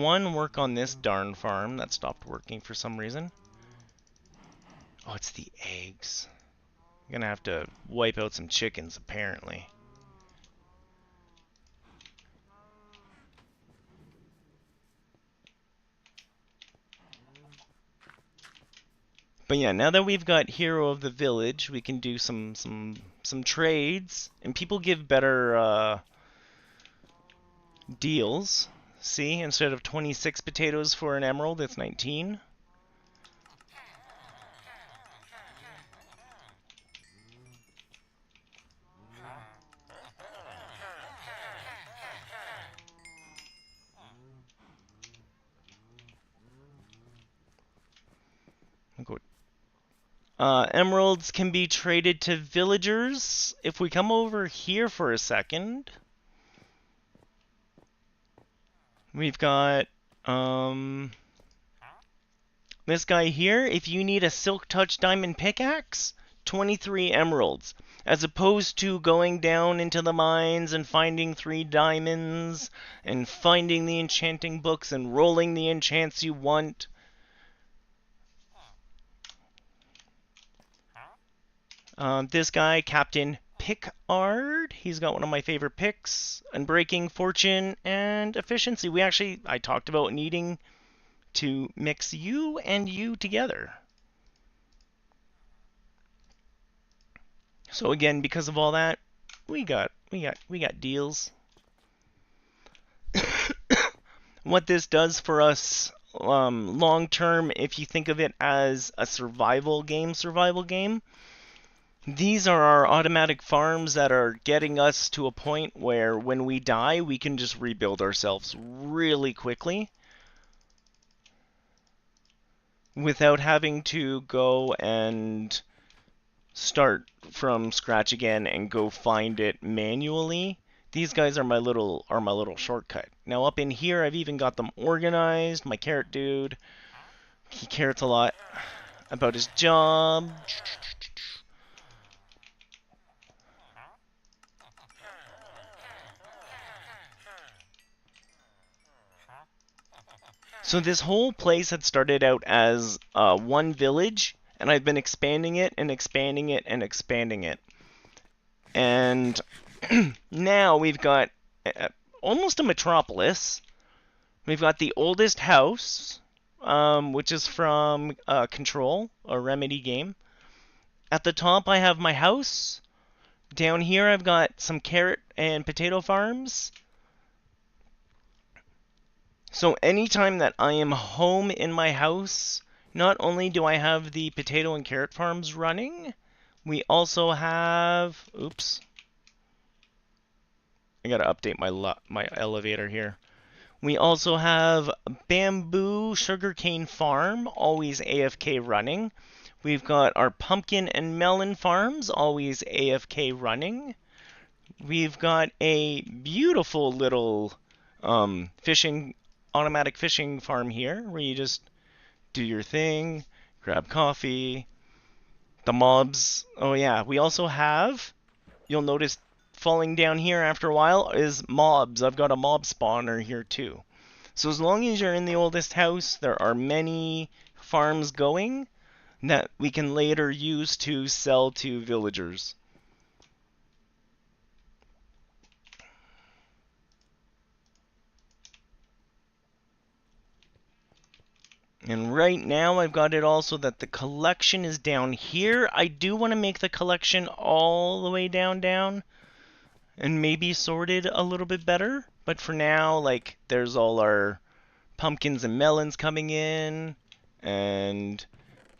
one, work on this darn farm that stopped working for some reason. Oh, it's the eggs. I'm gonna have to wipe out some chickens, apparently. But yeah, now that we've got Hero of the Village, we can do some trades, and people give better deals. See, instead of 26 potatoes for an emerald, it's 19. Emeralds can be traded to villagers. If we come over here for a second, we've got this guy here. If you need a Silk Touch Diamond Pickaxe, 23 emeralds. As opposed to going down into the mines and finding 3 diamonds and finding the enchanting books and rolling the enchants you want. This guy, Captain Pickard, he's got one of my favorite picks: Unbreaking, Fortune, and Efficiency. I talked about needing to mix you and you together. So again, because of all that, we got deals. What this does for us long term, if you think of it as a survival game, these are our automatic farms that are getting us to a point where when we die, we can just rebuild ourselves really quickly without having to go and start from scratch again and go find it manually. These guys are my little shortcut. Now up in here, I've even got them organized. My carrot dude, he cares a lot about his job. So this whole place had started out as one village, and I've been expanding it and expanding it and expanding it. And now we've got almost a metropolis. We've got the oldest house, which is from Control, a Remedy game. At the top, I have my house. Down here, I've got some carrot and potato farms. So anytime that I am home in my house, not only do I have the potato and carrot farms running, we also have... Oops. I gotta update my elevator here. We also have Bamboo Sugarcane Farm, always AFK running. We've got our pumpkin and melon farms, always AFK running. We've got a beautiful little automatic fishing farm here, where you just do your thing, grab coffee. The mobs, oh yeah, we also have, you'll notice falling down here after a while is mobs. I've got a mob spawner here too. So as long as you're in the oldest house, there are many farms going that we can later use to sell to villagers. And right now I've got it also that the collection is down here. I do want to make the collection all the way down and maybe sorted a little bit better. But for now, like, there's all our pumpkins and melons coming in, and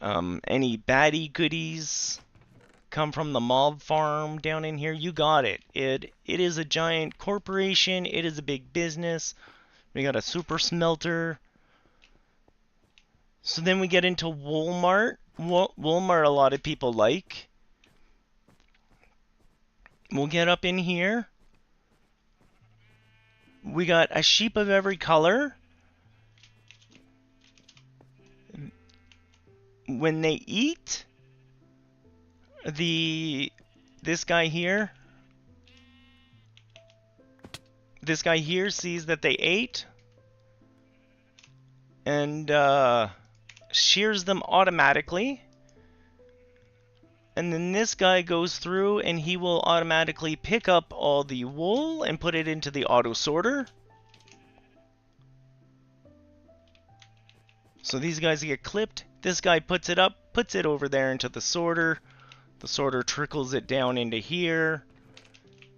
any baddie goodies come from the mob farm down in here. You got it. It is a giant corporation. It is a big business. We got a super smelter. So then we get into Walmart. Walmart a lot of people like. We'll get up in here. We got a sheep of every color. When they eat, this guy here sees that they ate. and shears them automatically. And then this guy goes through and he will automatically pick up all the wool and put it into the auto sorter. So these guys get clipped. This guy puts it up, puts it over there into the sorter. The sorter trickles it down into here.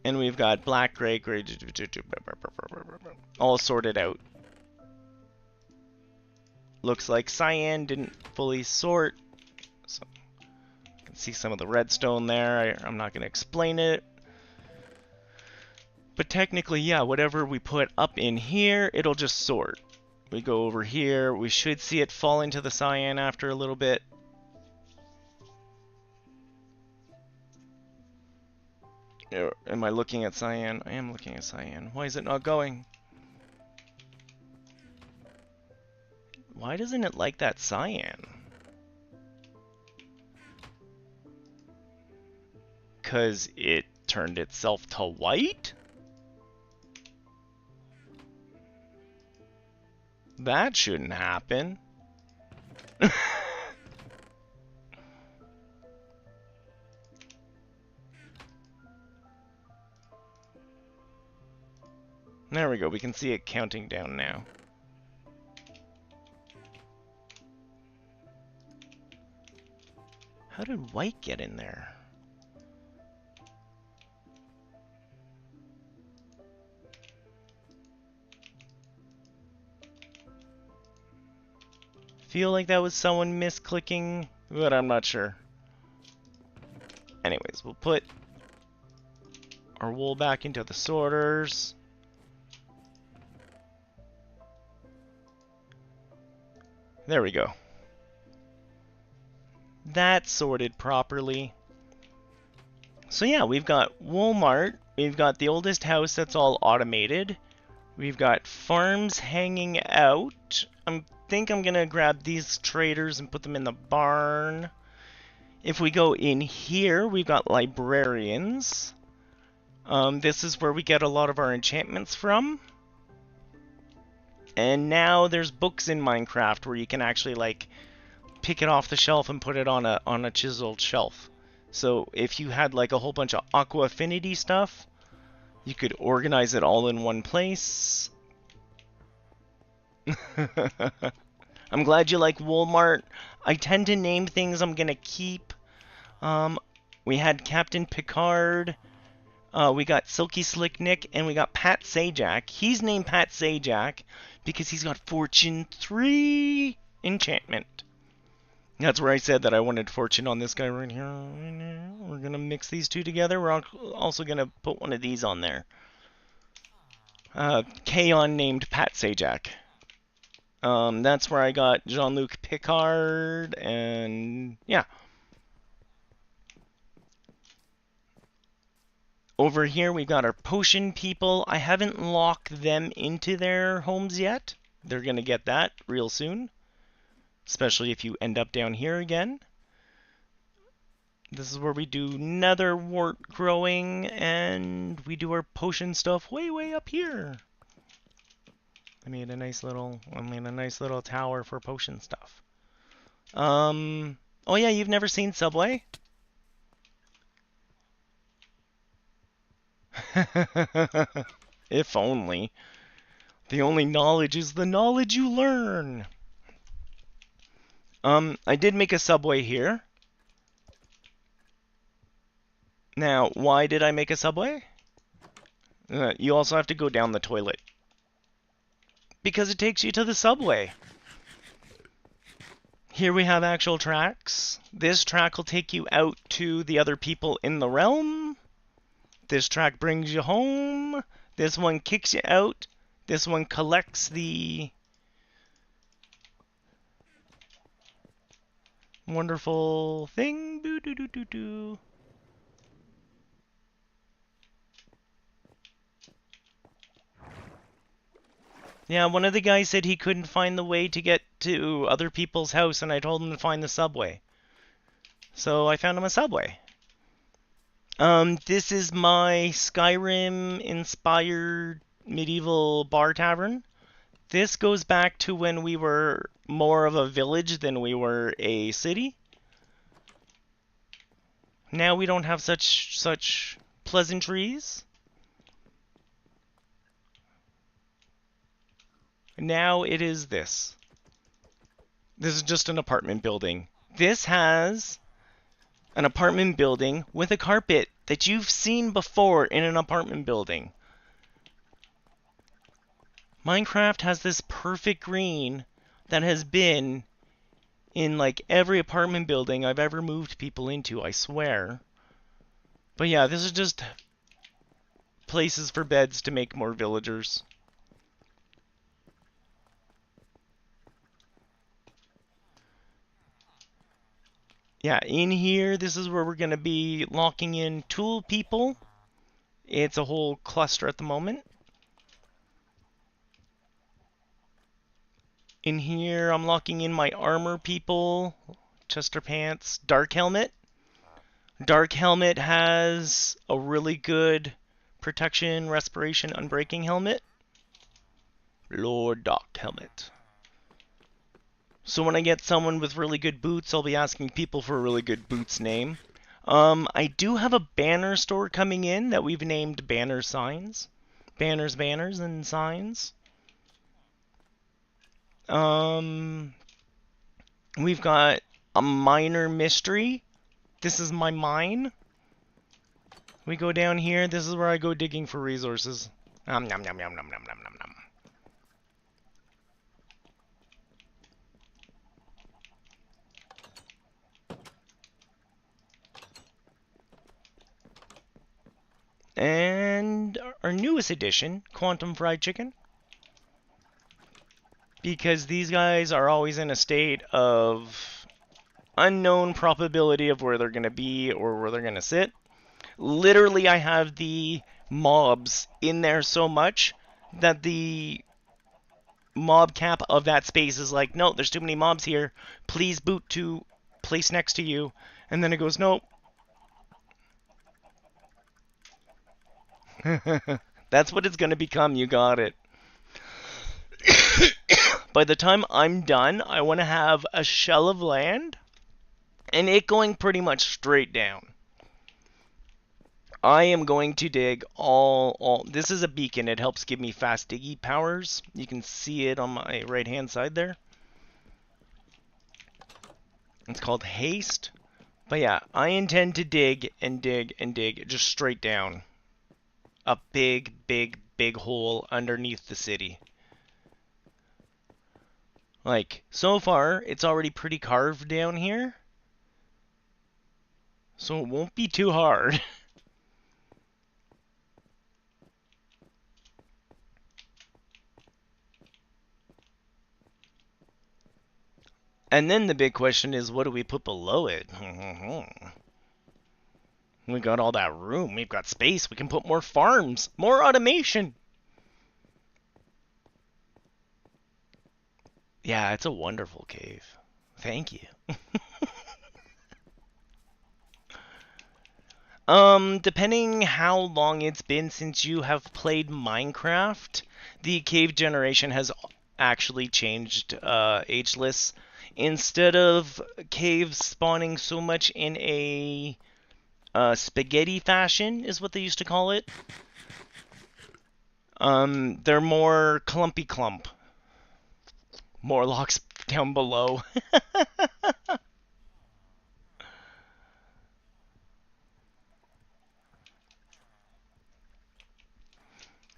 And we've got black, gray, all sorted out. Looks like cyan didn't fully sort. So you can see some of the redstone there. I'm not going to explain it. But technically, yeah, whatever we put up in here, it'll just sort. We go over here. We should see it fall into the cyan after a little bit. Am I looking at cyan? I am looking at cyan. Why is it not going? Why doesn't it like that cyan? Because it turned itself to white? That shouldn't happen. There we go. We can see it counting down now. How did white get in there? Feel like that was someone misclicking, but I'm not sure. Anyways, we'll put our wool back into the sorters. There we go. That's sorted properly. So yeah, we've got Walmart. We've got the oldest house that's all automated. We've got farms hanging out. I think I'm gonna grab these traders and put them in the barn. If we go in here, we've got librarians. This is where we get a lot of our enchantments from. And now there's books in Minecraft where you can actually like pick it off the shelf and put it on a chiseled shelf. So if you had like a whole bunch of Aqua Affinity stuff, you could organize it all in one place. I'm glad you like Walmart. I tend to name things I'm gonna keep. We had Captain Picard. We got Silky Slick Nick, and we got Pat Sajak. He's named Pat Sajak because he's got Fortune 3 enchantment. That's where I said that I wanted Fortune on this guy right here. We're going to mix these two together. We're also going to put one of these on there. Kaon named Pat Sajak. That's where I got Jean-Luc Picard, and yeah. Over here, we've got our potion people. I haven't locked them into their homes yet. They're going to get that real soon. Especially if you end up down here again. This is where we do nether wart growing, and we do our potion stuff way, way up here. I made a nice little tower for potion stuff. Oh yeah, you've never seen Subway? If only. The only knowledge is the knowledge you learn. I did make a subway here. Now, why did I make a subway? You also have to go down the toilet. Because it takes you to the subway. Here we have actual tracks. This track will take you out to the other people in the realm. This track brings you home. This one kicks you out. This one collects the wonderful thing. Boo doo doo doo doo. Yeah, one of the guys said he couldn't find the way to get to other people's house, and I told him to find the subway. So I found him a subway. This is my Skyrim-inspired medieval bar tavern. This goes back to when we were more of a village than we were a city. Now we don't have such pleasantries. Now it is this. This is just an apartment building. This has an apartment building with a carpet that you've seen before in an apartment building. Minecraft has this perfect green that has been in like every apartment building I've ever moved people into, I swear. But yeah, this is just places for beds to make more villagers. Yeah, in here, this is where we're going to be locking in tool people. It's a whole cluster at the moment. In here, I'm locking in my armor people. Chester Pants, Dark Helmet. Dark Helmet has a really good protection, respiration, unbreaking helmet. Lord Dark Helmet. So when I get someone with really good boots, I'll be asking people for a really good boots name. I do have a banner store coming in that we've named Banner Signs. Banners, banners, and signs. We've got a miner mystery. This is my mine. We go down here. This is where I go digging for resources. Nom nom nom nom nom nom nom nom. And our newest addition, Quantum Fried Chicken. Because these guys are always in a state of unknown probability of where they're going to be or where they're going to sit. Literally, I have the mobs in there so much that the mob cap of that space is like, no, there's too many mobs here. Please boot to place next to you. And then it goes, nope. That's what it's going to become. You got it. By the time I'm done, I want to have a shell of land and it going pretty much straight down. I am going to dig all. This is a beacon. It helps give me fast diggy powers. You can see it on my right hand side there. It's called haste. But yeah, I intend to dig and dig and dig just straight down. A big, big, big hole underneath the city. Like, so far, it's already pretty carved down here. So it won't be too hard. And then the big question is, what do we put below it? We got all that room. We've got space. We can put more farms. More automation. Yeah, it's a wonderful cave. Thank you. Depending how long it's been since you have played Minecraft, the cave generation has actually changed ageless. Instead of caves spawning so much in a spaghetti fashion, is what they used to call it. They're more clumpy clump. Morlocks down below.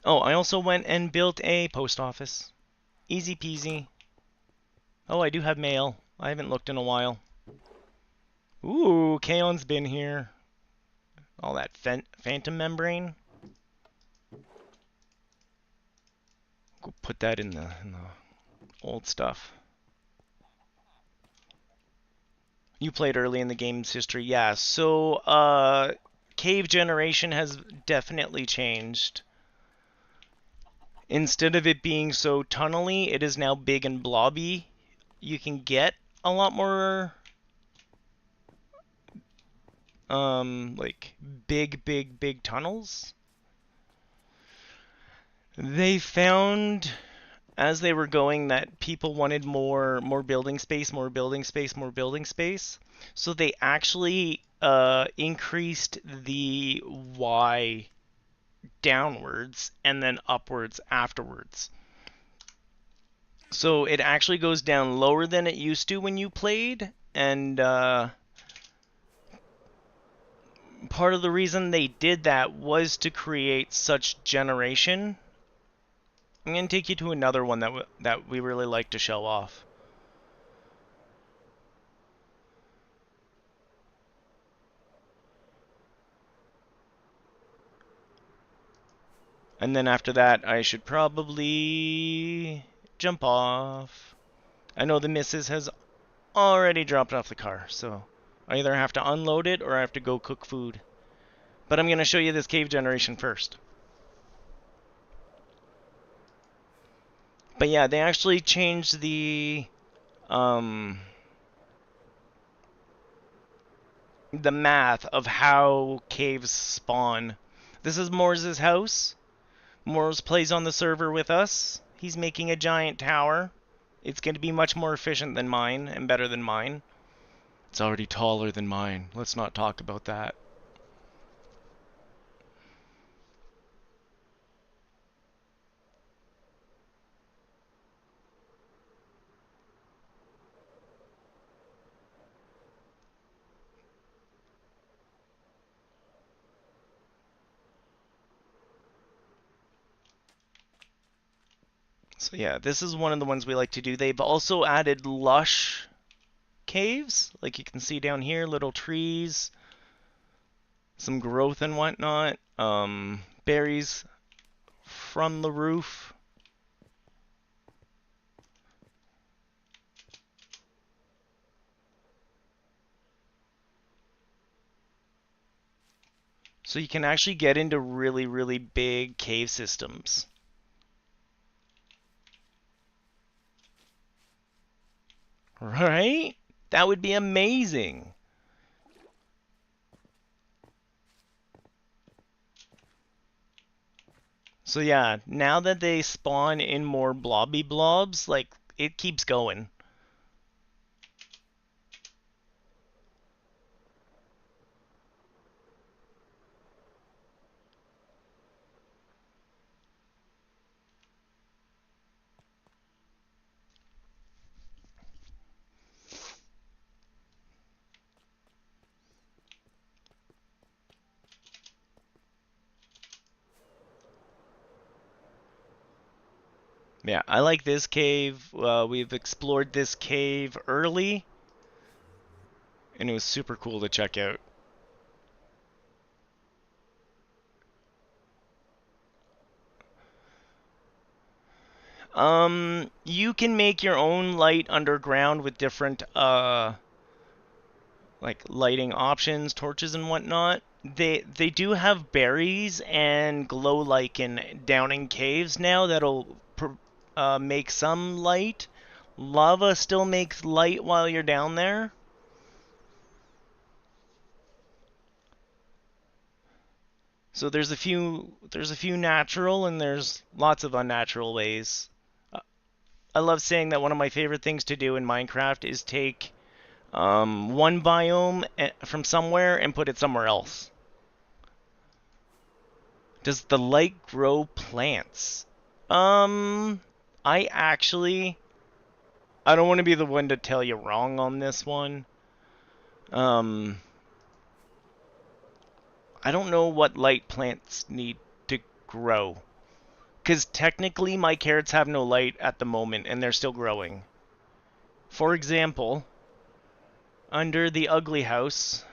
Oh, I also went and built a post office. Easy peasy. Oh, I do have mail. I haven't looked in a while. Ooh, Kaon's been here. All that phantom membrane. Go put that in the old stuff. You played early in the game's history, yeah. So, cave generation has definitely changed. Instead of it being so tunnely, it is now big and blobby. You can get a lot more, like, big tunnels. They found as they were going that people wanted more building space, more building space, more building space. So they actually increased the Y downwards and then upwards afterwards. So it actually goes down lower than it used to when you played, and part of the reason they did that was to create such generation. I'm going to take you to another one that we really like to show off. And then after that, I should probably jump off. I know the missus has already dropped off the car, so I either have to unload it or I have to go cook food. But I'm going to show you this cave generation first. But yeah, they actually changed the math of how caves spawn. This is Moore's house. Moores plays on the server with us. He's making a giant tower. It's going to be much more efficient than mine and better than mine. It's already taller than mine. Let's not talk about that. So yeah, this is one of the ones we like to do. They've also added lush caves, like you can see down here, little trees, some growth and whatnot, berries from the roof. So you can actually get into really, really big cave systems. Right? That would be amazing. So yeah, now that they spawn in more blobby blobs, like, it keeps going. Yeah, I like this cave. We've explored this cave early, and it was super cool to check out. You can make your own light underground with different, like lighting options, torches and whatnot. They do have berries and glow lichen down in caves now that'll make some light. Lava still makes light while you're down there. So there's a few natural and there's lots of unnatural ways. I love saying that one of my favorite things to do in Minecraft is take one biome from somewhere and put it somewhere else. Does the light grow plants? I actually, I don't want to be the one to tell you wrong on this one. I don't know what light plants need to grow. Because technically my carrots have no light at the moment and they're still growing. For example, under the ugly house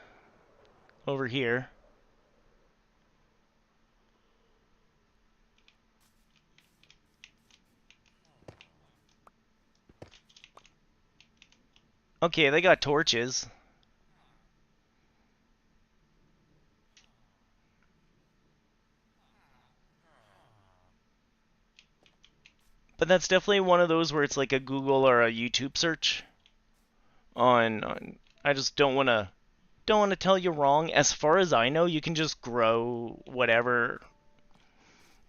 over here, okay, they got torches. But that's definitely one of those where it's like a Google or a YouTube search on I just don't want to tell you wrong. As far as I know, you can just grow whatever.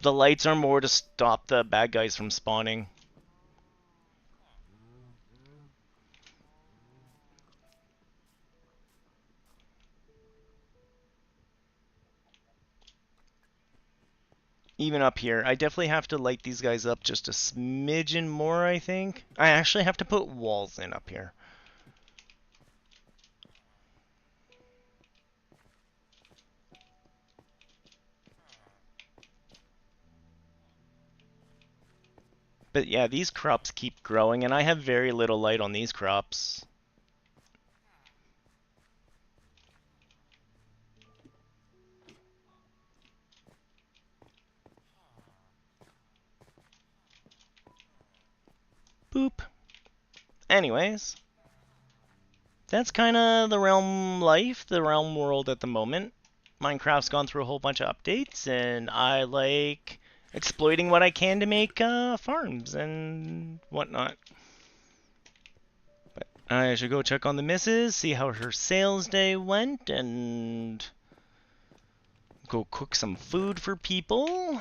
The lights are more to stop the bad guys from spawning. even up here. I definitely have to light these guys up just a smidgen more, I think. I actually have to put walls in up here. But yeah, these crops keep growing, and I have very little light on these crops. Boop. Anyways, that's kind of the Realm life, the Realm world at the moment. Minecraft's gone through a whole bunch of updates, and I like exploiting what I can to make farms and whatnot. But I should go check on the missus, see how her sales day went, and go cook some food for people.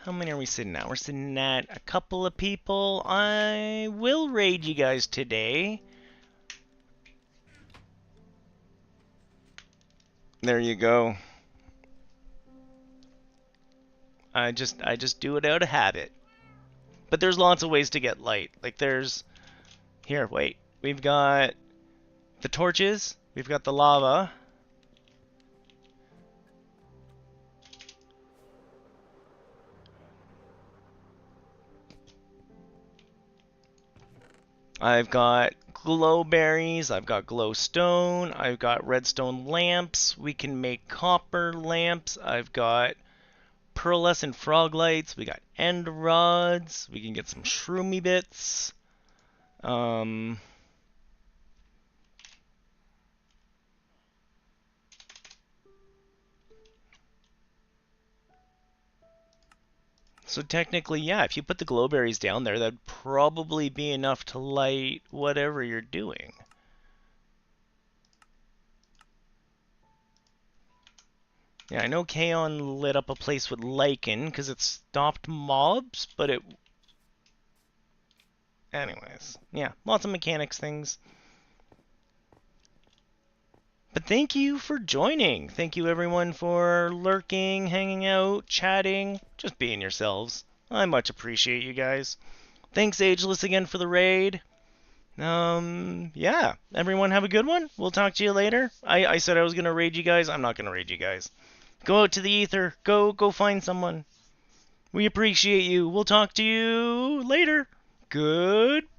How many are we sitting at? We're sitting at a couple of people. I will raid you guys today. There you go. I just do it out of habit. But there's lots of ways to get light. Like there's here, wait. We've got the torches, we've got the lava. I've got glow berries, I've got glowstone, I've got redstone lamps, we can make copper lamps, I've got pearlescent frog lights, we got end rods, we can get some shroomy bits. So technically, yeah, if you put the glowberries down there, that'd probably be enough to light whatever you're doing. Yeah, I know Kaon lit up a place with lichen because it stopped mobs, but it... Anyways, yeah, lots of mechanics things. But thank you for joining. Thank you everyone for lurking, hanging out, chatting, just being yourselves. I much appreciate you guys. Thanks Ageless again for the raid. Yeah, everyone have a good one. We'll talk to you later. I said I was gonna raid you guys. I'm not gonna raid you guys. Go out to the ether. Go find someone. We appreciate you. We'll talk to you later. Goodbye.